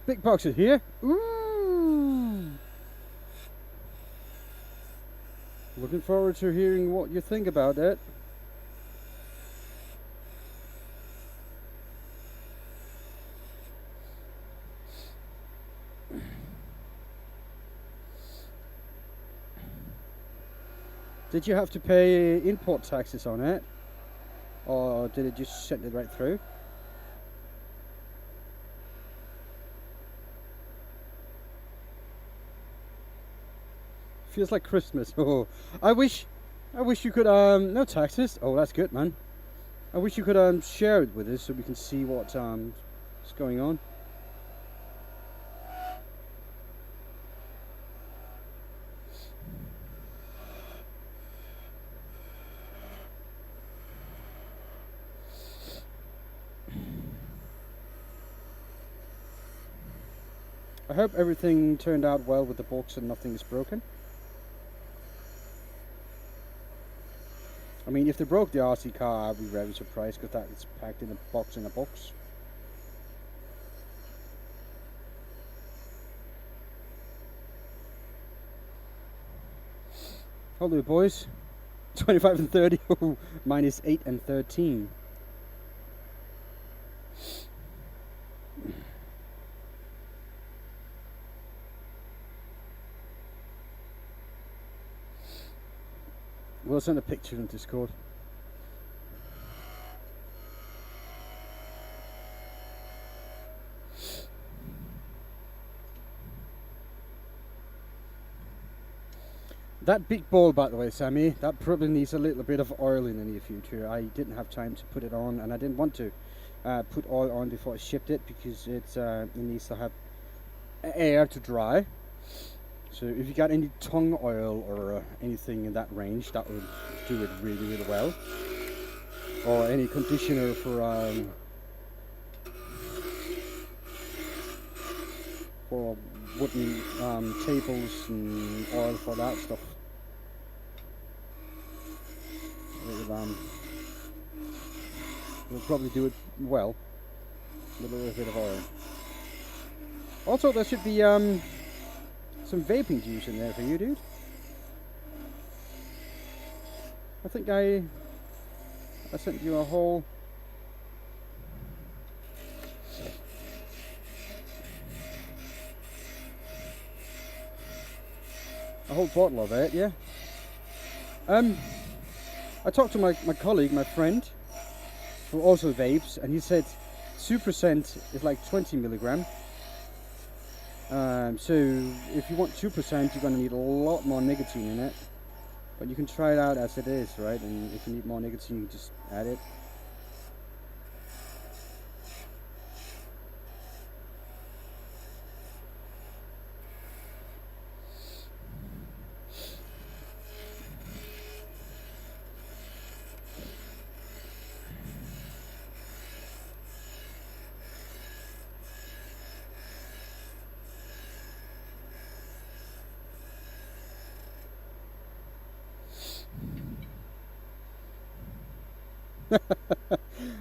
Big boxes here. Ooh! Looking forward to hearing what you think about it. Did you have to pay import taxes on it, or did it just send it right through? Feels like Christmas. Oh, I wish you could no taxes. Oh, that's good, man. I wish you could share it with us so we can see what's going on. I hope everything turned out well with the box and nothing is broken. I mean, if they broke the RC car, I'd be very surprised because that is packed in a box in a box. Hello, boys. 25 and 30. Minus 8 and 13. We'll send a picture in Discord. That big ball, by the way, Sammy, that probably needs a little bit of oil in the near future. I didn't have time to put it on, and I didn't want to put oil on before I shipped it because it needs to have air to dry. So if you got any tongue oil or anything in that range, that would do it really, really well. Or any conditioner for wooden tables and oil for that stuff. It'll probably do it well with a little bit of oil. Also, there should be some vaping juice in there for you, dude. I think I sent you a whole bottle of it, yeah. I talked to my colleague, my friend, who also vapes, and he said 2% is like 20 milligram. So if you want 2%, you're going to need a lot more nicotine in it. But you can try it out as it is, right? And if you need more nicotine, you can just add it.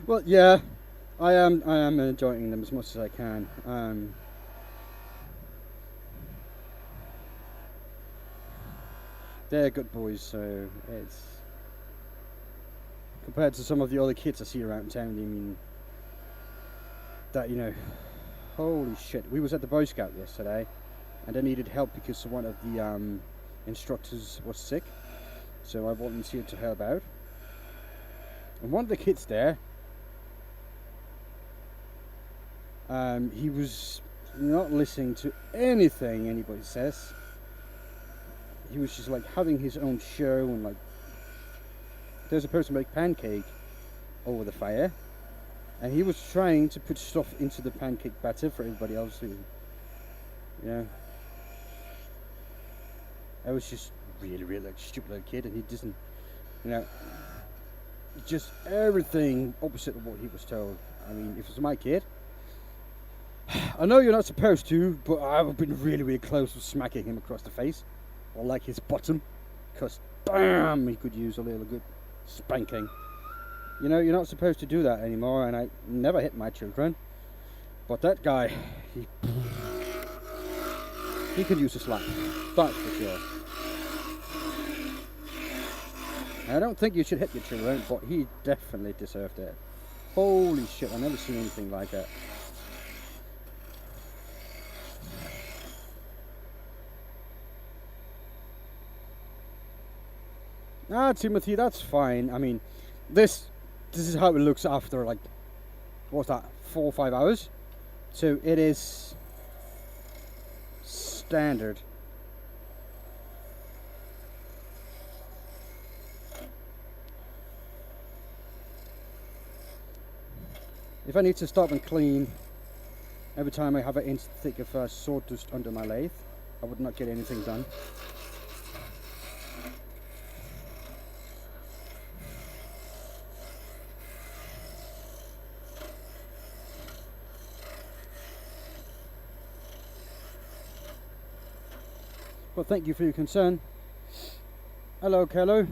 Well, yeah, I am enjoying them as much as I can. They're good boys, so it's compared to some of the other kids I see around town. I mean, that holy shit. We was at the Boy Scout yesterday, and they needed help because one of the instructors was sick, so I volunteered to help out. And one of the kids there, he was not listening to anything anybody says. He was just like having his own show, and like there's a person make pancake over the fire, and he was trying to put stuff into the pancake batter for everybody else to, I was just really like stupid little kid, and he doesn't, just everything opposite of what he was told. I mean, if it was my kid, I know you're not supposed to, but I would have been really close to smacking him across the face, or like his bottom, because bam, he could use a little good spanking. You're not supposed to do that anymore, and I never hit my children, but that guy, he could use a slap, that's for sure. I don't think you should hit your children, but he definitely deserved it. Holy shit, I've never seen anything like that. Timothy, that's fine. I mean, this is how it looks after, like, what's that, 4 or 5 hours? So it is standard. If I need to stop and clean every time I have an inch thick of sawdust under my lathe, I would not get anything done. Well, thank you for your concern. Hello, Kello.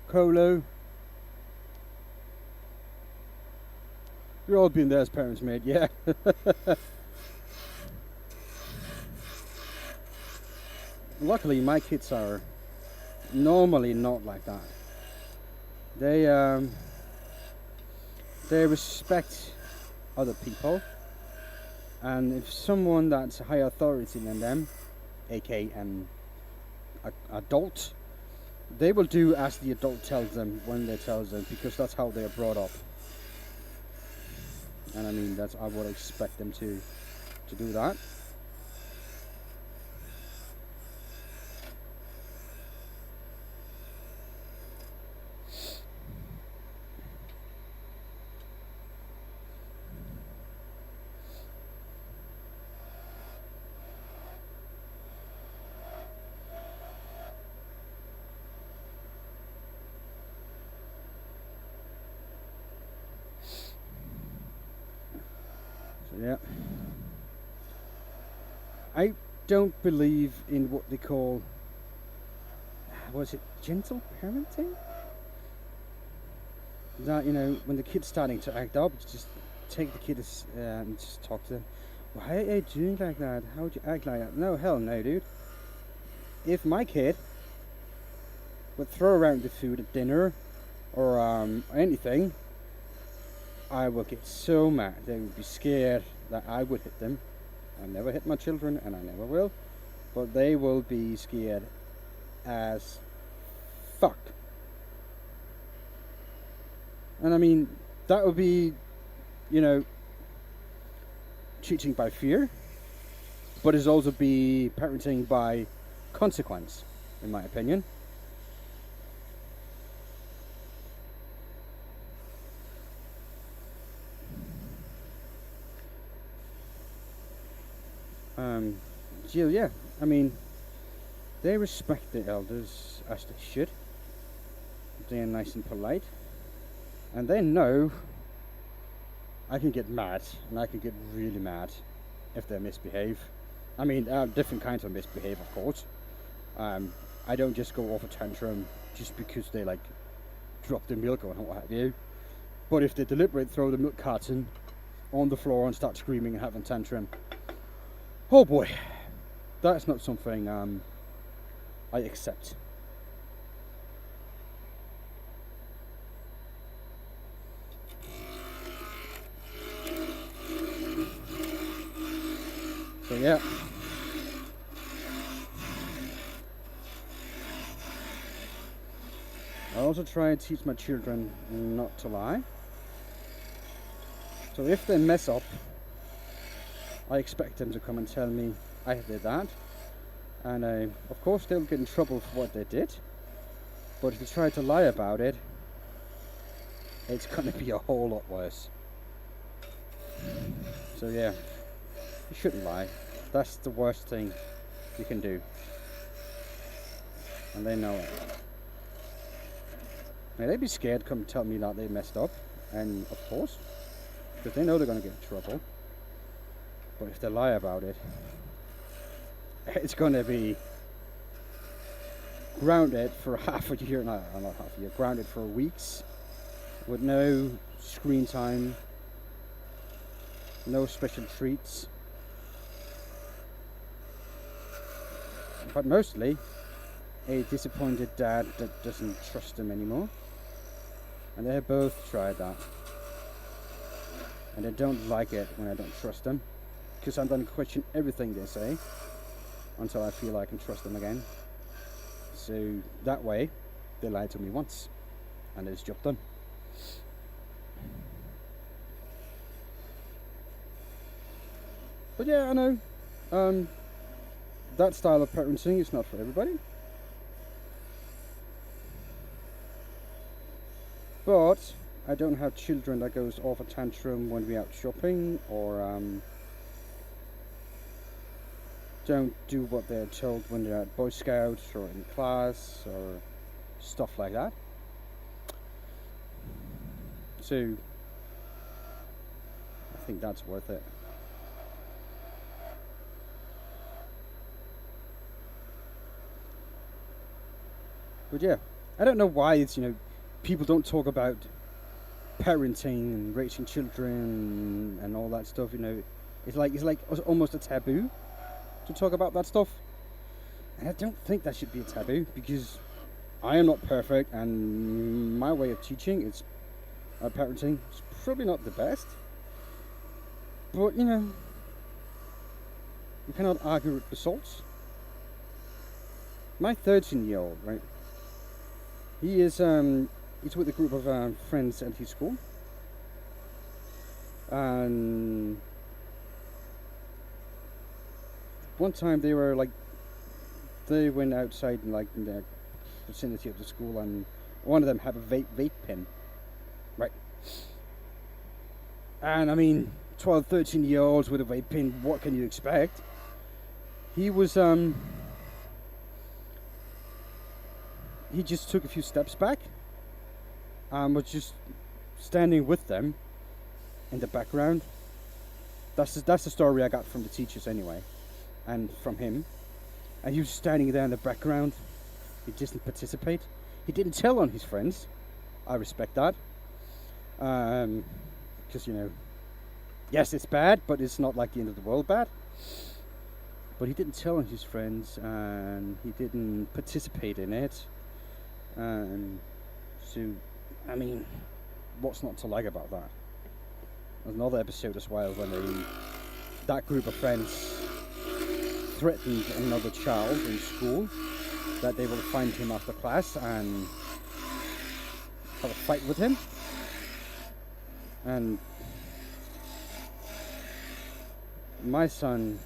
Colo. We've all been there as parents, mate, yeah. Luckily, my kids are normally not like that. They respect other people, and if someone that's a higher authority than them, aka an adult, they will do as the adult tells them when they tells them, because that's how they are brought up. And I mean, I would expect them to do that. Yeah. I don't believe in what they call, was it gentle parenting? That, when the kid's starting to act up, just take the kid and just talk to them. Why are you doing like that? How would you act like that? No, hell no, dude. If my kid would throw around the food at dinner or anything, I would get so mad. They would be scared that I would hit them. I never hit my children, and I never will. But they will be scared as fuck. And I mean, that would be, you know, teaching by fear, but it's also be parenting by consequence, in my opinion. So yeah, I mean, they respect the elders as they should. They're nice and polite, and they know I can get mad, and I can get really mad if they misbehave. I mean, different kinds of misbehave, of course. I don't just go off a tantrum just because they like drop the milk or what have you. But if they deliberately throw the milk carton on the floor and start screaming and having a tantrum, oh boy, that's not something I accept. So yeah. I also try and teach my children not to lie. So if they mess up, I expect them to come and tell me I did that. And of course they'll get in trouble for what they did. But if they try to lie about it, it's going to be a whole lot worse. So yeah, you shouldn't lie. That's the worst thing you can do. And they know it. Now they'd be scared to come tell me that they messed up. And of course, because they know they're going to get in trouble. But if they lie about it, it's going to be grounded for half a year, not half a year, grounded for weeks with no screen time, no special treats, but mostly a disappointed dad that doesn't trust them anymore. And they have both tried that, and they don't like it when I don't trust them, because I'm going to question everything they say until I feel I can trust them again. So that way they lied to me once and it's job done. But yeah, I know that style of parenting is not for everybody. But I don't have children that goes off a tantrum when we're out shopping, or don't do what they're told when they're at Boy Scouts or in class or stuff like that. So I think that's worth it. But yeah, I don't know why it's, people don't talk about parenting and raising children and all that stuff. It's like almost a taboo to talk about that stuff, and I don't think that should be a taboo, because I am not perfect, and my way of teaching is parenting is probably not the best. But you cannot argue with results. My 13-year-old, right? He is he's with a group of friends at his school, and one time they went outside in the vicinity of the school, and one of them had a vape pen, right? And I mean, 12, 13-year-olds with a vape pen, what can you expect? He was he just took a few steps back and was just standing with them in the background. That's the story I got from the teachers anyway, and from him. And he was standing there in the background. He didn't participate. He didn't tell on his friends. I respect that. Because, yes, it's bad, but it's not like the end of the world bad. But he didn't tell on his friends, and he didn't participate in it. So, I mean, what's not to like about that? There's another episode as well when that group of friends threatened another child in school that they will find him after class and have a fight with him. And my son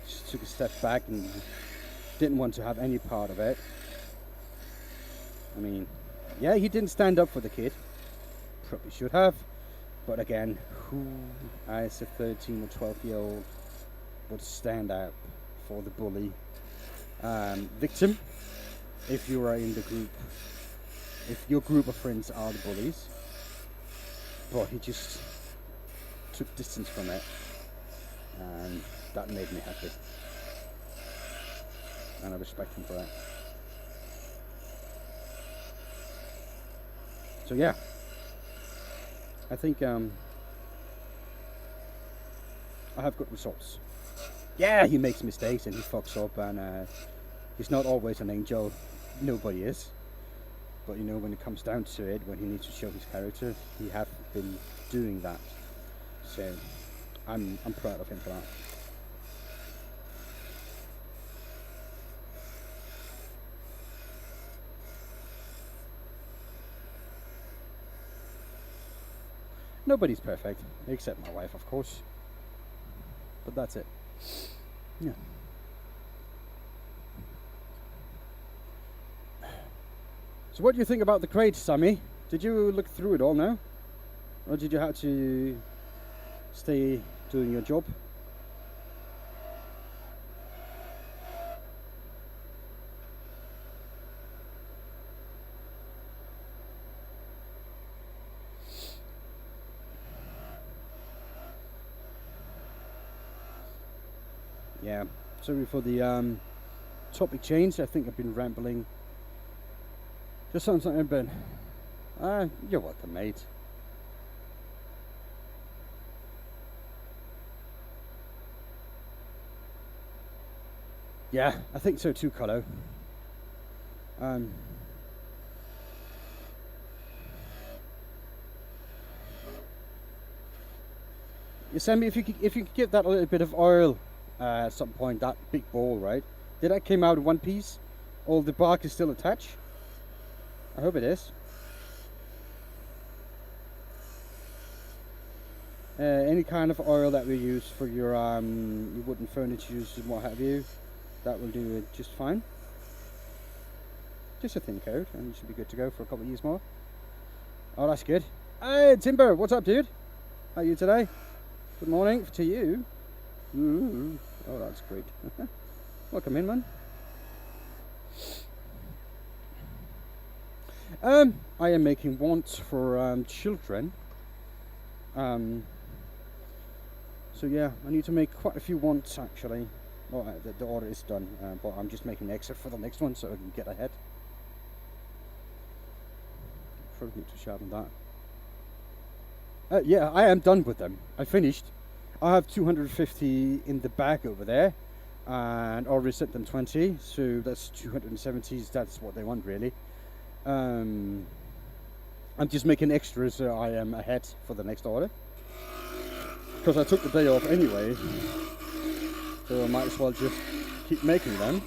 just took a step back and didn't want to have any part of it. I mean, yeah, he didn't stand up for the kid. Probably should have. But again, who as a 13 or 12-year-old would stand up for the bully victim if you are in the group, if your group of friends are the bullies? But he just took distance from it, and that made me happy, and I respect him for that. So yeah, I think I have good results. Yeah, he makes mistakes and he fucks up, and he's not always an angel. Nobody is. But you know, when it comes down to it, when he needs to show his character, he has been doing that. So I'm proud of him for that. Nobody's perfect, except my wife, of course. But that's it. Yeah. So what do you think about the crate, Sammy? Did you look through it all now? Or did you have to stay doing your job? Yeah, sorry for the topic change. I think I've been rambling. Just something, Ben. You're welcome, mate. Yeah, I think so too, Carlo. You send me if you could give that a little bit of oil at some point. That big ball, right? Did that came out in one piece? All the bark is still attached? I hope it is. Any kind of oil that we use for your wooden furnitures and what have you, that will do it just fine. Just a thin coat, and you should be good to go for a couple of years more. Oh, that's good. Hey, Timber, what's up, dude? How are you today? Good morning to you. Ooh. Oh, that's great. Welcome in, man. I am making wands for children. So yeah, I need to make quite a few wands actually. Well, the order is done, but I'm just making extra for the next one so I can get ahead. Probably need to sharpen that. Yeah, I am done with them. I finished. I have 250 in the back over there, and already sent them 20, so that's 270s. That's what they want, really. I'm just making extras so I am ahead for the next order, because I took the day off anyway, so I might as well just keep making them.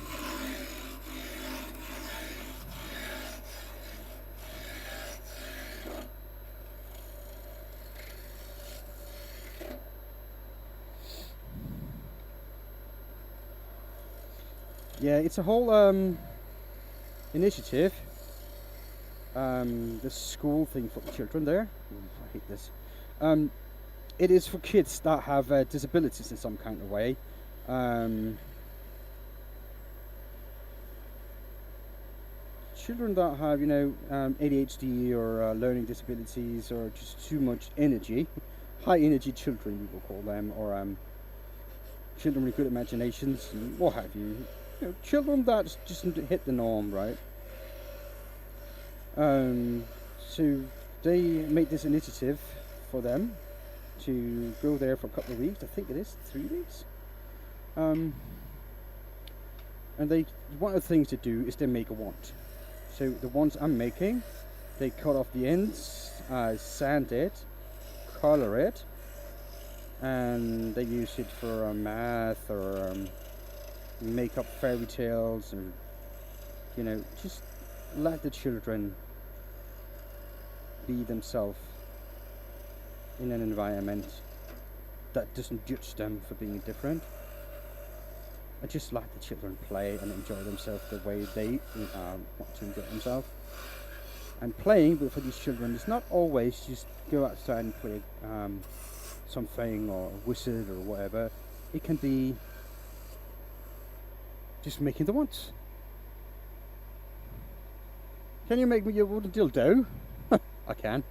Yeah, it's a whole initiative. This school thing for the children there. I hate this. It is for kids that have disabilities in some kind of way. Children that have, ADHD or learning disabilities, or just too much energy, high energy children we will call them, or children with good imaginations, and what have you. Children that just hit the norm, right? So they made this initiative for them to go there for a couple of weeks. I think it is 3 weeks. And one of the things to do is they make a wand. So the ones I'm making, they cut off the ends, sand it, color it, and they use it for math or make up fairy tales, or just let the children be themselves. in an environment that doesn't judge them for being different. I just like the children play and enjoy themselves the way they want to enjoy themselves. And playing for these children is not always just go outside and play something or a wizard or whatever. It can be just making the ones. Can you make me a wooden dildo? I can.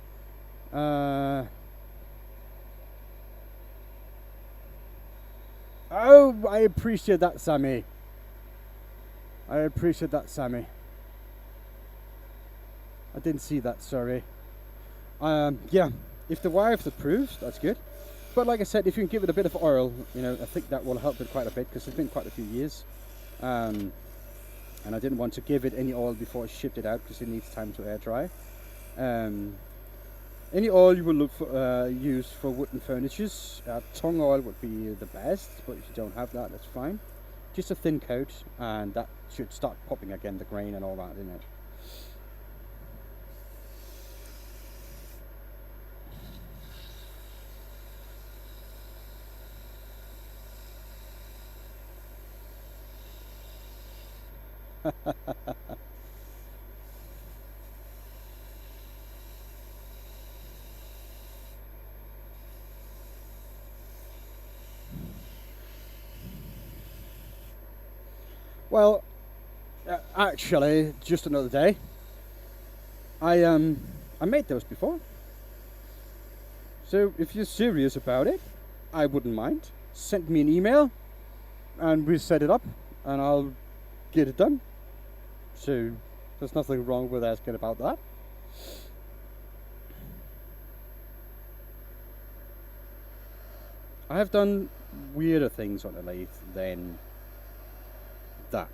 Oh, I appreciate that, Sammy. I appreciate that, Sammy. I didn't see that, sorry. Yeah, if the wife approves, that's good. But like I said, if you can give it a bit of oil, you know, I think that will help it quite a bit, because it's been quite a few years. And I didn't want to give it any oil before I shipped it out, because it needs time to air dry. Any oil you will look for, use for wooden furnitures. Tongue oil would be the best, but if you don't have that, that's fine. Just a thin coat, and that should start popping again, the grain and all that in it. Well, actually, just another day. I made those before. So if you're serious about it, I wouldn't mind. Send me an email, and we'll set it up, and I'll get it done. So there's nothing wrong with asking about that. I have done weirder things on a lathe than that.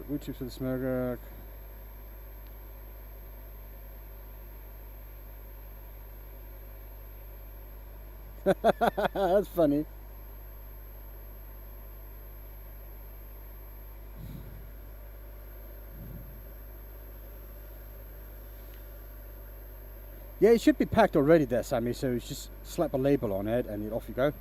Wood chips for the smoker. That's funny. Yeah, it should be packed already there, Sammy, so it's just slap a label on it and off you go.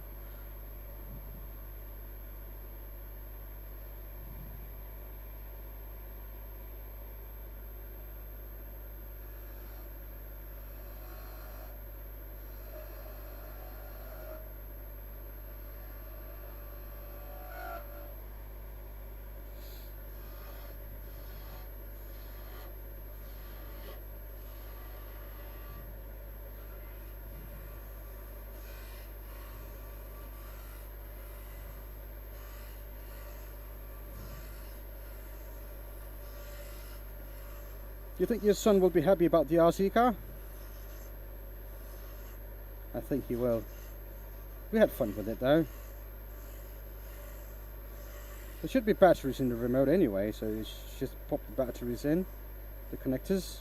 Do you think your son will be happy about the RC car? I think he will. We had fun with it though. There should be batteries in the remote anyway, so it's just pop the batteries in, the connectors.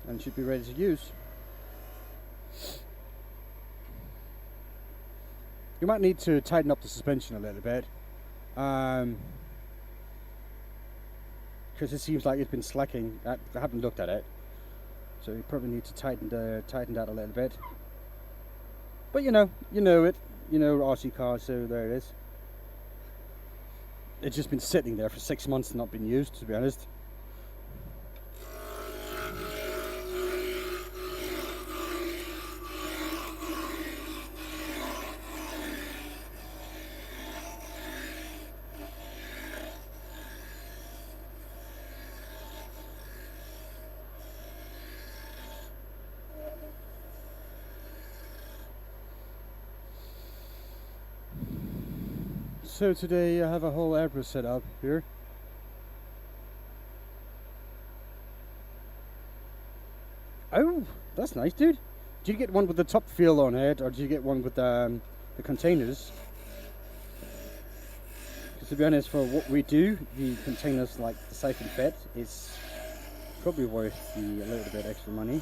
And it should be ready to use. You might need to tighten up the suspension a little bit, because it seems like it's been slacking. I haven't looked at it, so you probably need to tighten that a little bit. But you know it, RC cars, so there it is. It's just been sitting there for 6 months and not been used, to be honest. So today I have a whole airbrush set up here. Oh, that's nice, dude. Did you get one with the top fill on it, or did you get one with the containers? Because to be honest, for what we do, the containers like the siphon fit is Could be worth the a little bit extra money.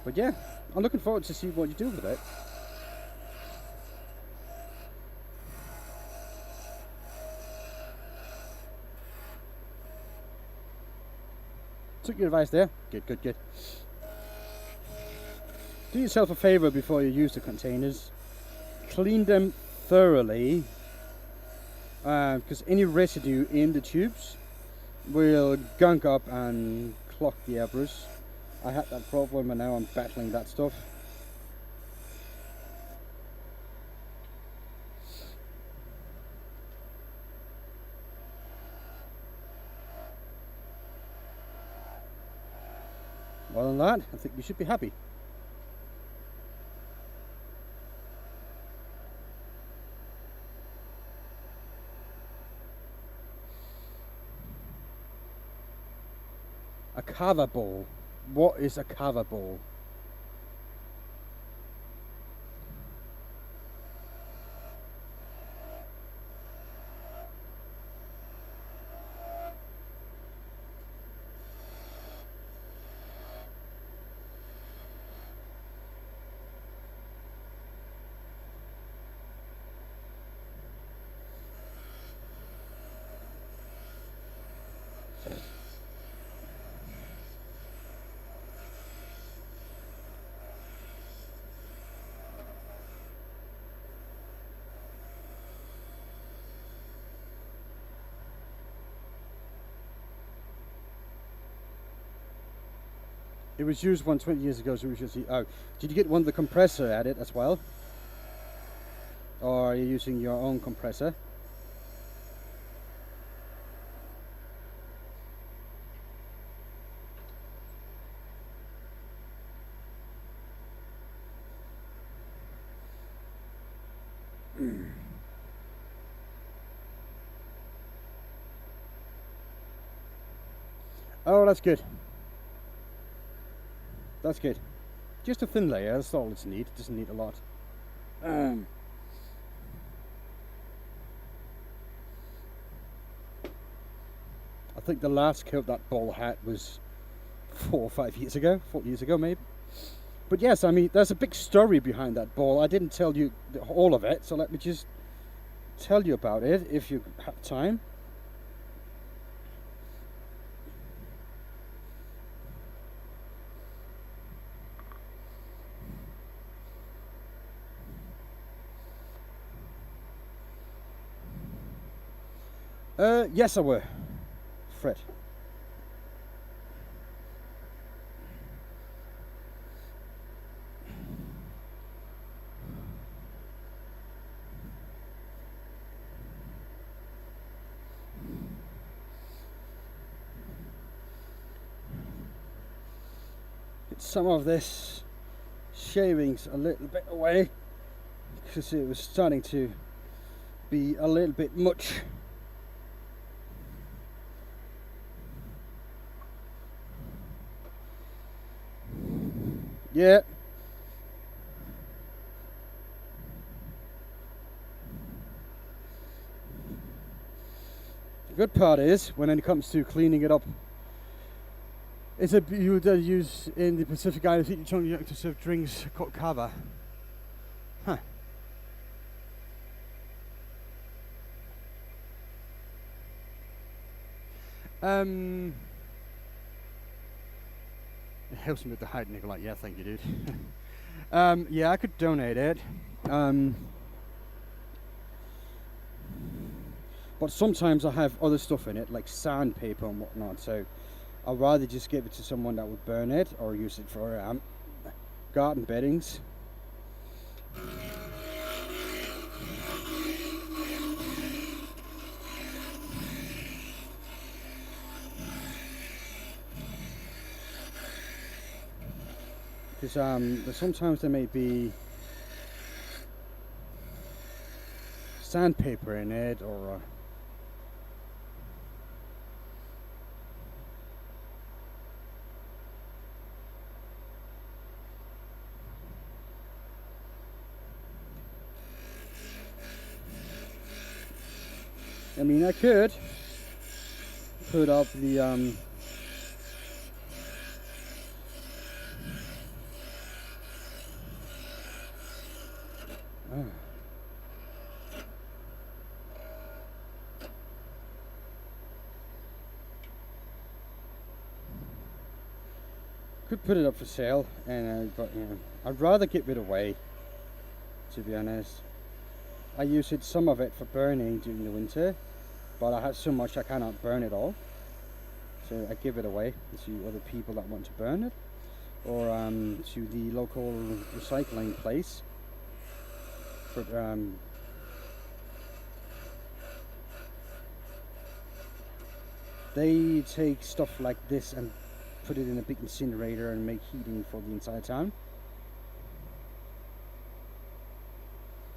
But yeah, I'm looking forward to see what you do with it. Took your advice there. Good, good, good. Do yourself a favour before you use the containers. Clean them thoroughly, because any residue in the tubes will gunk up and clog the airbrush. I had that problem and now I'm battling that stuff. Other than that, I think you should be happy. A cover ball. What is a cover ball? It was used 20 years ago, so we should see. Oh, did you get one of the compressor at it as well? Or are you using your own compressor? Oh, that's good. That's good. Just a thin layer, that's all it's need. It doesn't need a lot. I think the last coat that ball had was 4 or 5 years ago, 4 years ago maybe. But yes, I mean, there's a big story behind that ball. I didn't tell you all of it, so let me just tell you about it if you have time. Yes, I will, Fred. Get some of this shavings a little bit away because it was starting to be a little bit much. Yeah. The good part is, when it comes to cleaning it up, it's a you would use in the Pacific Islands to serve drinks called kava. Huh. It helps me with the height, Nikolai. Yeah, thank you, dude. Yeah, I could donate it. But sometimes I have other stuff in it, like sandpaper and whatnot, so I'd rather just give it to someone that would burn it or use it for garden beddings. Because sometimes there may be sandpaper in it, or I mean, I could put up the could put it up for sale, and but you know, I'd rather give it away, to be honest. I use it, some of it, for burning during the winter, but I have so much I cannot burn it all, so I give it away to other people that want to burn it, or to the local recycling place for they take stuff like this and put it in a big incinerator and make heating for the entire town.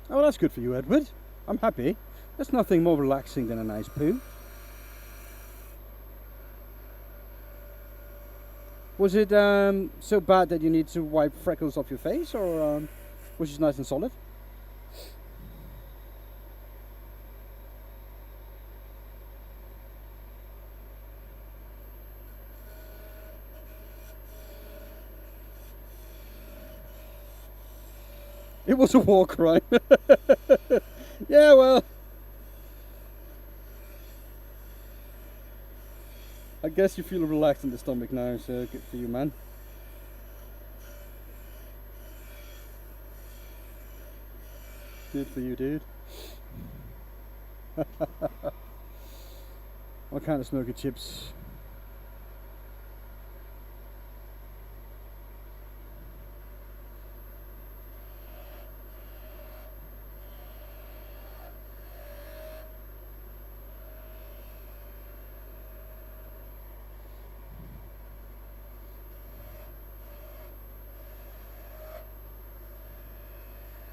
Oh, that's good for you, Edward. I'm happy. There's nothing more relaxing than a nice poo. Was it so bad that you need to wipe freckles off your face, or was it nice and solid? It was a war crime. Yeah, well, I guess you feel relaxed in the stomach now, so good for you, man. Good for you, dude. What kind of smoky chips?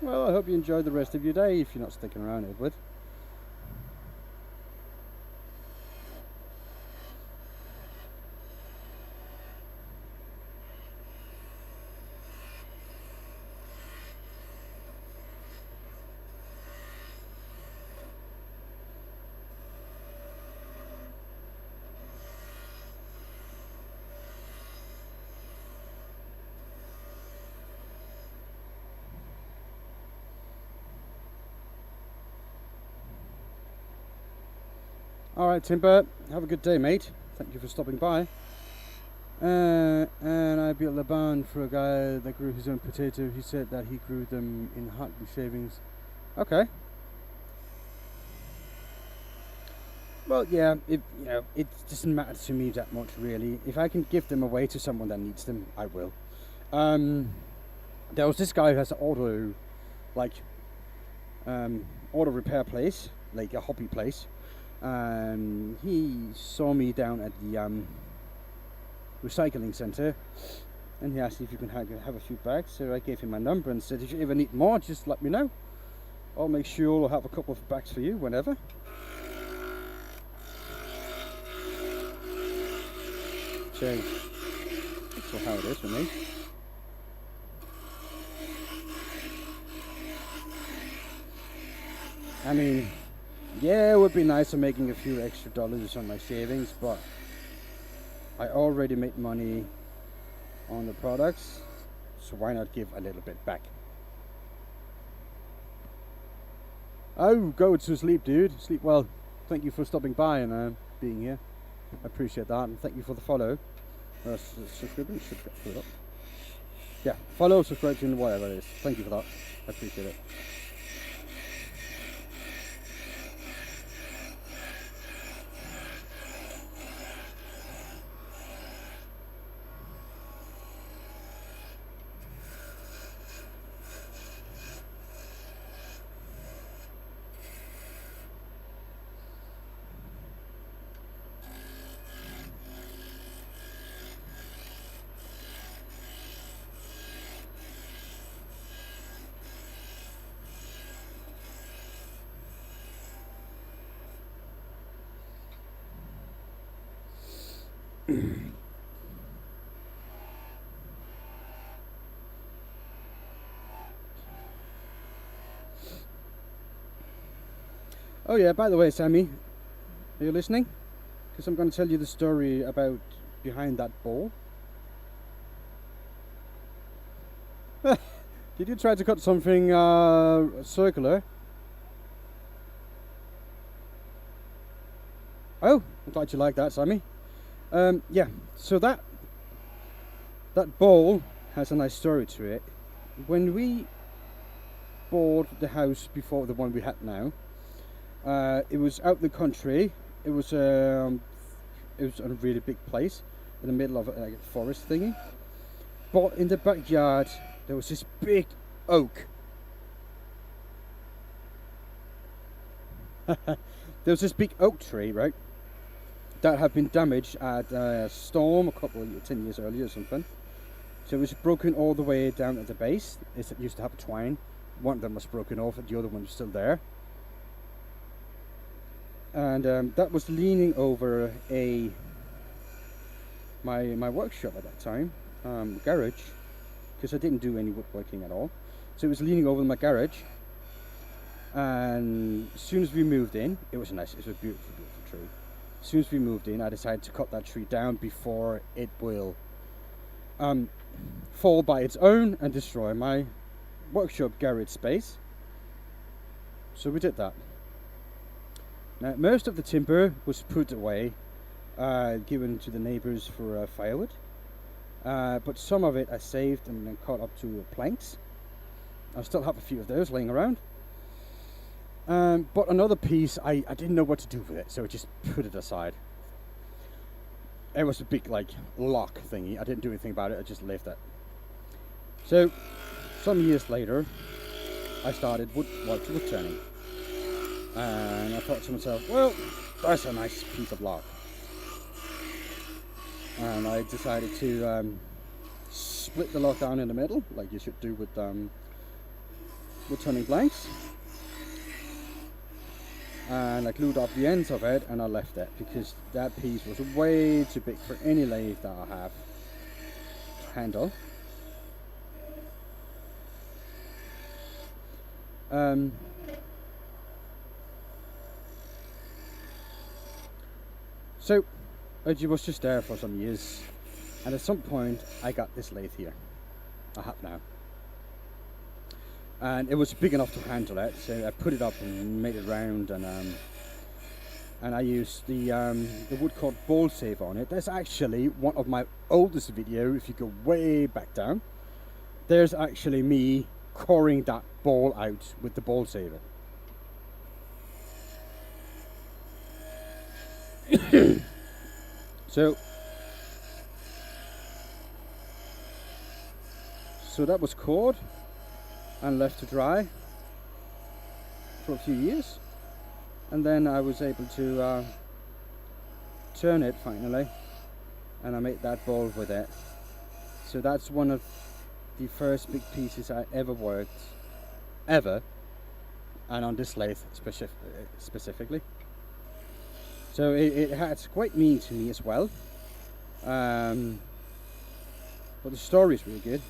Well, I hope you enjoy the rest of your day if you're not sticking around, Edward. Alright, Timber, have a good day, mate. Thank you for stopping by. And I built a barn for a guy that grew his own potato. He said that he grew them in Hartley shavings. Okay. Well, yeah, it doesn't matter to me that much, really. If I can give them away to someone that needs them, I will. There was this guy who has an auto repair place, like a hobby place. He saw me down at the recycling center, and he asked if you can have a few bags. So I gave him my number and said, if you ever need more, just let me know. I'll make sure I'll have a couple of bags for you whenever. So that's how it is for me. I mean, yeah, it would be nice making a few extra dollars on my savings, but I already made money on the products, so why not give a little bit back? Oh, go to sleep, dude. Sleep well. Thank you for stopping by and being here. I appreciate that, and thank you for the follow. Subscription? Yeah, follow, subscription, whatever it is. Thank you for that. I appreciate it. Oh yeah, by the way, Sammy, Are you listening? Because I'm going to tell you the story about behind that bowl. Did you try to cut something circular? Oh, I'm glad you like that, Sammy. Yeah, so that bowl has a nice story to it. When we bought the house before the one we had now, it was out in the country. It was a really big place in the middle of a forest thingy. But in the backyard there was this big oak. There was this big oak tree, right, that had been damaged at a storm a couple of 10 years earlier or something. So it was broken all the way down at the base. It used to have a twine. One of them was broken off and the other one was still there. And that was leaning over my workshop at that time, garage, because I didn't do any woodworking at all. So it was leaning over my garage. And as soon as we moved in, it was a beautiful, beautiful tree. As soon as we moved in, I decided to cut that tree down before it will fall by its own and destroy my workshop garage space. So we did that. Now, most of the timber was put away, given to the neighbors for firewood, but some of it I saved and then cut up to planks. I still have a few of those laying around. But another piece, I didn't know what to do with it, so I just put it aside. It was a big lock thingy. I didn't do anything about it, I just left it. So some years later I started woodturning, and I thought to myself, well, that's a nice piece of log. And I decided to split the log down in the middle, like you should do with woodturning blanks. And I glued up the ends of it and I left it because that piece was way too big for any lathe that I have to handle. So it was just there for some years, and at some point I got this lathe here I have now, and it was big enough to handle it, so I put it up and made it round, and I used the wood called ball saver on it. That's actually one of my oldest video. If you go way back down, there's actually me coring that ball out with the ball saver. So that was cored and left to dry for a few years, and then I was able to turn it finally, and I made that ball with it. So that's one of the first big pieces I ever worked, and on this lathe specifically. So it had quite mean to me as well, but the story is really good.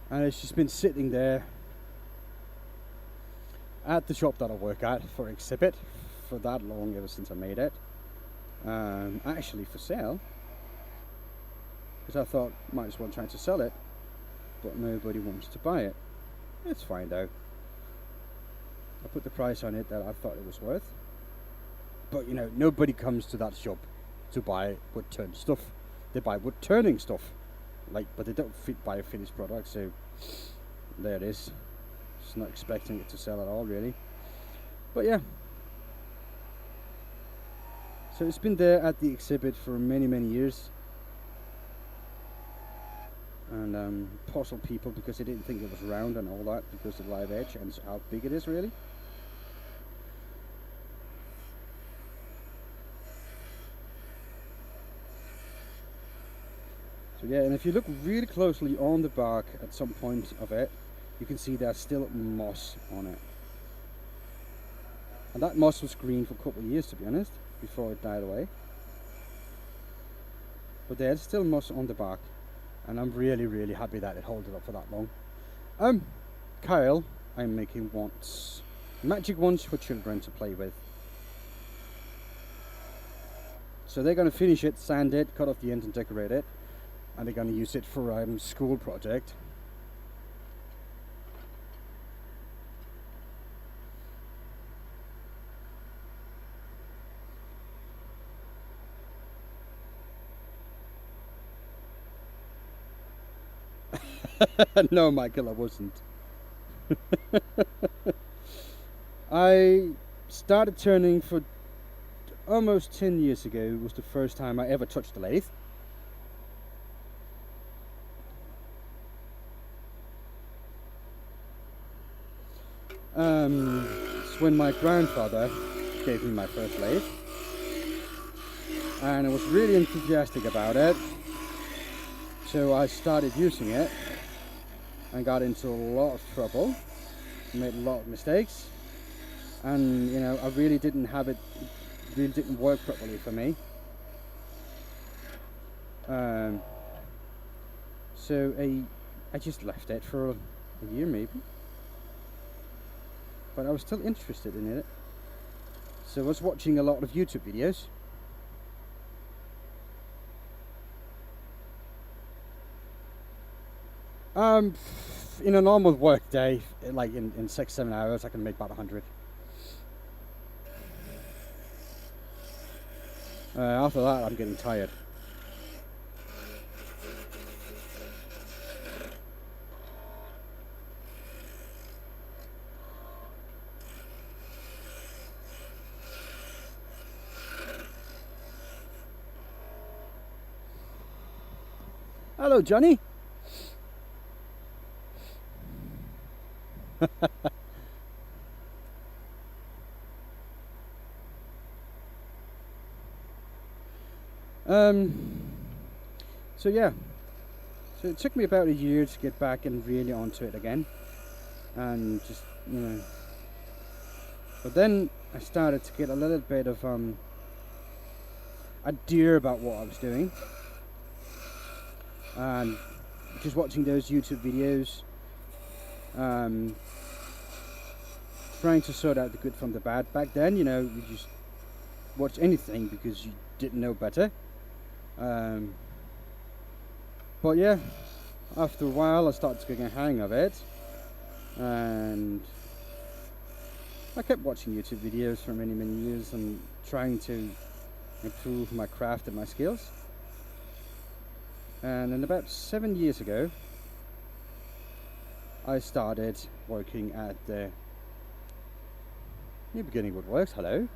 And it's just been sitting there at the shop that I work at for exhibit for that long, ever since I made it. Actually for sale, because I thought might as well try to sell it, but nobody wants to buy it. It's fine though. I put the price on it that I thought it was worth, but you know, nobody comes to that shop to buy wood turn stuff. They buy wood turning stuff, but they don't buy a finished product. So there it is. Just not expecting it to sell at all really, but yeah. So it's been there at the exhibit for many years, and puzzle people because they didn't think it was round and all that because of the live edge and how big it is really. So yeah, and if you look really closely on the bark at some point of it, you can see there's still moss on it, and that moss was green for a couple of years, to be honest, before it died away. but there's still moss on the bark, and I'm really, really happy that it held it up for that long. Kyle, I'm making wands, magic wands for children to play with. So they're going to finish it, sand it, cut off the ends and decorate it, and they're going to use it for a school project. No, Michael, I wasn't. I started turning for almost 10 years ago. It was the first time I ever touched the lathe. It's when my grandfather gave me my first lathe, and I was really enthusiastic about it. So I started using it and got into a lot of trouble, made a lot of mistakes, and I really didn't have it, really didn't work properly for me. So I just left it for a year maybe, but I was still interested in it. So I was watching a lot of YouTube videos. In a normal work day, like in 6-7 hours, I can make about 100. After that, I'm getting tired. Hello, Johnny. So yeah, so it took me about a year to get back and really onto it again, and just but then I started to get a little bit of idea about what I was doing, and just watching those YouTube videos, trying to sort out the good from the bad. Back then, you just watch anything because you didn't know better. But yeah, after a while I started getting a hang of it, and I kept watching YouTube videos for many years and trying to improve my craft and my skills. And then about 7 years ago, I started working at the New Beginning Woodworks. Hello.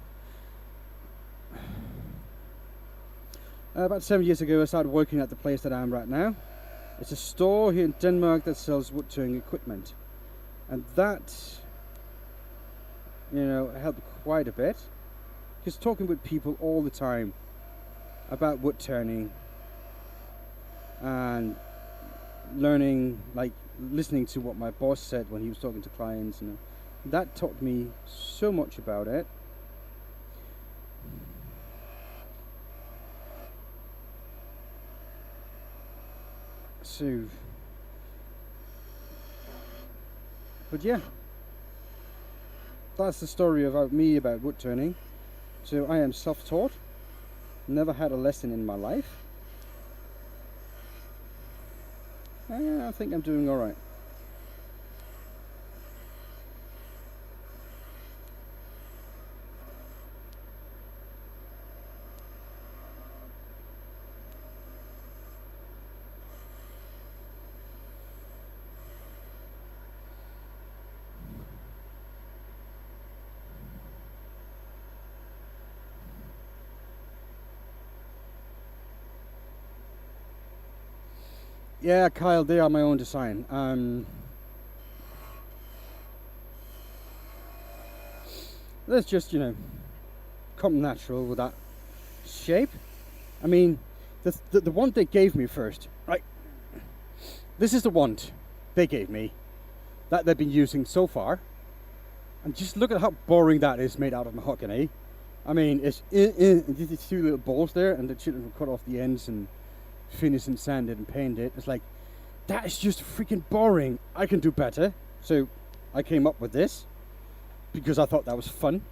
About 7 years ago, I started working at the place that I am right now. It's a store here in Denmark that sells woodturning equipment, and that, helped quite a bit. Just talking with people all the time about woodturning and learning, like listening to what my boss said when he was talking to clients, that taught me so much about it. So, but yeah, that's the story about me about woodturning. So I am self-taught, never had a lesson in my life. I think I'm doing all right. Yeah, Kyle, they are my own design. Let's just, come natural with that shape. I mean, the wand they gave me first, right? This is the wand they gave me that they've been using so far. And just look at how boring that is, made out of mahogany. I mean, it's these two little balls there, and the children will cut off the ends and finish and sand it and paint it. It's like, that is just freaking boring. I can do better. So I came up with this because I thought that was fun.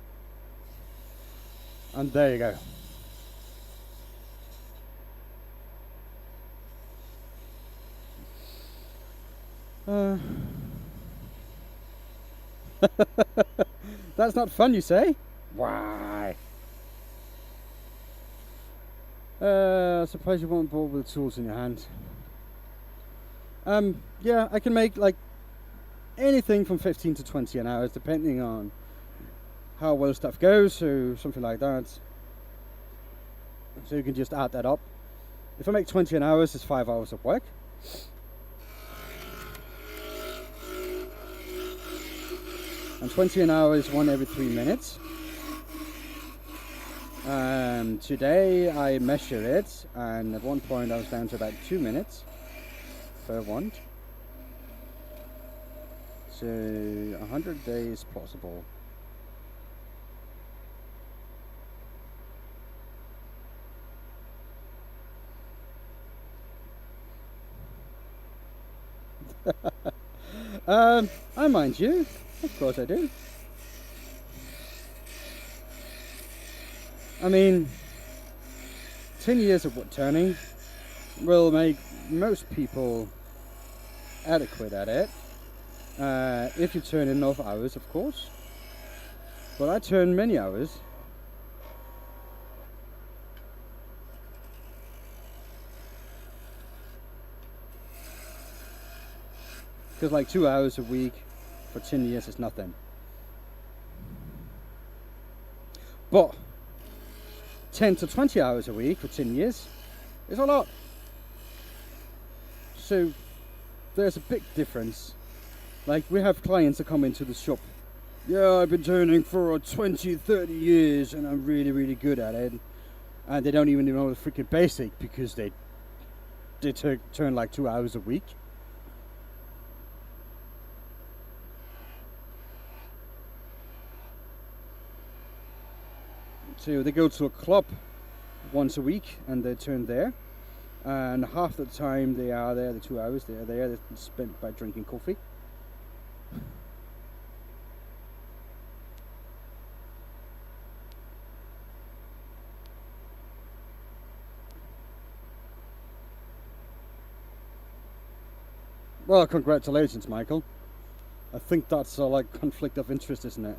And there you go. That's not fun, you say? Why? I suppose you won't bore with the tools in your hand. Yeah, I can make like anything from 15 to 20 an hour, depending on how well stuff goes, so something like that. So you can just add that up. If I make 20 an hour, it's 5 hours of work. And 20 an hour is 1 every 3 minutes. Today I measure it, and at one point I was down to about 2 minutes per wand. So 100 days possible. I mind you, of course I do. I mean, 10 years of woodturning will make most people adequate at it. If you turn enough hours, of course. But I turn many hours. Because like 2 hours a week for 10 years is nothing. But 10 to 20 hours a week for 10 years is a lot. So there's a big difference. Like, we have clients that come into the shop. Yeah, I've been turning for 20, 30 years and I'm really, really good at it. And they don't even know the freaking basic because they turn like 2 hours a week. So they go to a club once a week and they turn there. And half the time they are there, the 2 hours they are there, they're spent by drinking coffee. Well, congratulations, Michael. I think that's like conflict of interest, isn't it?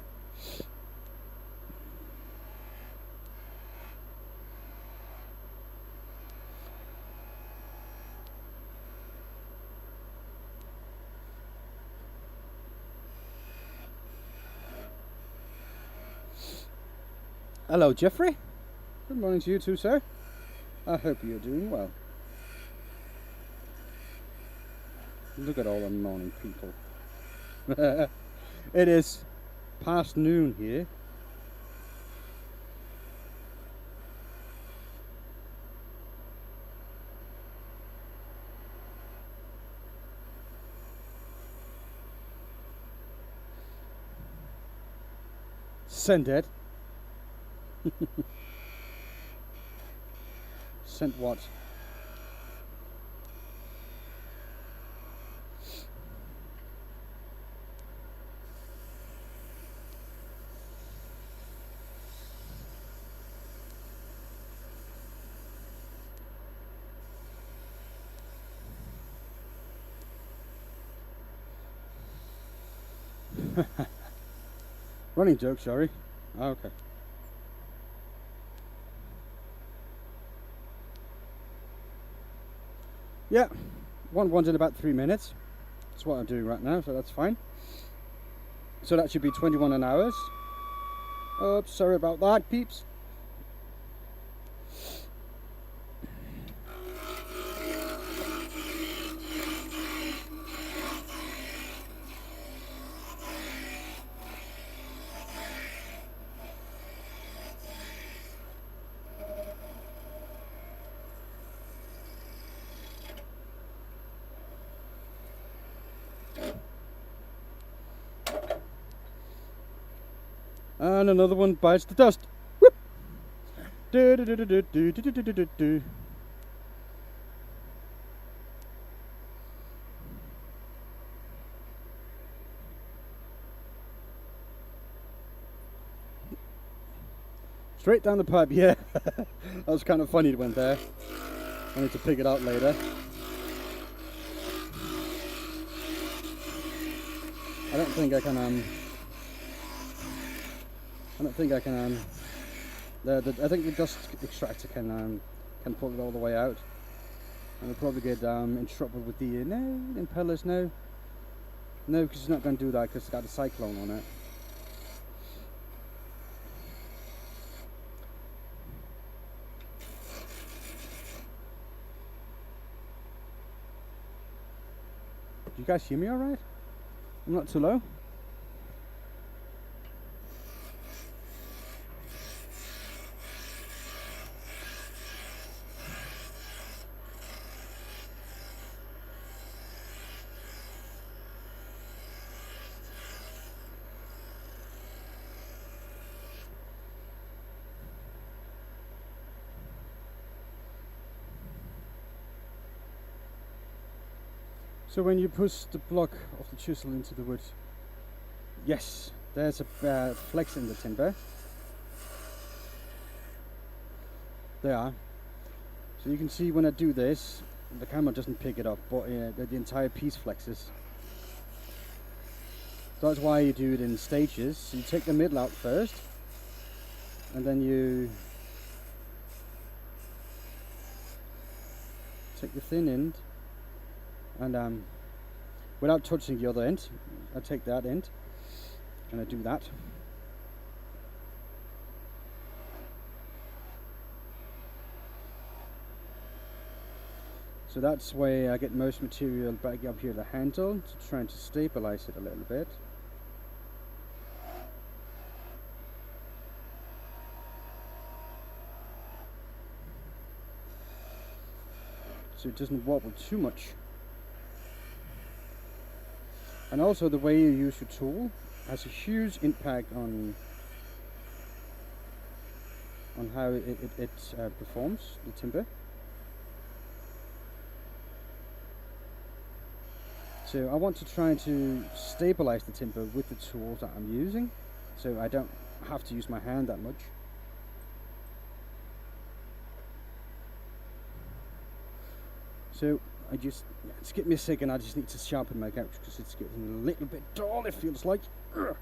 Hello, Jeffrey. Good morning to you too, sir. I hope you're doing well. Look at all the morning people. It is past noon here. Send it. Sent what? Running joke, sorry. Oh, okay. Yeah, one's in about 3 minutes. That's what I'm doing right now, so that's fine. So that should be 21 an hour. Oops, sorry about that, peeps. And another one bites the dust. Whoop. Do, do, do, do, do, do, do, do, do, do, do. Straight down the pipe, yeah. That was kind of funny it went there. I need to pick it out later. I don't think I can I think the dust extractor can pull it all the way out. And I'll probably get in trouble with the impellers. No, because it's not going to do that because it's got a cyclone on it. Do you guys hear me all right? I'm not too low. So when you push the block of the chisel into the wood, yes, there's a flex in the timber. There. So you can see when I do this, the camera doesn't pick it up, but the entire piece flexes. That's why you do it in stages. So you take the middle out first, and then you take the thin end, and without touching the other end, I take that end and I do that. So that's where I get most material back up here, the handle, to trying to stabilize it a little bit. So it doesn't wobble too much. And also the way you use your tool has a huge impact on how it performs the timber. So I want to try to stabilize the timber with the tools that I'm using, so I don't have to use my hand that much. So just give me a second, I just need to sharpen my couch because it's getting a little bit dull, it feels like. Ugh.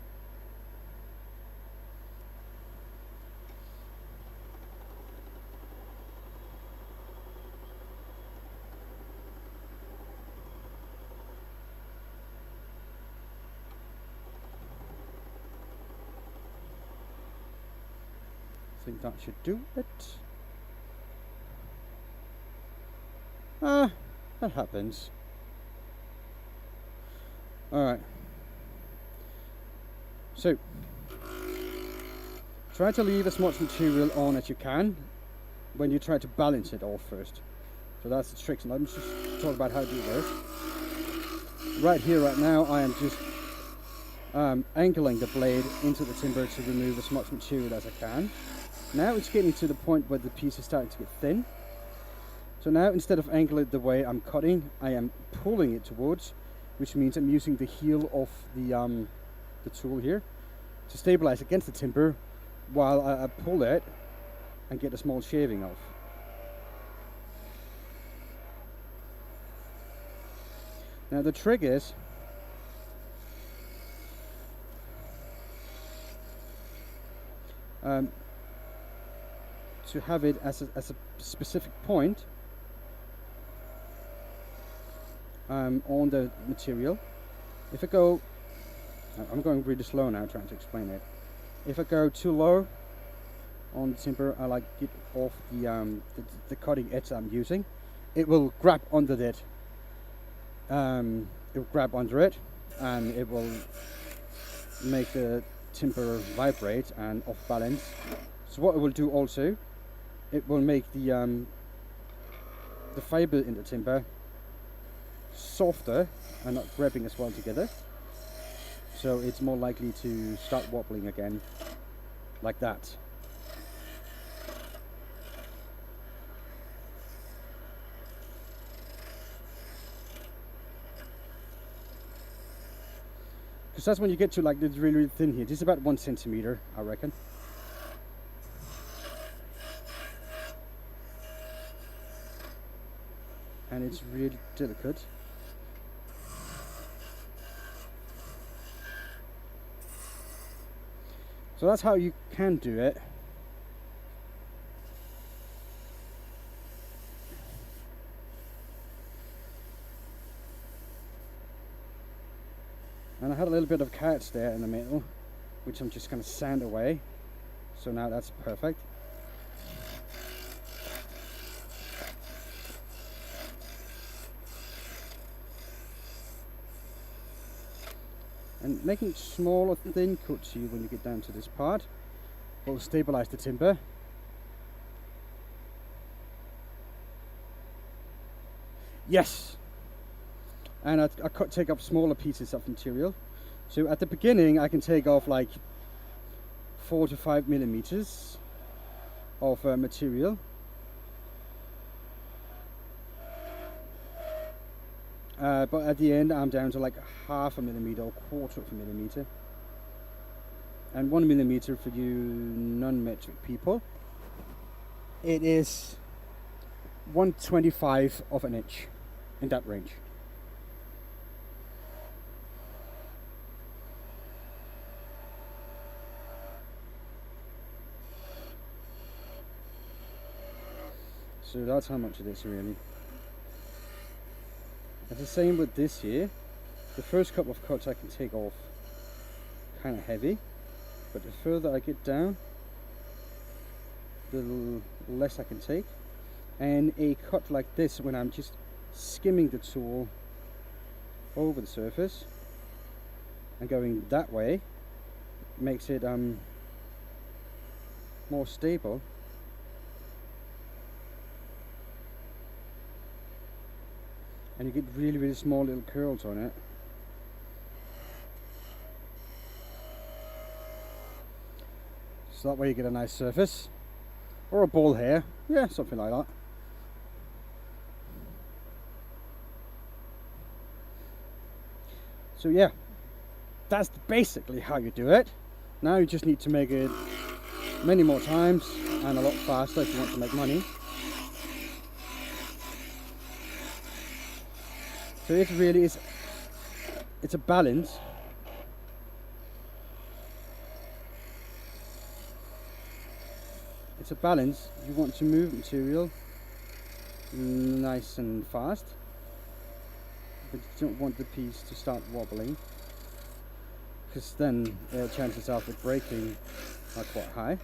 I think that should do it. That happens. Alright. So, try to leave as much material on as you can when you try to balance it off first. So that's the trick. So let me just talk about how to do this. Right here, right now, I am just angling the blade into the timber to remove as much material as I can. Now it's getting to the point where the piece is starting to get thin. So now instead of angling it the way I'm cutting, I am pulling it towards, which means I'm using the heel of the tool here to stabilize against the timber while I pull it and get a small shaving off. Now the trick is to have it as a specific point on the material. If I go, I'm going really slow now trying to explain it. If I go too low on the timber, I like get off the cutting edge I'm using. It will grab under it. It will grab under it, and it will make the timber vibrate and off balance. So what it will do also, it will make the fiber in the timber softer and not grabbing as well together, so it's more likely to start wobbling again like that. Because that's when you get to like this really, really thin here. This is about 1 centimeter, I reckon. it's really delicate. So that's how you can do it. And I had a little bit of carrots there in the middle, which I'm just going to sand away. So now that's perfect. And making smaller thin cuts here when you get down to this part will stabilize the timber. Yes! And I take up smaller pieces of material. So at the beginning I can take off like 4 to 5 millimeters of material. But at the end I'm down to like 1/2 millimeter or 1/4 millimeter. And 1 millimeter for you non-metric people, it is 1/25 of an inch, in that range. So that's how much it is really. It's the same with this here. The first couple of cuts I can take off kind of heavy, but the further I get down, the less I can take. And a cut like this, when I'm just skimming the tool over the surface and going that way, makes it more stable. And you get really, really small little curls on it. So that way you get a nice surface. Or a ball hair. Yeah, something like that. So yeah, that's basically how you do it. Now you just need to make it many more times and a lot faster if you want to make money. So it really is, it's a balance. It's a balance. You want to move material nice and fast, but you don't want the piece to start wobbling, because then chances of it breaking are quite high.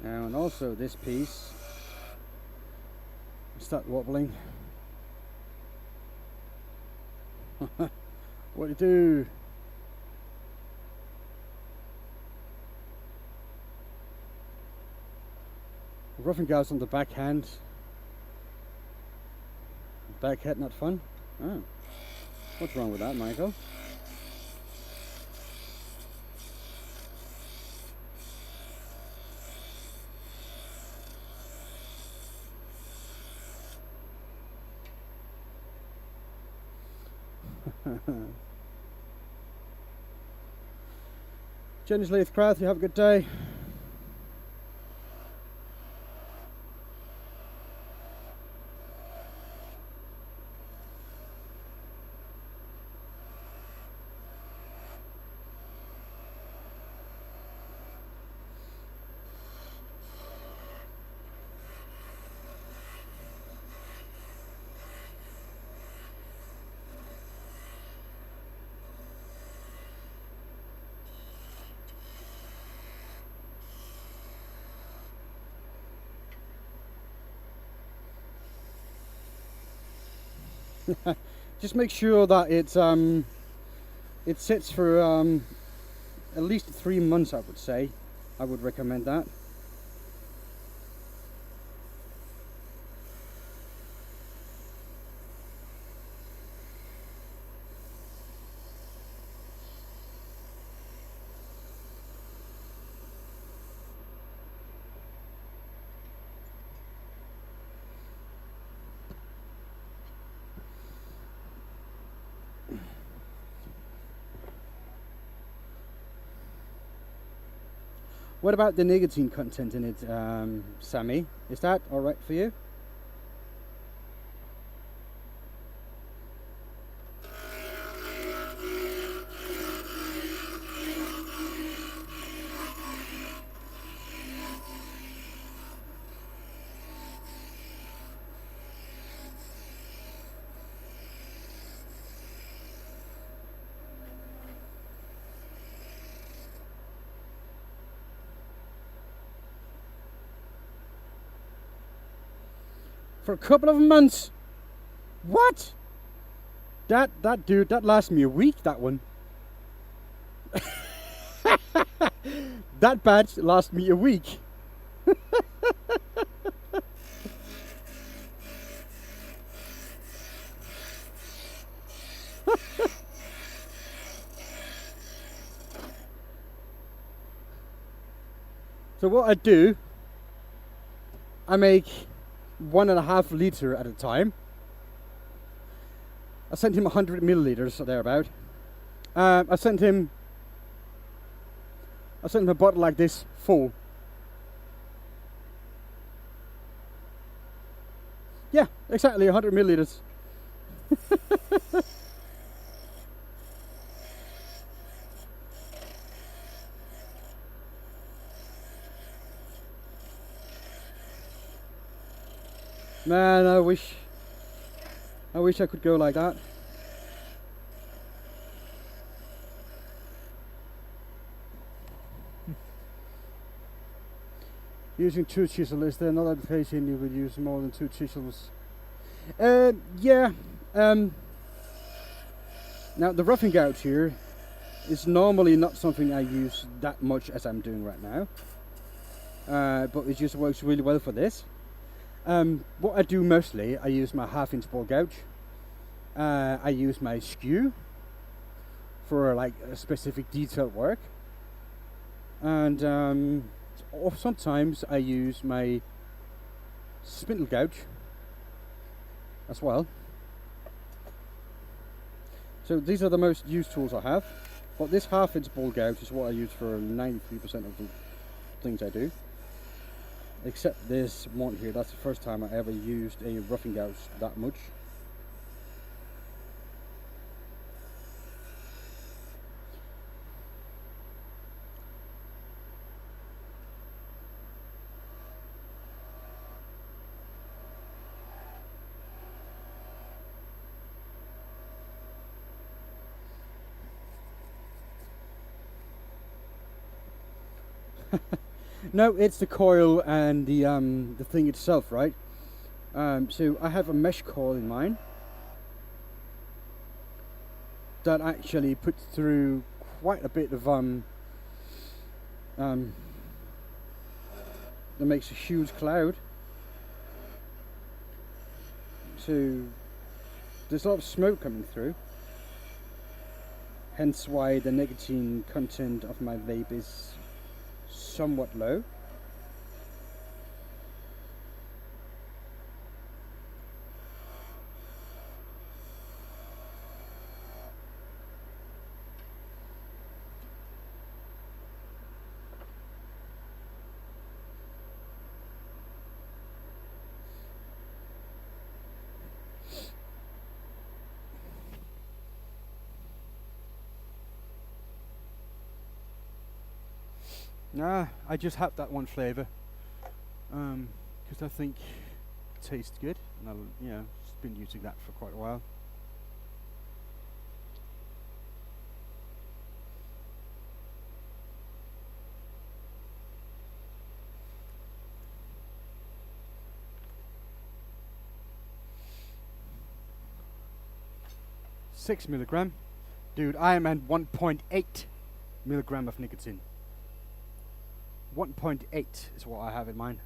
Now, and also this piece start wobbling. What do you do? Roughing goes on the backhand. Backhand not fun? Oh. What's wrong with that, Michael? Jenny's Leith Crath, you have a good day. Just make sure that it sits for at least 3 months, I would say. I would recommend that. What about the nicotine content in it, Sammy? Is that alright for you? For a couple of months. What? That dude, that lasts me a week, that one. That badge lasts me a week. So what I do, I make 1.5 liter at a time. I sent him 100 milliliters or thereabout. I sent him a bottle like this full. Yeah, exactly 100 milliliters. Man, I wish I could go like that. Using 2 chisels, is there another application you would use more than 2 chisels? Yeah. Now the roughing gouge here is normally not something I use that much as I'm doing right now. But it just works really well for this. What I do mostly, I use my 1/2 inch ball gouge. I use my skew for like a specific detail work, and or sometimes I use my spindle gouge as well. So these are the most used tools I have. But this 1/2 inch ball gouge is what I use for 93% of the things I do. Except this one here, that's the first time I ever used a roughing gouge that much. No, it's the coil and the thing itself, right? So I have a mesh coil in mine that actually puts through quite a bit of that makes a huge cloud. So there's a lot of smoke coming through. Hence why the nicotine content of my vape is somewhat low. Nah, I just have that one flavour because I think it tastes good, and I've just been using that for quite a while. 6 milligram. Dude, I am at 1.8 milligram of nicotine. 1.8 is what I have in mind.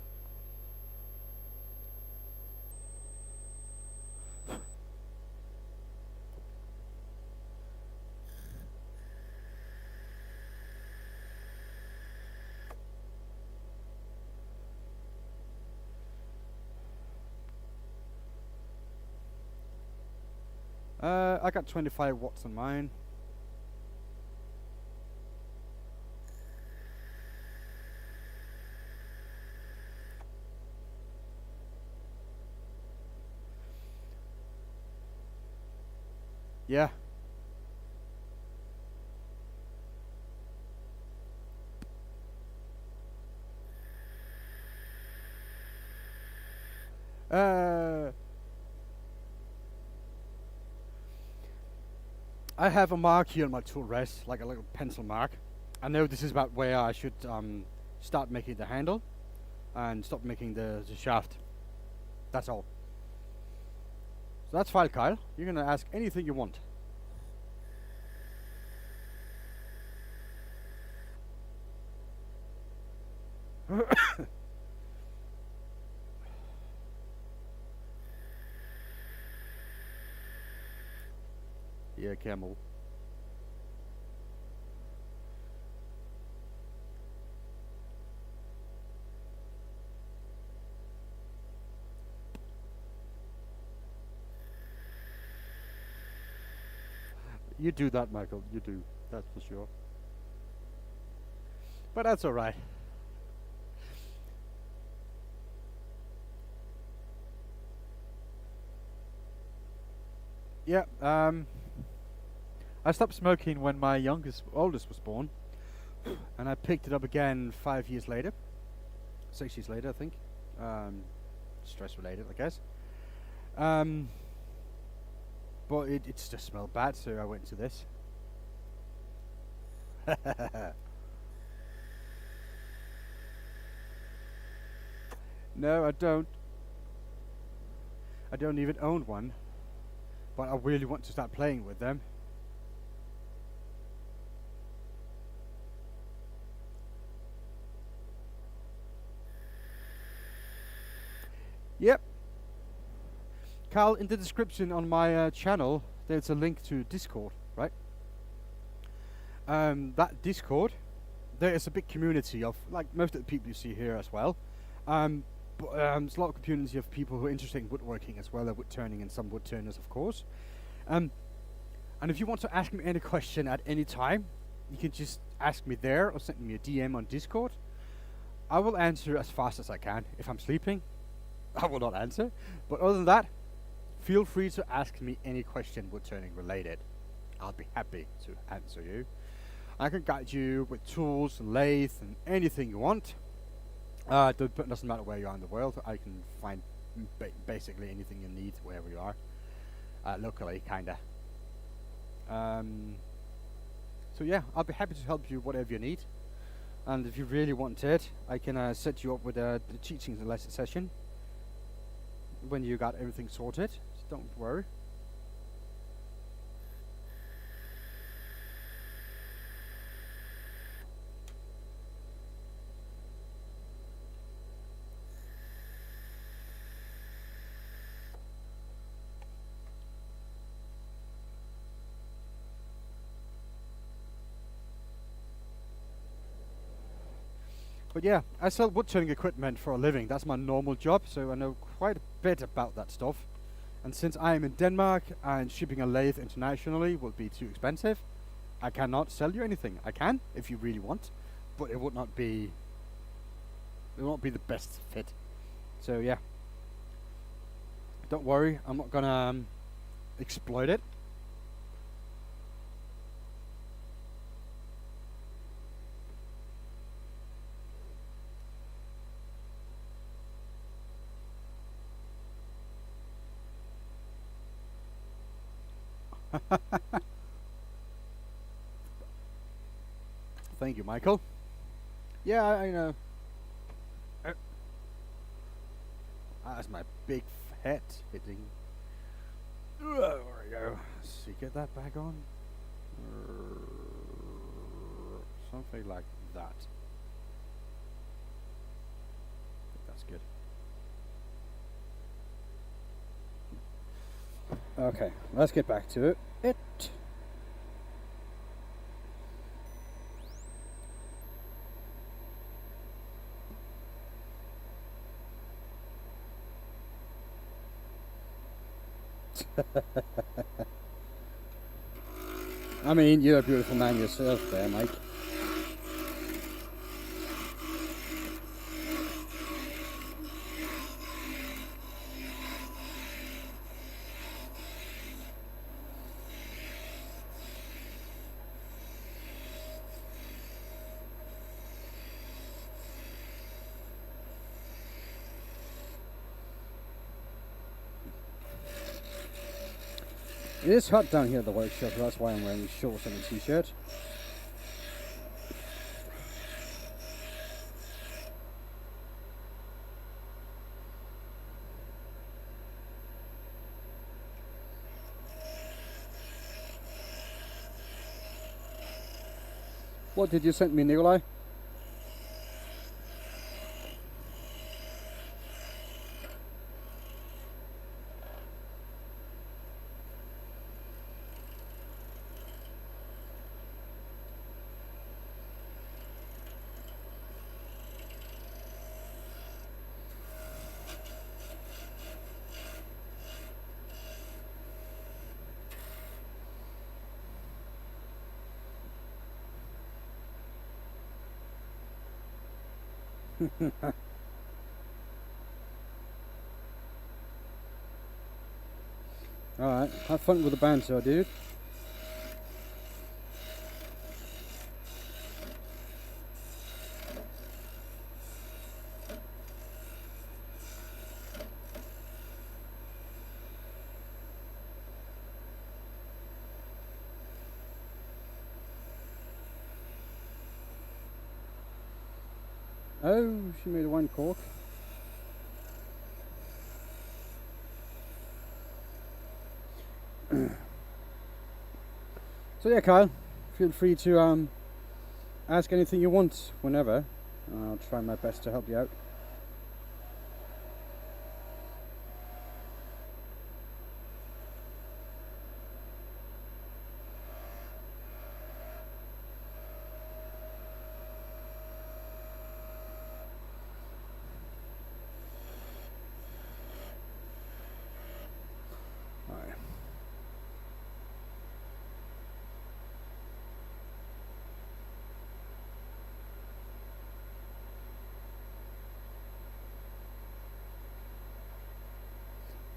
I got 25 watts on mine. Yeah. I have a mark here on my tool rest, like a little pencil mark. I know this is about where I should start making the handle and stop making the shaft. That's all. So that's fine, Kyle. You're gonna ask anything you want. Yeah, camel. You do that, Michael. You do. That's for sure. But that's alright. Yeah, I stopped smoking when my oldest was born. And I picked it up again 5 years later. 6 years later, I think. Stress related, I guess. But it just smelled bad, so I went to this. No, I don't. I don't even own one. But I really want to start playing with them. Yep. Carl, in the description on my channel, there's a link to Discord, right? That Discord, there is a big community of, like most of the people you see here as well. There's a lot of community of people who are interested in woodworking as well, wood turning and some wood turners, of course. And if you want to ask me any question at any time, you can just ask me there or send me a DM on Discord. I will answer as fast as I can. If I'm sleeping, I will not answer. But other than that, feel free to ask me any question wood turning related. I'll be happy to answer you. I can guide you with tools, lathe, and anything you want. It doesn't matter where you are in the world. I can find basically anything you need wherever you are. Locally, kinda. So yeah, I'll be happy to help you whatever you need. And if you really want it, I can set you up with the teaching lesson session when you got everything sorted. So don't worry. But yeah, I sell wood turning equipment for a living. That's my normal job, so I know quite a bit about that stuff. And since I am in Denmark and shipping a lathe internationally will be too expensive, I cannot sell you anything. I can if you really want, but it would not be the best fit. So yeah, don't worry, I'm not gonna exploit it. Thank you, Michael. Yeah, I know. That's my big head hitting. There we go. Let's see. get that back on? Something like that. I think that's good. Okay, let's get back to it. I mean, you're a beautiful man yourself there, Mike. It is hot down here at the workshop, so that's why I'm wearing shorts and a t-shirt. What did you send me, Nikolai? Alright, have fun with the banter, dude. Oh, she made a one cork. So yeah, Kyle, feel free to ask anything you want whenever. I'll try my best to help you out. Alright.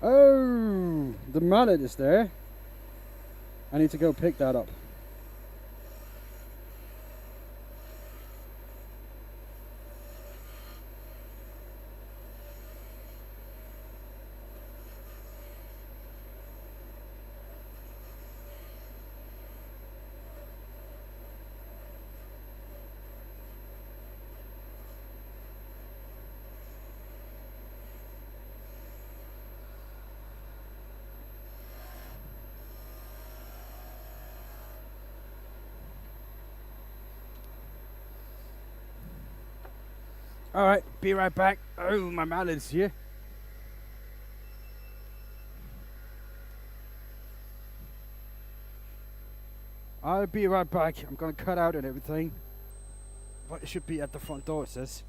Oh, the mallet is there. I need to go pick that up. Alright, be right back. Oh, my mallet's here. I'll be right back. I'm gonna cut out and everything. But it should be at the front door, it says.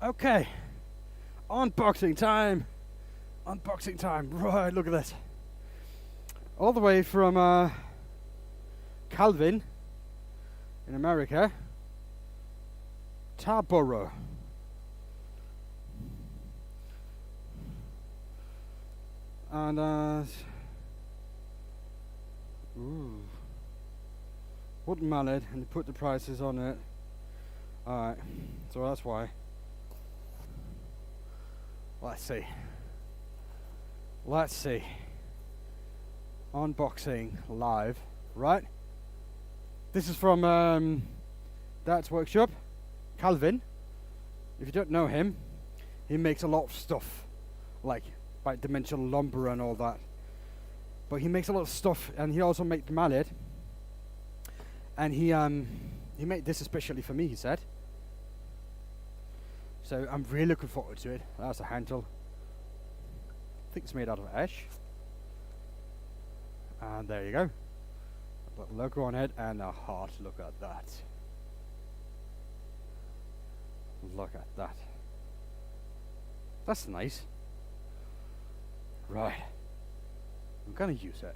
Okay, unboxing time. Unboxing time. Right, look at this. All the way from Calvin in America, Tarboro. And ooh, wooden mallet, and you put the prices on it. Alright, so that's why. Let's see. Let's see. Unboxing live, right? This is from Dad's workshop, Calvin. If you don't know him, he makes a lot of stuff, like dimensional lumber and all that. But he makes a lot of stuff, and he also makes the mallet. And he made this especially for me, he said. So I'm really looking forward to it. That's a handle. I think it's made out of ash. And there you go. A little logo on it and a heart. Look at that. Look at that. That's nice. Right. I'm gonna use it.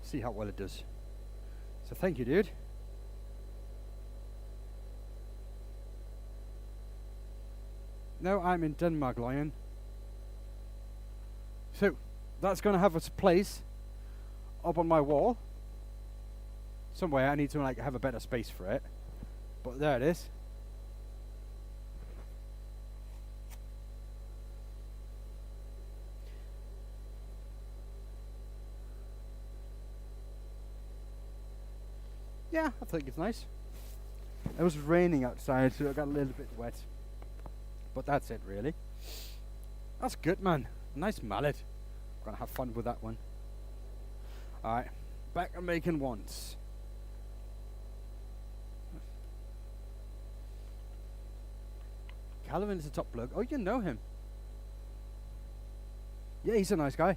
See how well it does. So thank you, dude. Now I'm in Denmark, Lion. So that's gonna have a place up on my wall. Somewhere I need to have a better space for it. But there it is. Yeah, I think it's nice. It was raining outside, so I got a little bit wet. But that's it, really. That's good, man. Nice mallet. Gonna have fun with that one. Alright, back on making wands. Calvin is a top bloke. Oh, you know him. Yeah, he's a nice guy.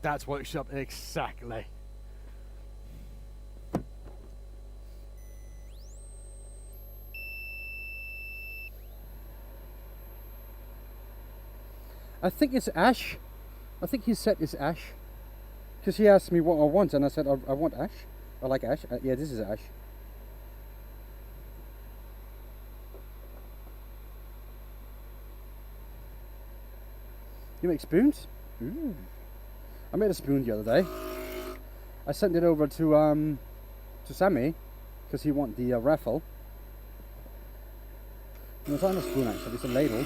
That's workshop exactly. I think it's ash. I think he said it's ash. Because he asked me what I want, and I said I want ash. I like ash. Yeah, this is ash. You make spoons? Ooh. I made a spoon the other day. I sent it over to Sammy because he wanted the raffle. And it's not a spoon actually, it's a ladle.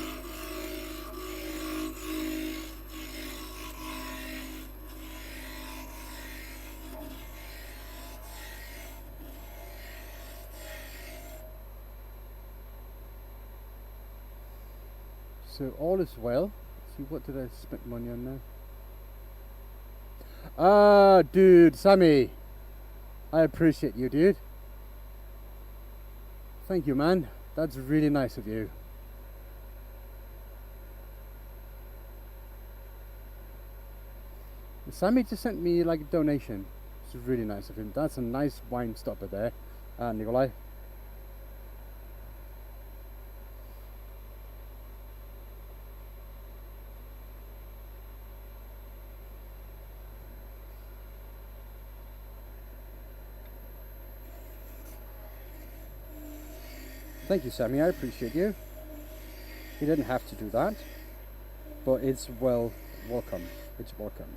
So all is well. Let's see, what did I spend money on now? Ah, dude, Sammy, I appreciate you, dude. Thank you, man. That's really nice of you. Sammy just sent me like a donation. It's really nice of him. That's a nice wine stopper there, Nikolai. Thank you, Sammy, I appreciate you. You didn't have to do that, but it's welcome. It's welcome.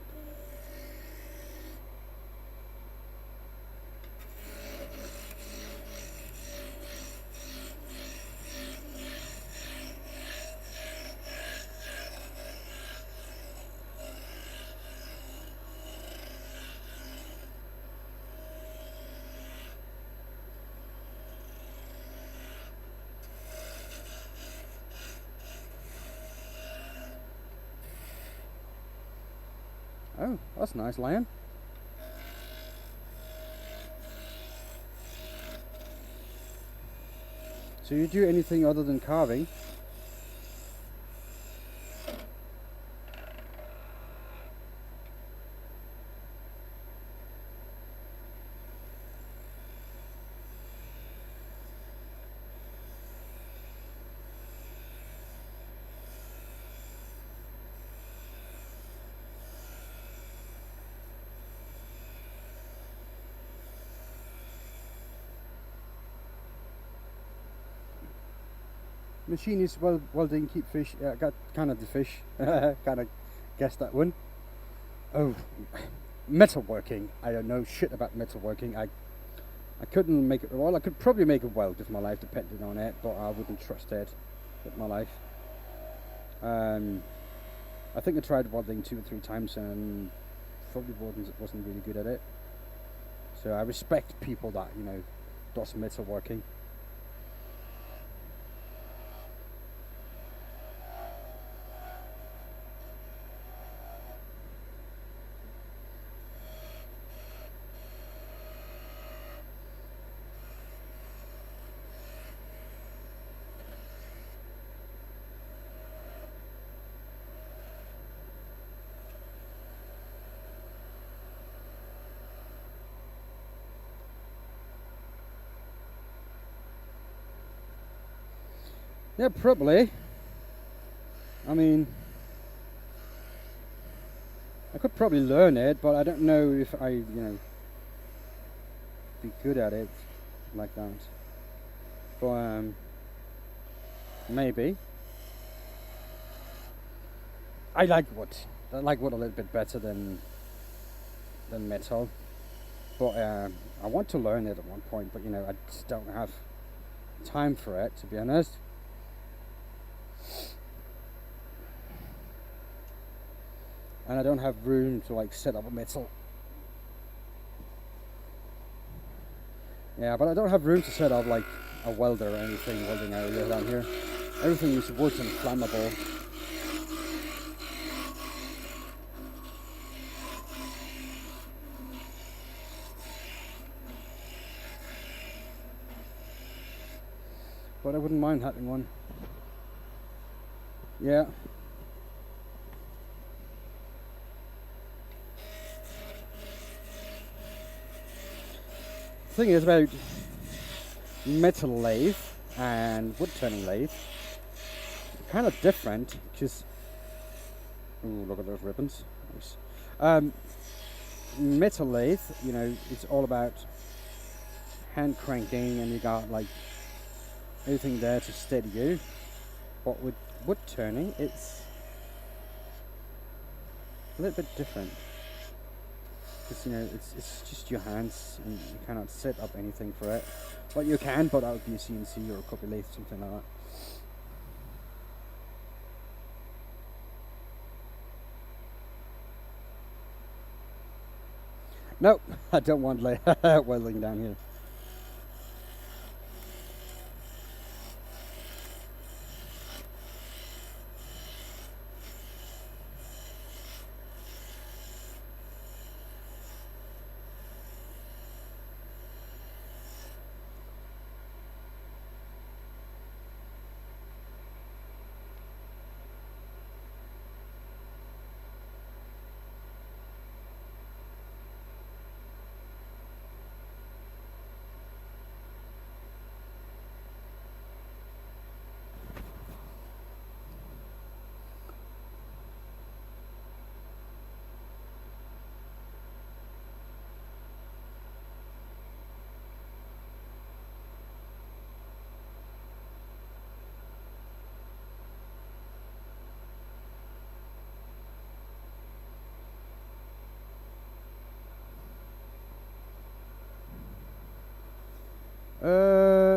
Oh, that's nice, Lion. So you do anything other than carving? machinist welding, keep fish. Yeah, I got kind of the fish. Kind of guessed that one. Oh, metalworking. I don't know shit about metalworking. I couldn't make it. Well, I could probably make a weld if my life depended on it, but I wouldn't trust it with my life. I think I tried welding 2 or 3 times and probably wasn't really good at it. So I respect people that, you know, does metalworking. Yeah, probably. I mean, I could probably learn it, but I don't know if I, you know, be good at it like that. But maybe. I like wood. I like wood a little bit better than metal. But I want to learn it at one point, but you know, I just don't have time for it, to be honest. And I don't have room to like set up a metal. Yeah, but I don't have room to set up like a welder or anything, welding area down here. Everything is wood and flammable. But I wouldn't mind having one. Yeah. The thing is about metal lathe and wood turning lathe, kind of different, because look at those ribbons. Nice. Metal lathe, you know, it's all about hand cranking, and you got like everything there to steady you. But with wood turning, it's a little bit different. Because, you know, it's just your hands, and you cannot set up anything for it. Well, you can, but that would be a CNC or a copy lathe, something like that. Nope, I don't want welding down here.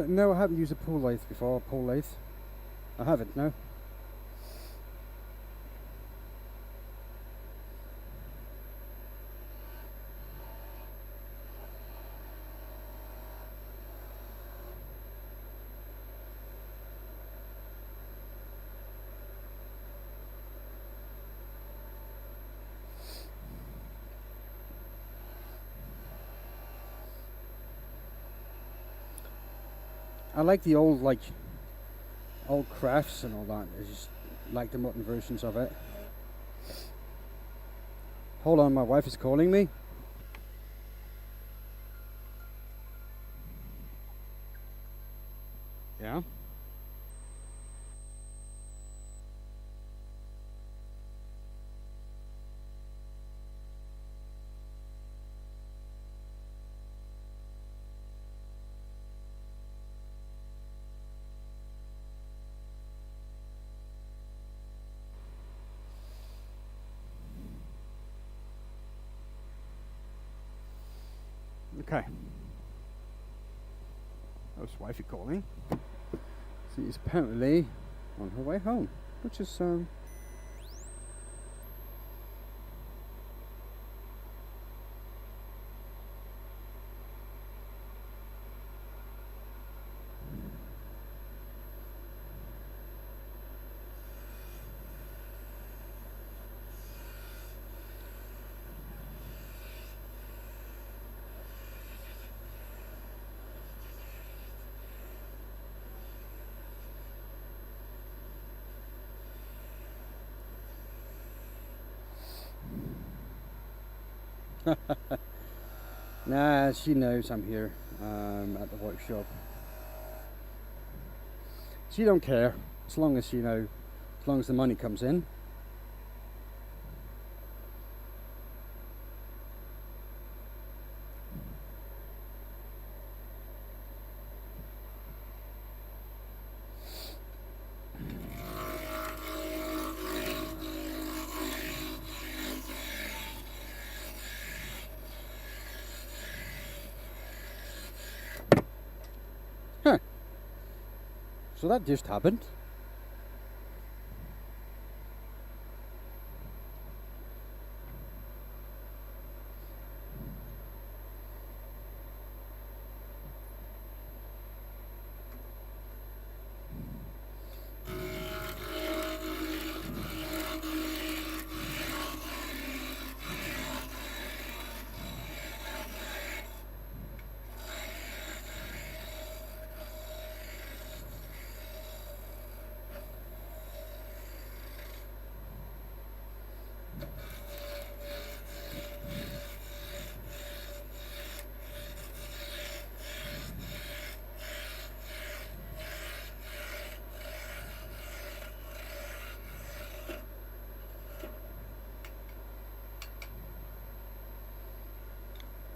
No, I haven't used a pull lathe before. Pull lathe, I haven't. No. I like the old crafts and all that. I just like the modern versions of it. Hold on, my wife is calling me. Yeah. Okay. That was wifey calling. She's apparently on her way home, which is nah, she knows I'm here at the workshop. She don't care as long as as long as the money comes in. Huh. So that just happened.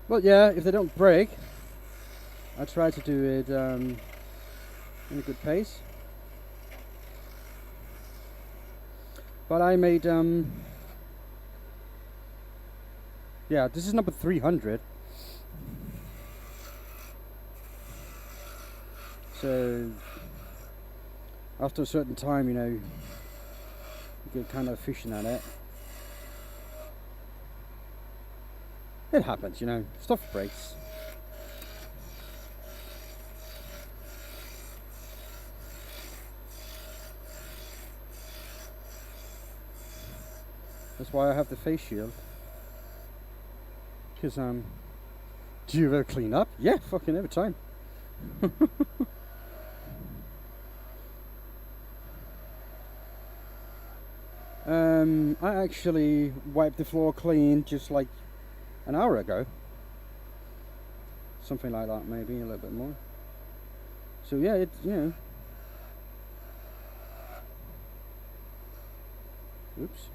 Well, yeah, if they don't break, I try to do it in a good pace. But I made, yeah, this is number 300. So, after a certain time, you get kind of efficient at it. It happens, stuff breaks. That's why I have the face shield. Because, do you ever clean up? Yeah, fucking every time. I actually wiped the floor clean just like an hour ago. Something like that, maybe a little bit more. So yeah, Oops.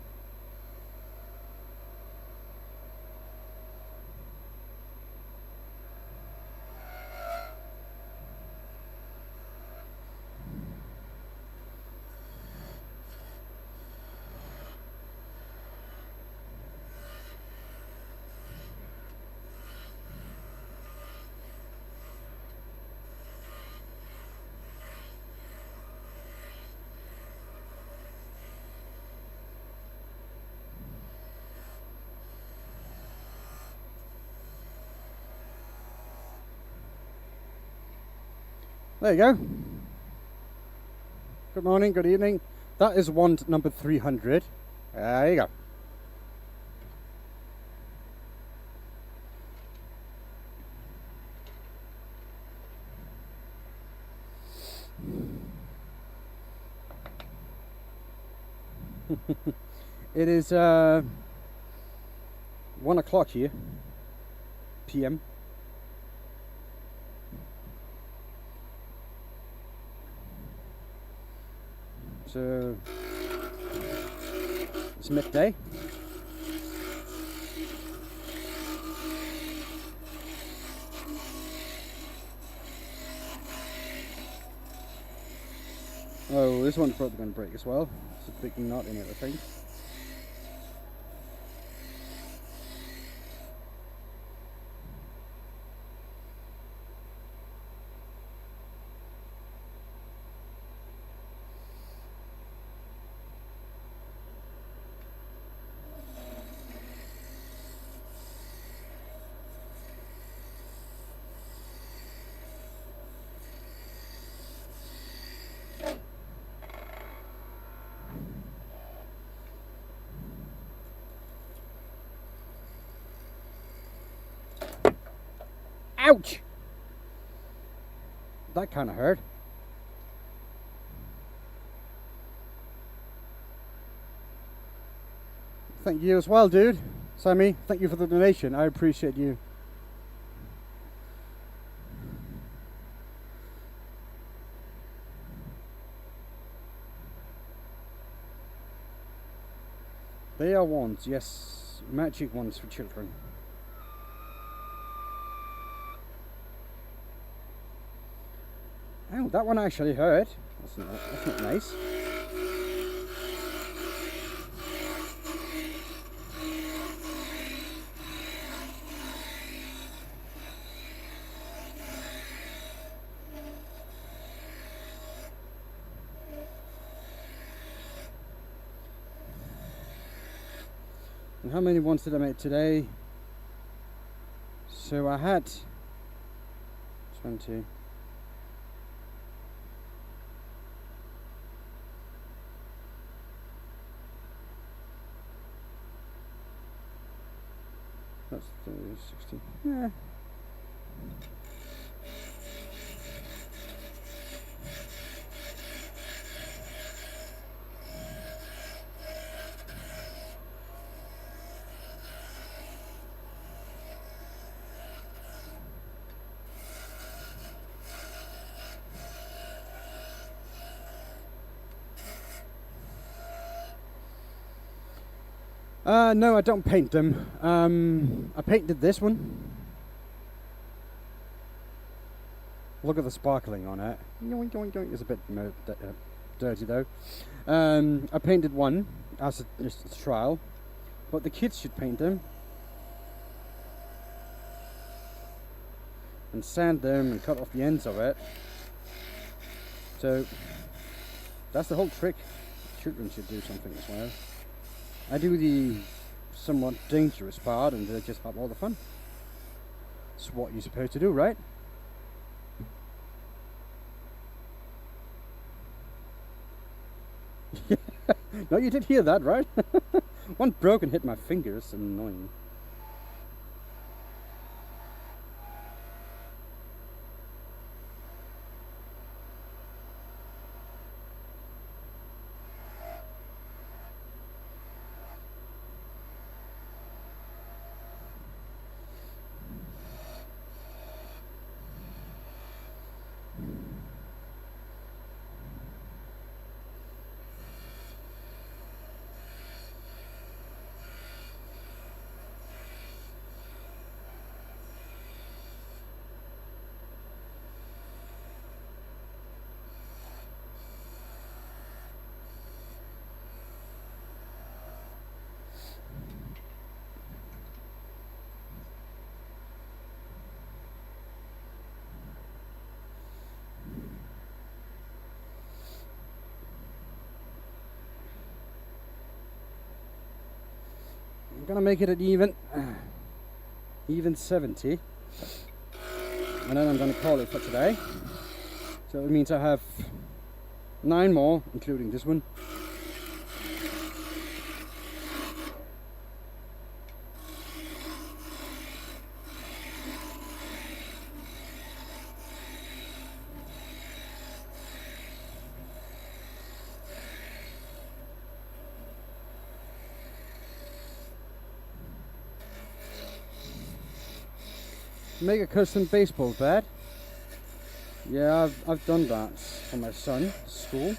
There you go. Good morning, good evening. That is wand number 300. There you go. It is 1 o'clock here, PM. So it's midday. Oh, this one's probably going to break as well. It's a big knot in it, I think. Ouch! That kind of hurt. Thank you as well, dude. Sammy, thank you for the donation. I appreciate you. They are wands, yes. Magic wands for children. Oh, that one actually hurt. That's not nice. And how many ones did I make today? So I had 20. That's 30, 60. Yeah. No, I don't paint them. I painted this one. Look at the sparkling on it. Yoink, yoink, yoink. It's a bit dirty though. I painted one as just a trial, but the kids should paint them and sand them and cut off the ends of it. So that's the whole trick. Children should do something as well. I do the somewhat dangerous part and they just have all the fun. It's what you're supposed to do, right? No, you did hear that, right? One broke and hit my finger. It's annoying. I'm gonna make it an even 70, and then I'm gonna call it for today. So it means I have 9 more, including this one. Make a custom baseball bat. Yeah, I've done that for my son, school.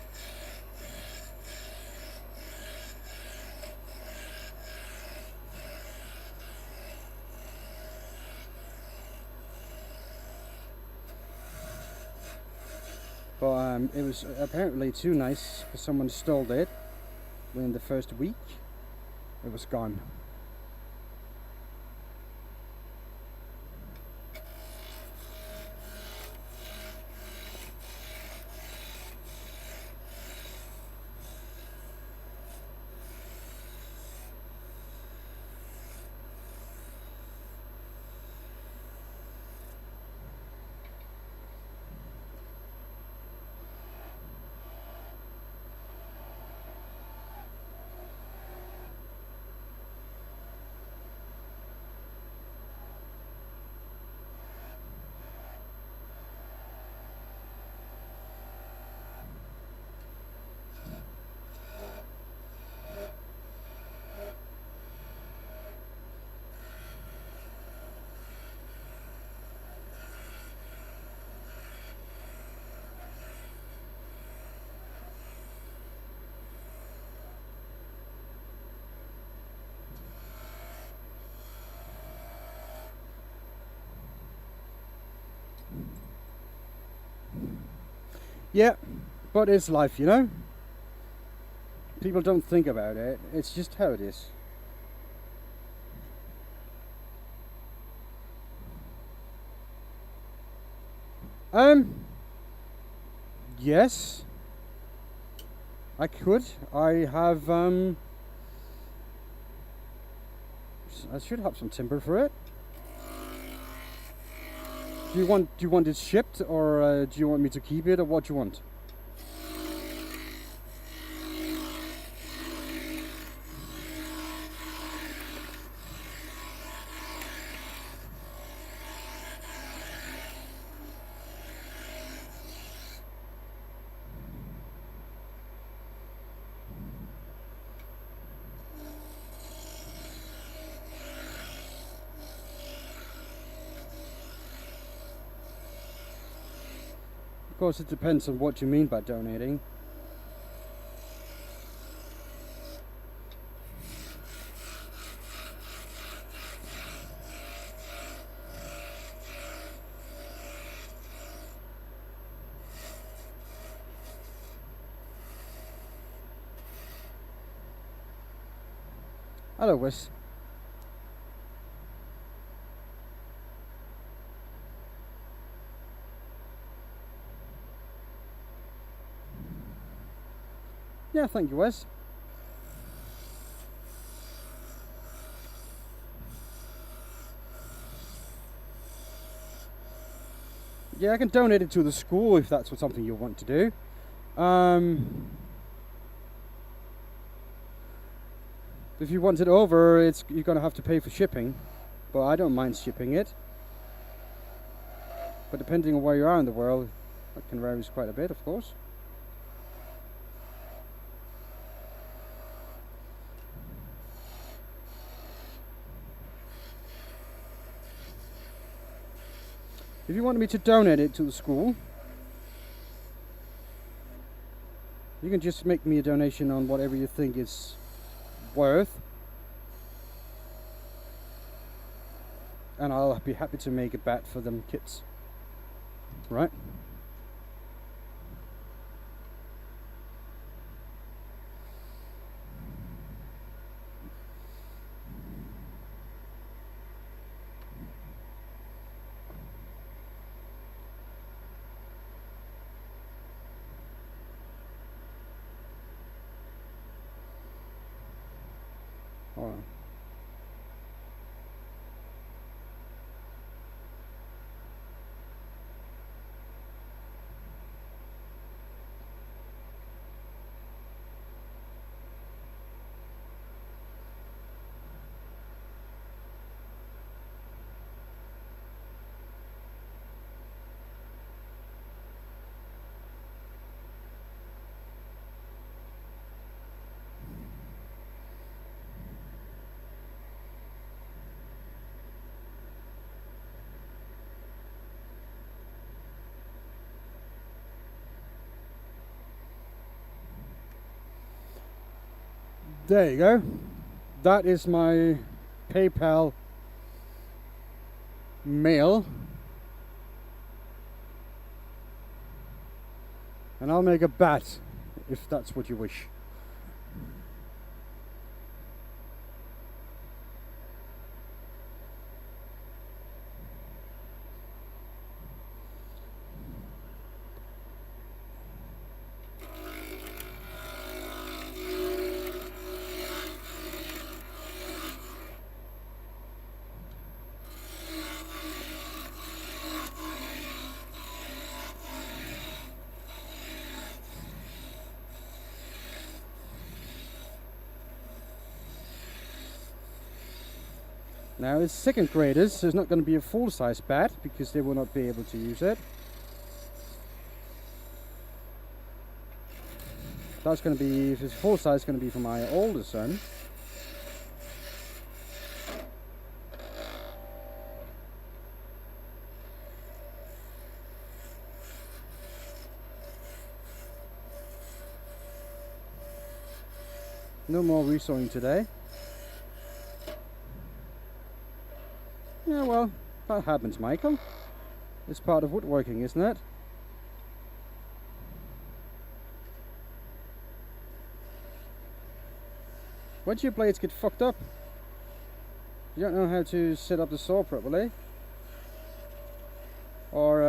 But it was apparently too nice for someone stole it within the first week. It was gone. Yeah, but it's life, you know. People don't think about it. It's just how it is. Yes, I could. I have I should have some timber for it. Do you want it shipped, or do you want me to keep it, or what do you want? Of course, it depends on what you mean by donating. Hello, Wes. Yeah, thank you, Wes. Yeah, I can donate it to the school if that's what something you want to do. If you want it over, you're gonna have to pay for shipping, but I don't mind shipping it. But depending on where you are in the world, that can vary quite a bit, of course. If you want me to donate it to the school, you can just make me a donation on whatever you think it's worth, and I'll be happy to make a bat for them kids. Right? All right. There you go. That is my PayPal mail. And I'll make a bat if that's what you wish. Now, as second graders, there's not going to be a full-size bat because they will not be able to use it. That's going to be, if it's full-size, going to be for my older son. No more resawing today. Yeah, well, that happens, Michael. It's part of woodworking, isn't it? Why do your blades get fucked up? You don't know how to set up the saw properly? Or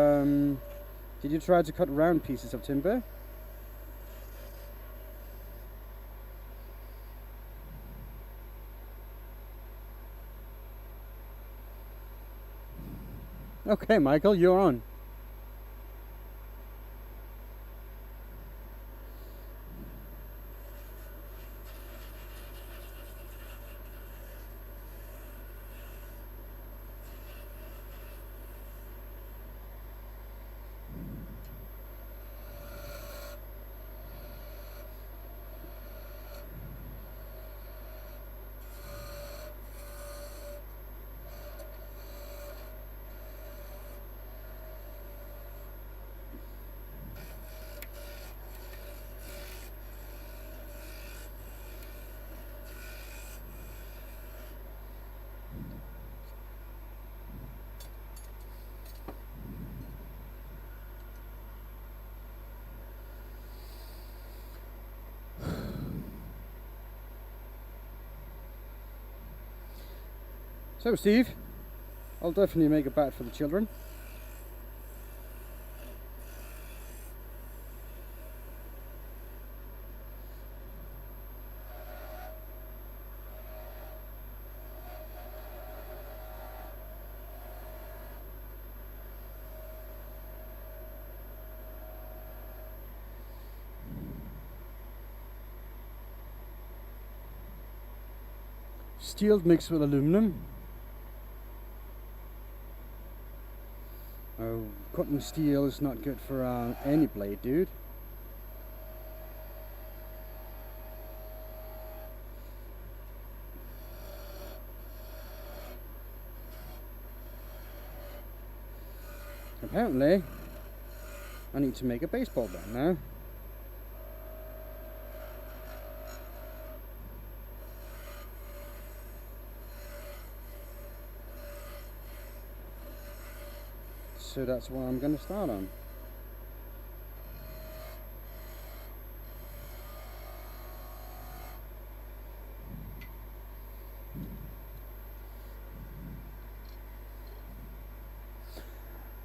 did you try to cut round pieces of timber? Okay, Michael, you're on. So, Steve, I'll definitely make a bat for the children. Steel mixed with aluminum. Oh, cutting steel is not good for any blade, dude. Apparently, I need to make a baseball bat now. So that's what I'm going to start on.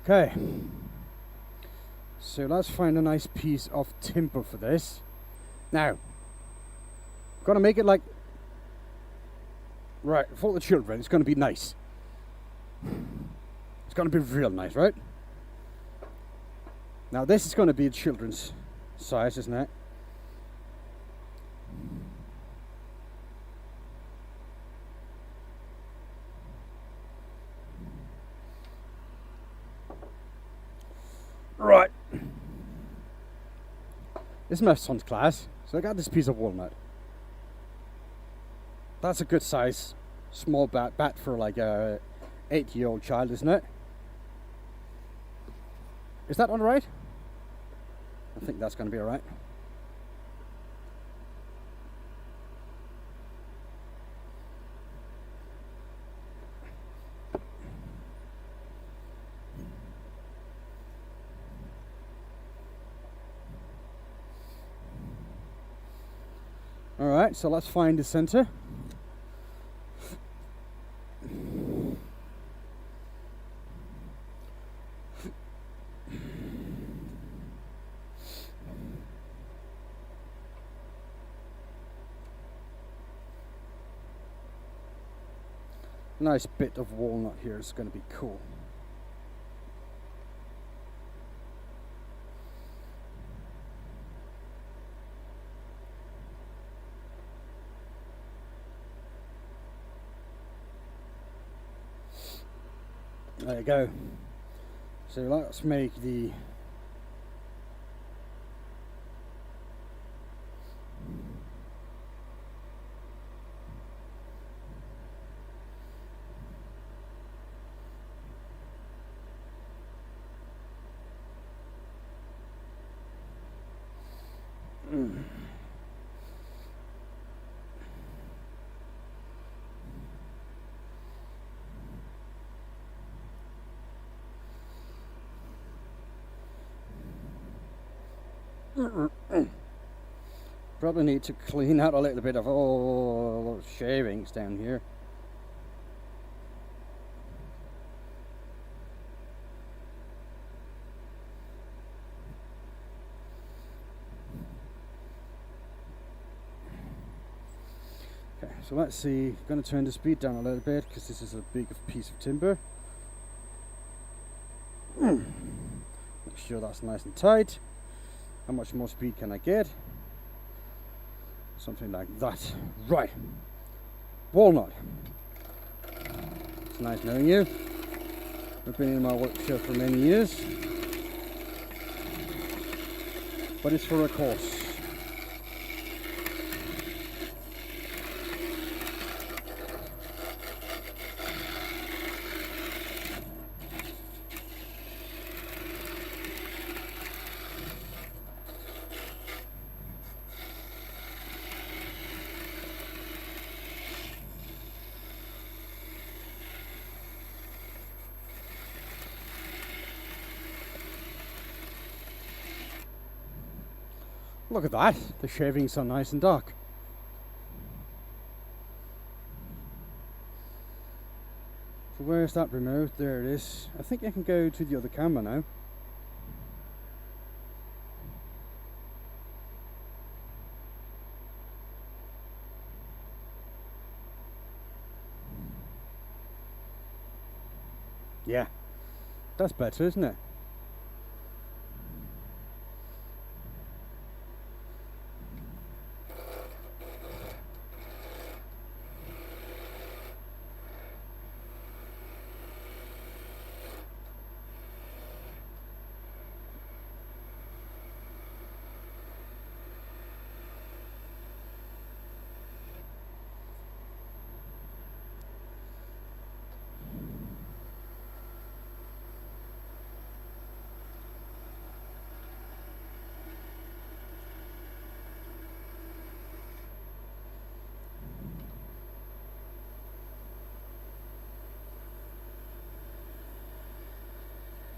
Okay, so let's find a nice piece of timber for this. Now, gotta make it like, right, for the children, it's gonna be nice. It's gonna be real nice, right? Now this is gonna be a children's size, isn't it? Right. This is my son's class, so I got this piece of walnut. That's a good size, small bat for like a 8-year-old child, isn't it? Is that alright? I think that's going to be alright. Alright, so let's find the center. Nice bit of walnut here is going to be cool. There you go. So let's make the Probably need to clean out a little bit of all those shavings down here. Okay, so let's see. I'm going to turn the speed down a little bit because this is a big piece of timber. Make sure that's nice and tight. How much more speed can I get? Something like that. Right. Walnut. It's nice knowing you. I've been in my workshop for many years. But it's for a course. Look at that, the shavings are nice and dark. So where's that remote? There it is. I think I can go to the other camera now. Yeah, that's better, isn't it?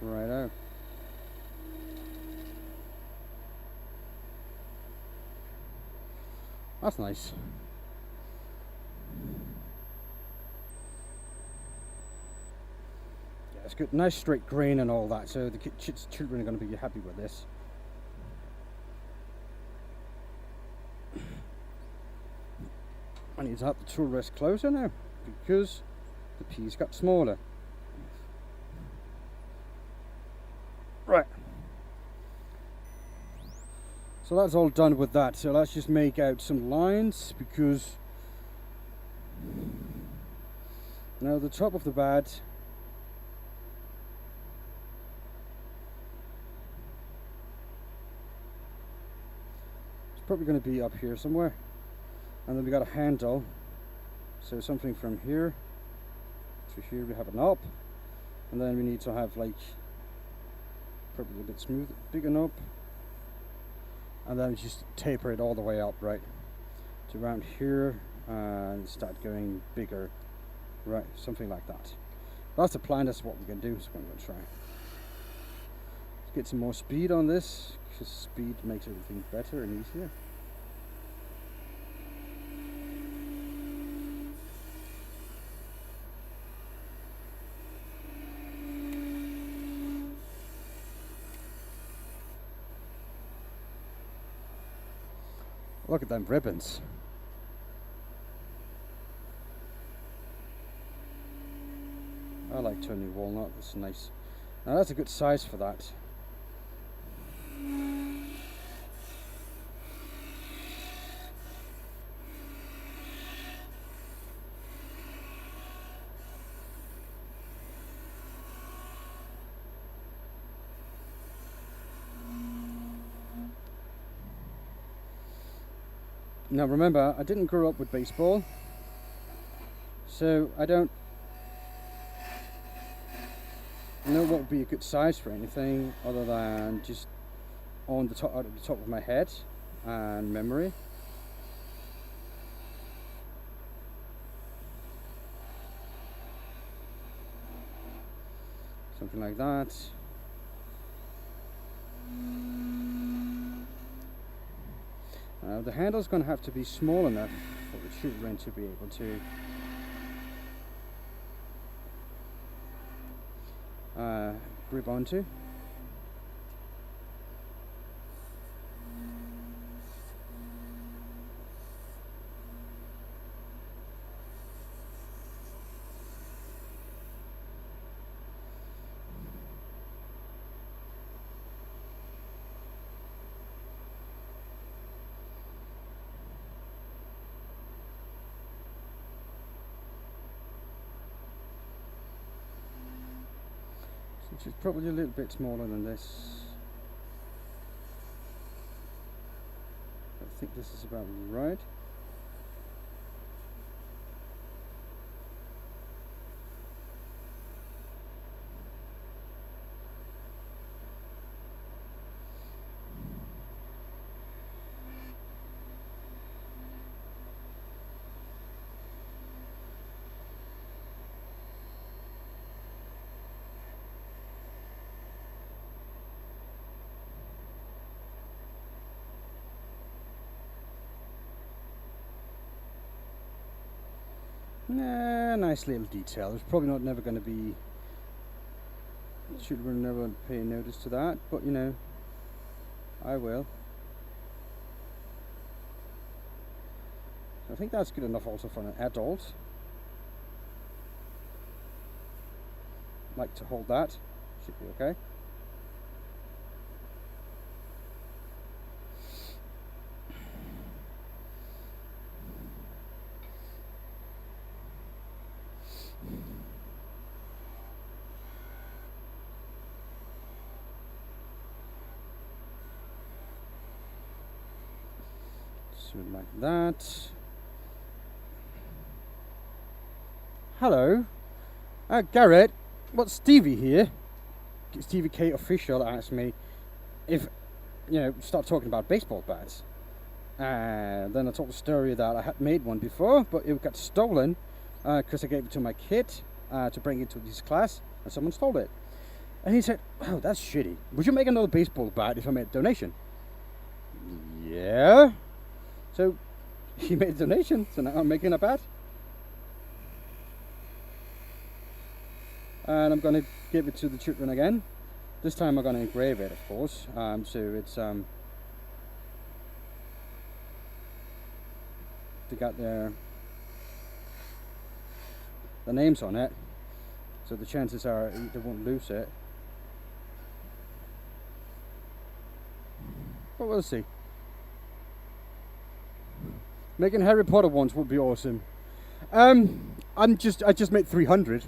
Righto. That's nice. Yeah, it's good. Nice straight grain and all that, so the children are going to be happy with this. I need to have the tool rest closer now because the piece got smaller. Right. So that's all done with that. So let's just make out some lines because now the top of the bed is probably going to be up here somewhere. And then we got a handle. So something from here to here we have a knob. And then we need to have like probably a bit smooth, big enough, and then just taper it all the way up right to around here and start going bigger, right, something like that. That's the plan. That's what we're going to do. So I'm going to try. Let's get some more speed on this because speed makes everything better and easier. Look at them ribbons. I like turning walnut, that's nice. Now that's a good size for that. Now remember, I didn't grow up with baseball, so I don't know what would be a good size for anything other than just on the top, out of the top of my head and memory. Something like that. The handle's going to have to be small enough for the children to be able to grip onto. Which is probably a little bit smaller than this. I think this is about right. Nice little detail. There's probably not never going to be, children never pay notice to that, but you know, I will. I think that's good enough also for an adult. Like to hold that, should be okay. Like that. Hello, Garrett. What's Stevie here? Stevie K Official asked me if, you know, start talking about baseball bats. Then I told the story that I had made one before, but it got stolen because I gave it to my kid to bring it to this class, and someone stole it. And he said, "Oh, that's shitty. Would you make another baseball bat if I made a donation?" Yeah. So he made a donation, so now I'm making a bat. And I'm going to give it to the children again. This time I'm going to engrave it, of course. So it's they got their names on it, so the chances are they won't lose it. But we'll see. Making Harry Potter ones would be awesome. I just made 300.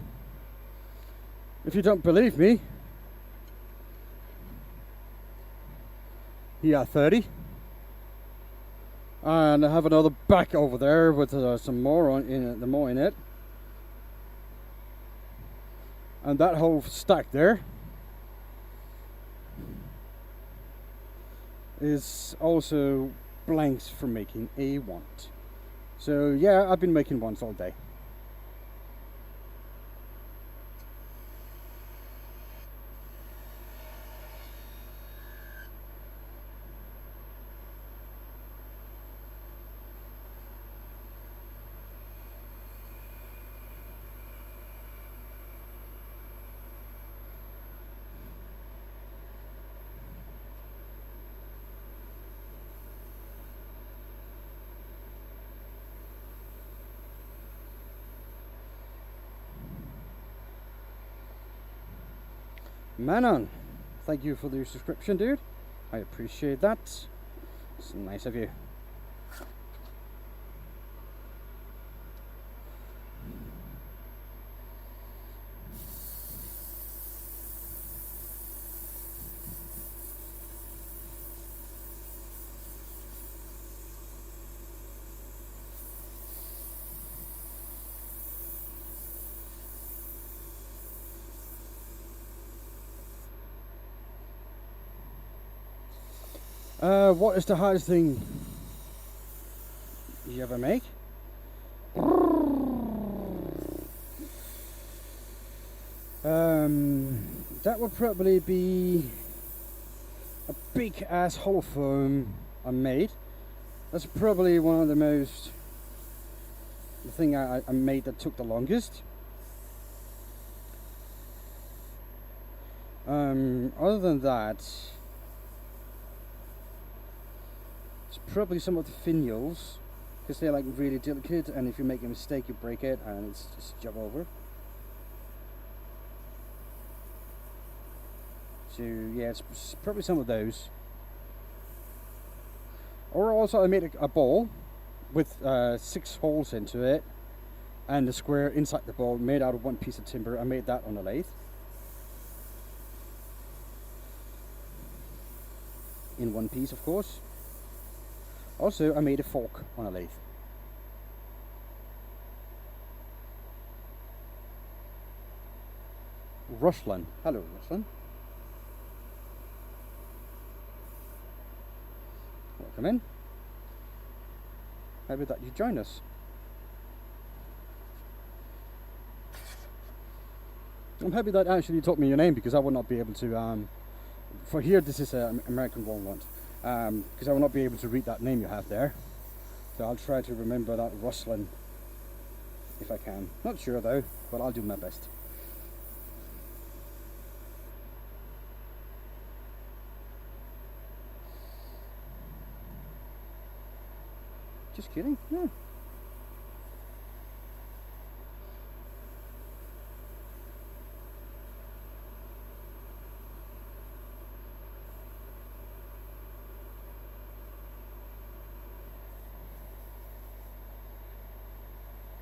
If you don't believe me, here are 30. And I have another back over there with some more in it. And that whole stack there is also blanks for making a wand. So yeah, I've been making wands all day. Manon, thank you for the subscription, dude. I appreciate that. It's nice of you. What is the hardest thing you ever make? That would probably be a big ass holophone I made That's probably one of the thing I made that took the longest. Other than that, it's probably some of the finials, because they're like really delicate, and if you make a mistake you break it and it's just job over. So yeah, it's probably some of those. Or also I made a ball with 6 holes into it, and the square inside the ball made out of one piece of timber. I made that on a lathe. In one piece, of course. Also, I made a fork on a lathe. Ruslan. Hello, Ruslan. Welcome in. Happy that you joined us. I'm happy that actually you taught me your name, because I would not be able to, for here this is American walnut, because I will not be able to read that name you have there. So I'll try to remember that Ruslan if I can. Not sure though, but I'll do my best. Just kidding, yeah.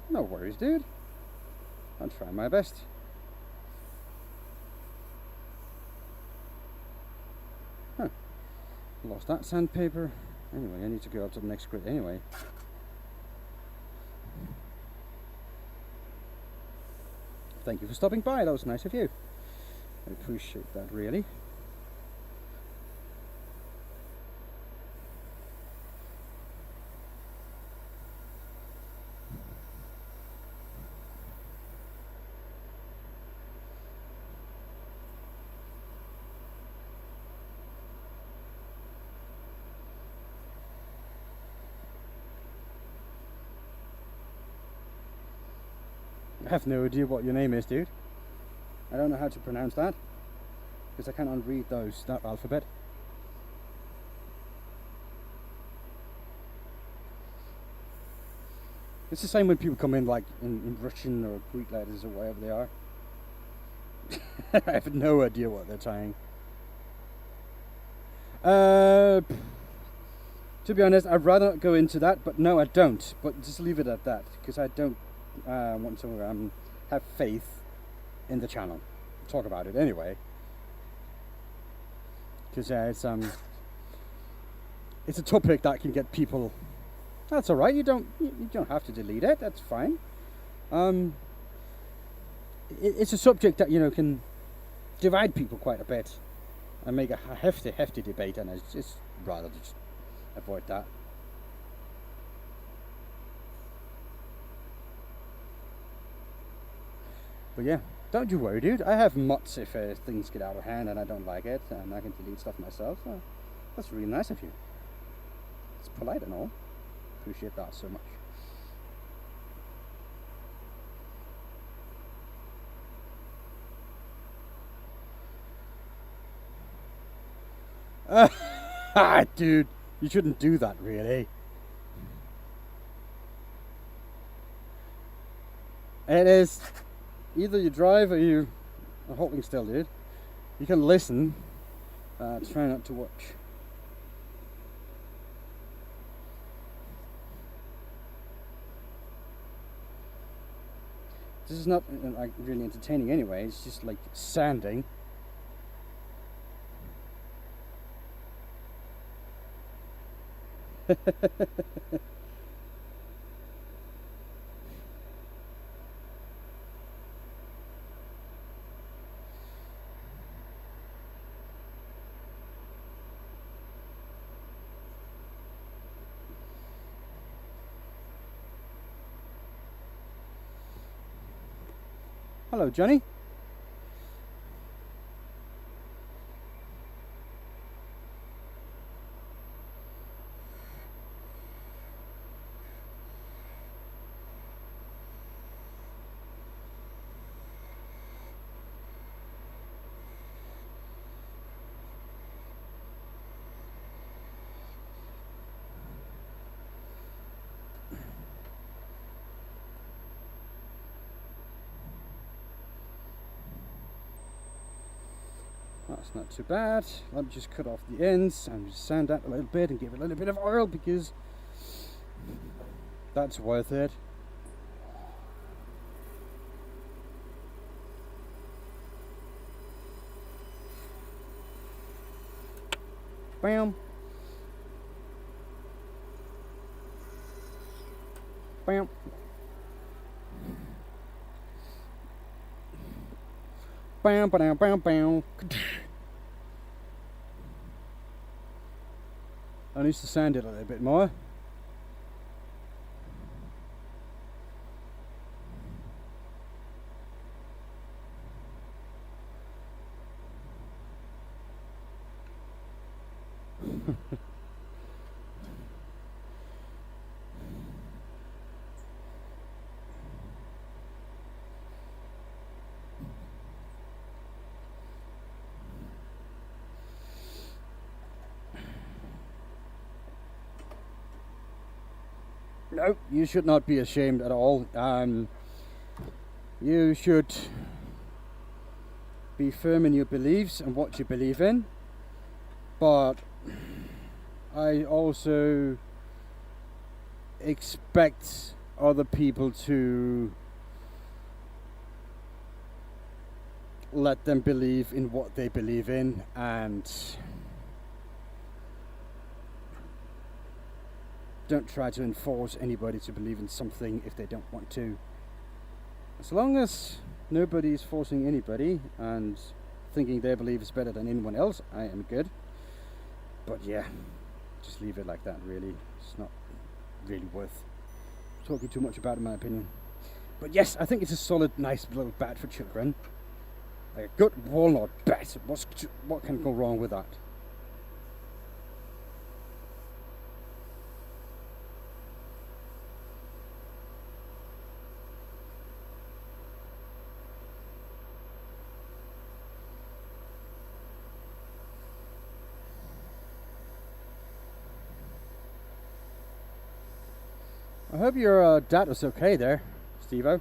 No worries, dude. I'll try my best. Huh. Lost that sandpaper. Anyway, I need to go up to the next grid anyway. Thank you for stopping by. That was nice of you. I appreciate that, really. I have no idea what your name is, dude. I don't know how to pronounce that, because I cannot read that alphabet. It's the same when people come in like in Russian or Greek letters or whatever they are. I have no idea what they're saying. To be honest, I'd rather not go into that, but no, I don't. But just leave it at that, because I don't want to have faith in the channel. Talk about it anyway, because it's a topic that can get people. That's all right. You don't have to delete it. That's fine. It's a subject that can divide people quite a bit and make a hefty debate, and it's just rather just avoid that. But yeah, don't you worry, dude. I have mods if things get out of hand and I don't like it, and I can delete stuff myself. So that's really nice of you. It's polite and all. Appreciate that so much. Dude, you shouldn't do that, really. It is either you drive or you are holding still, dude. You can listen, try not to watch. This is not like really entertaining anyway. It's just like sanding. Hello, Johnny. That's not too bad. Let me just cut off the ends and just sand that a little bit and give it a little bit of oil because that's worth it. Bam. Bam. Bam, bam, bam, bam. I need to sand it a little bit more. No, you should not be ashamed at all. You should be firm in your beliefs and what you believe in. But I also expect other people to let them believe in what they believe in, and don't try to enforce anybody to believe in something if they don't want to. As long as nobody is forcing anybody and thinking their belief is better than anyone else, I am good. But yeah, just leave it like that, really. It's not really worth talking too much about, in my opinion. But yes, I think it's a solid, nice little bat for children. Like a good walnut bat. What can go wrong with that? I hope your data's okay there, Steve-O.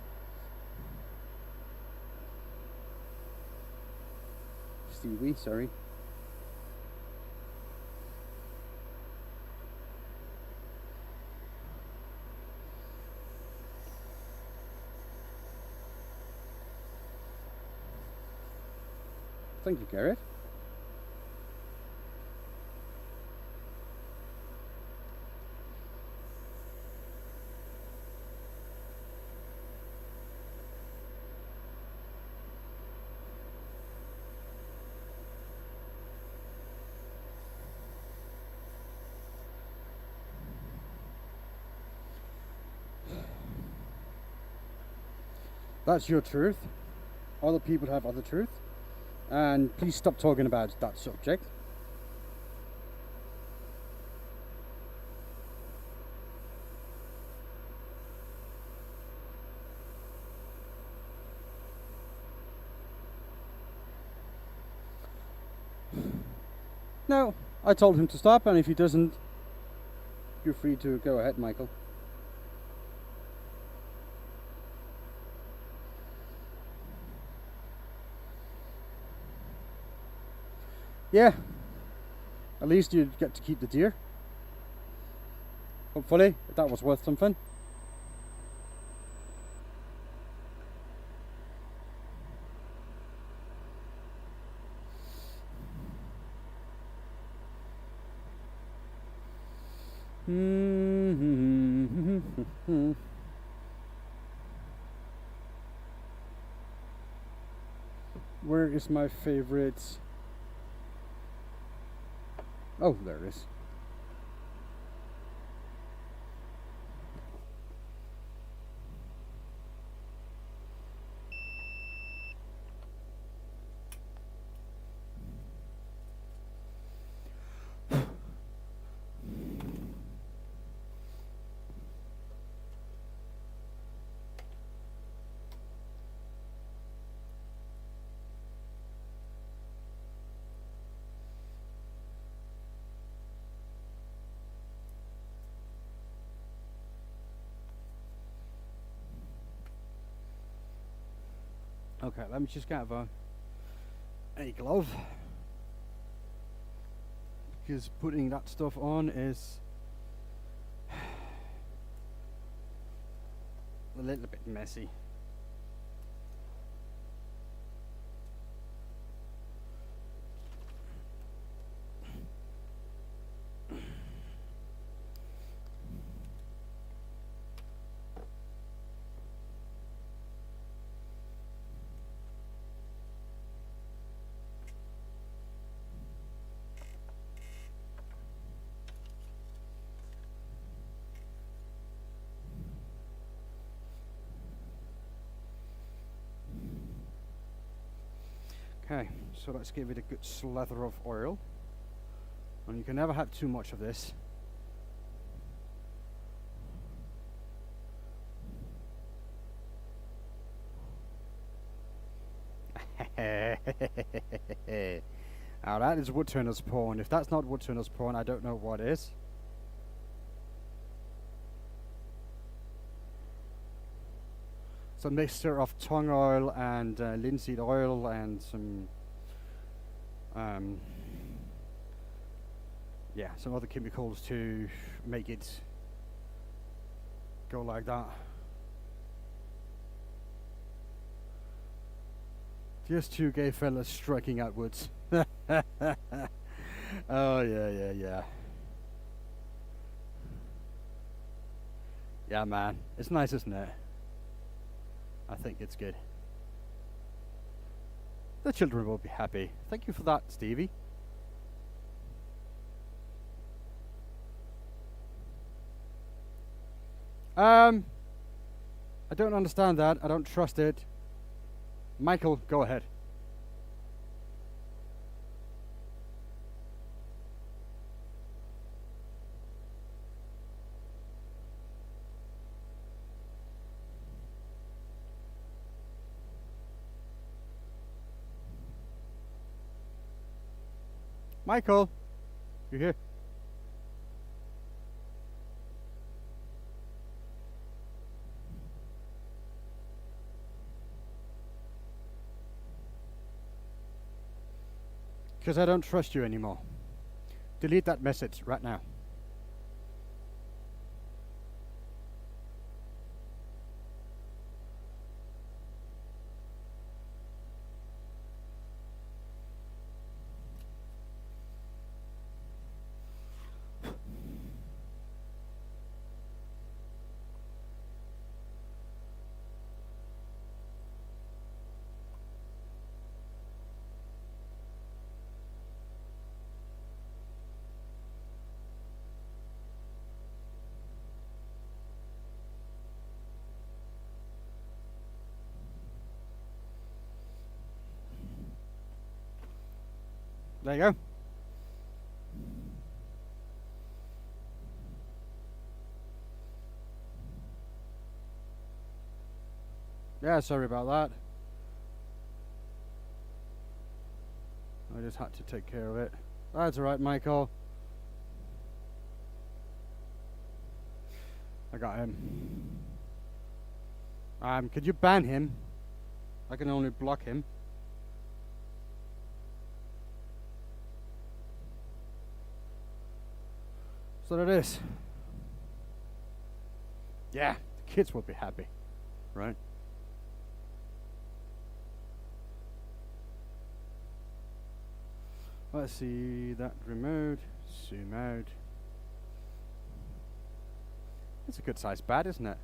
Stevie, sorry. Thank you, Garrett. That's your truth. Other people have other truth. And please stop talking about that subject. No, I told him to stop, and if he doesn't, you're free to go ahead, Michael. Yeah, at least you get to keep the deer. Hopefully, that was worth something. Where is my favorite? Oh, there it is. Okay, let me just get a glove. because putting that stuff on is a little bit messy. Okay, so let's give it a good slather of oil. And you can never have too much of this. Now that is woodturner's porn. If that's not woodturner's porn, I don't know what is. It's a mixture of tongue oil and linseed oil and some some other chemicals to make it go like that. Just two gay fellas striking outwards. Oh yeah. Yeah, man. It's nice, isn't it? I think it's good. The children will be happy. Thank you for that, Stevie. I don't understand that. I don't trust it. Michael, go ahead. Michael, you here? Because I don't trust you anymore. Delete that message right now. There you go. Yeah, sorry about that. I just had to take care of it. That's alright, Michael. I got him. Could you ban him? I can only block him. So that is. Yeah, the kids will be happy, right? Let's see that remote. Zoom out. It's a good sized bat, isn't it?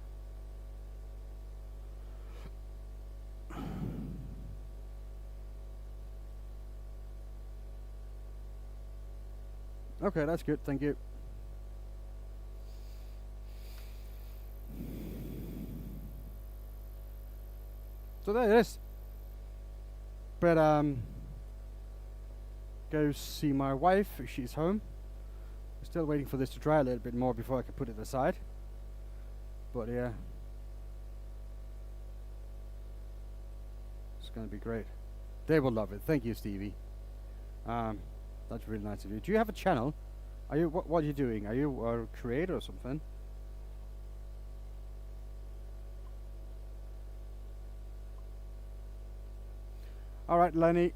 Okay, that's good, thank you. So there it is. But go see my wife if she's home. I'm still waiting for this to dry a little bit more before I can put it aside. But yeah, it's gonna be great. They will love it. Thank you, Stevie. That's really nice of you. Do you have a channel? Are you what are you doing? Are you a creator or something? All right, Lenny,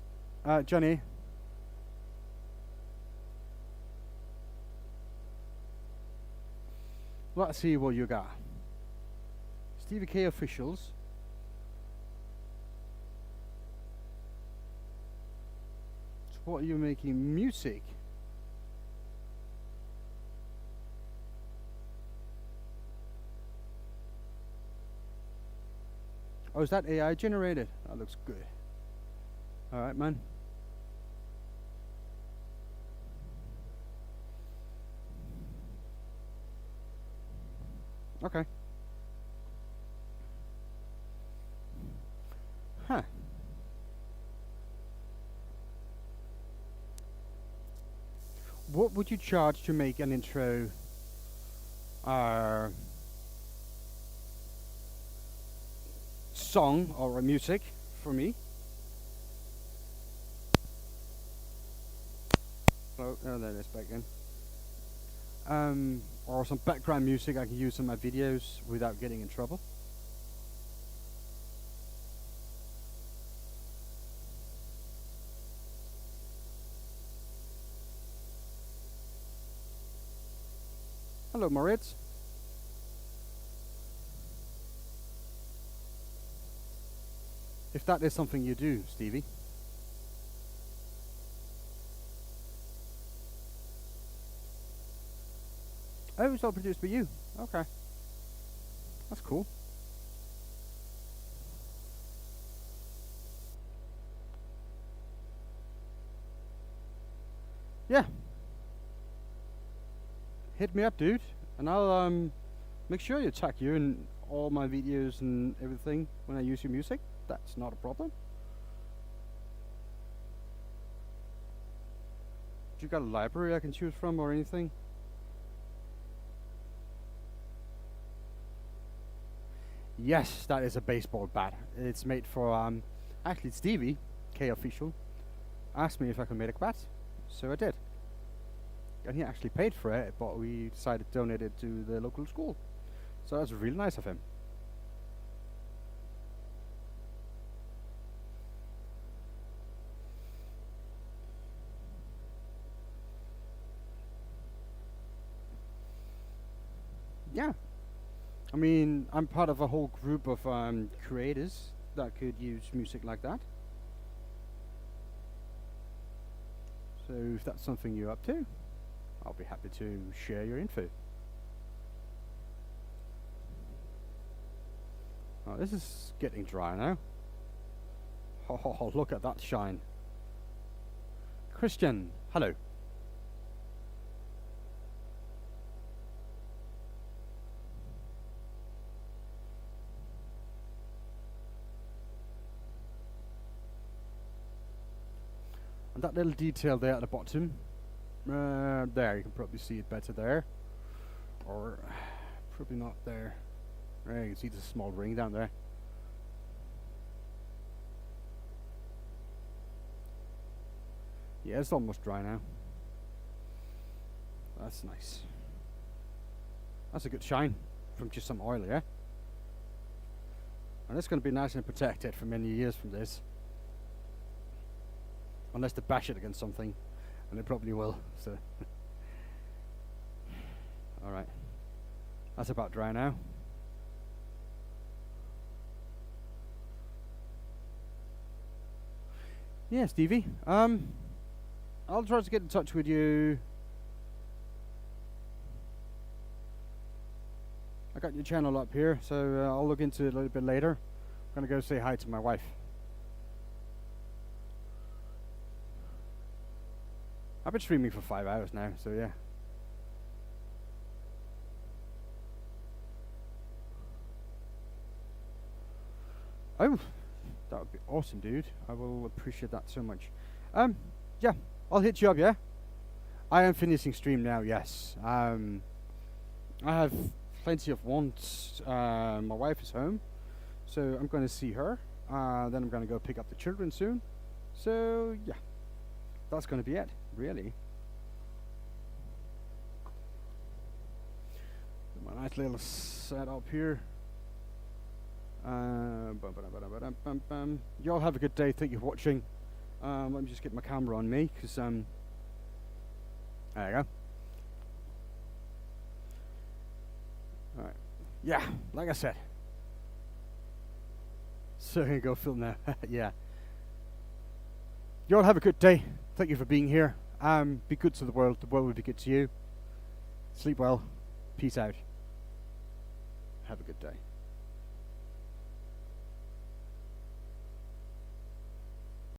Johnny. Let's see what you got. Stevie K officials. So what are you making? Music. Oh, is that AI generated? That looks good. Alright, man. Okay. Huh. What would you charge to make an intro song or a music for me? Oh, there it is back in. Or some background music I can use in my videos without getting in trouble. Hello, Moritz. If that is something you do, Stevie. Oh, it's all produced by you. Okay. That's cool. Yeah. Hit me up, dude. And I'll make sure you tag you in all my videos and everything when I use your music. That's not a problem. Do you got a library I can choose from or anything? Yes, that is a baseball bat. It's made for actually Stevie K official asked me if I could make a bat, so I did. And he actually paid for it, but we decided to donate it to the local school. So that's really nice of him. Yeah. I mean, I'm part of a whole group of creators that could use music like that. So if that's something you're up to, I'll be happy to share your info. Oh, this is getting dry now. Oh, look at that shine. Christian, hello. And that little detail there at the bottom, there, you can probably see it better there. Or, probably not there. There, you can see the small ring down there. Yeah, it's almost dry now. That's nice. That's a good shine from just some oil, yeah? And it's going to be nice and protected for many years from this. Unless they bash it against something, and they probably will, so. Alright. That's about dry now. Yeah, Stevie. I'll try to get in touch with you. I got your channel up here, so I'll look into it a little bit later. I'm gonna go say hi to my wife. I've been streaming for 5 hours now, so yeah. Oh, that would be awesome, dude. I will appreciate that so much. Yeah, I'll hit you up, yeah? I am finishing stream now, yes. I have plenty of wants. My wife is home, so I'm going to see her. Then I'm going to go pick up the children soon. So, yeah, that's going to be it, really. My nice little setup here. Y'all have a good day. Thank you for watching. Let me just get my camera on me, because there you go. yeah, like I said. So here you go, film now. Yeah. You all have a good day. Thank you for being here. Be good to the world. The world will be good to you. Sleep well. Peace out. Have a good day.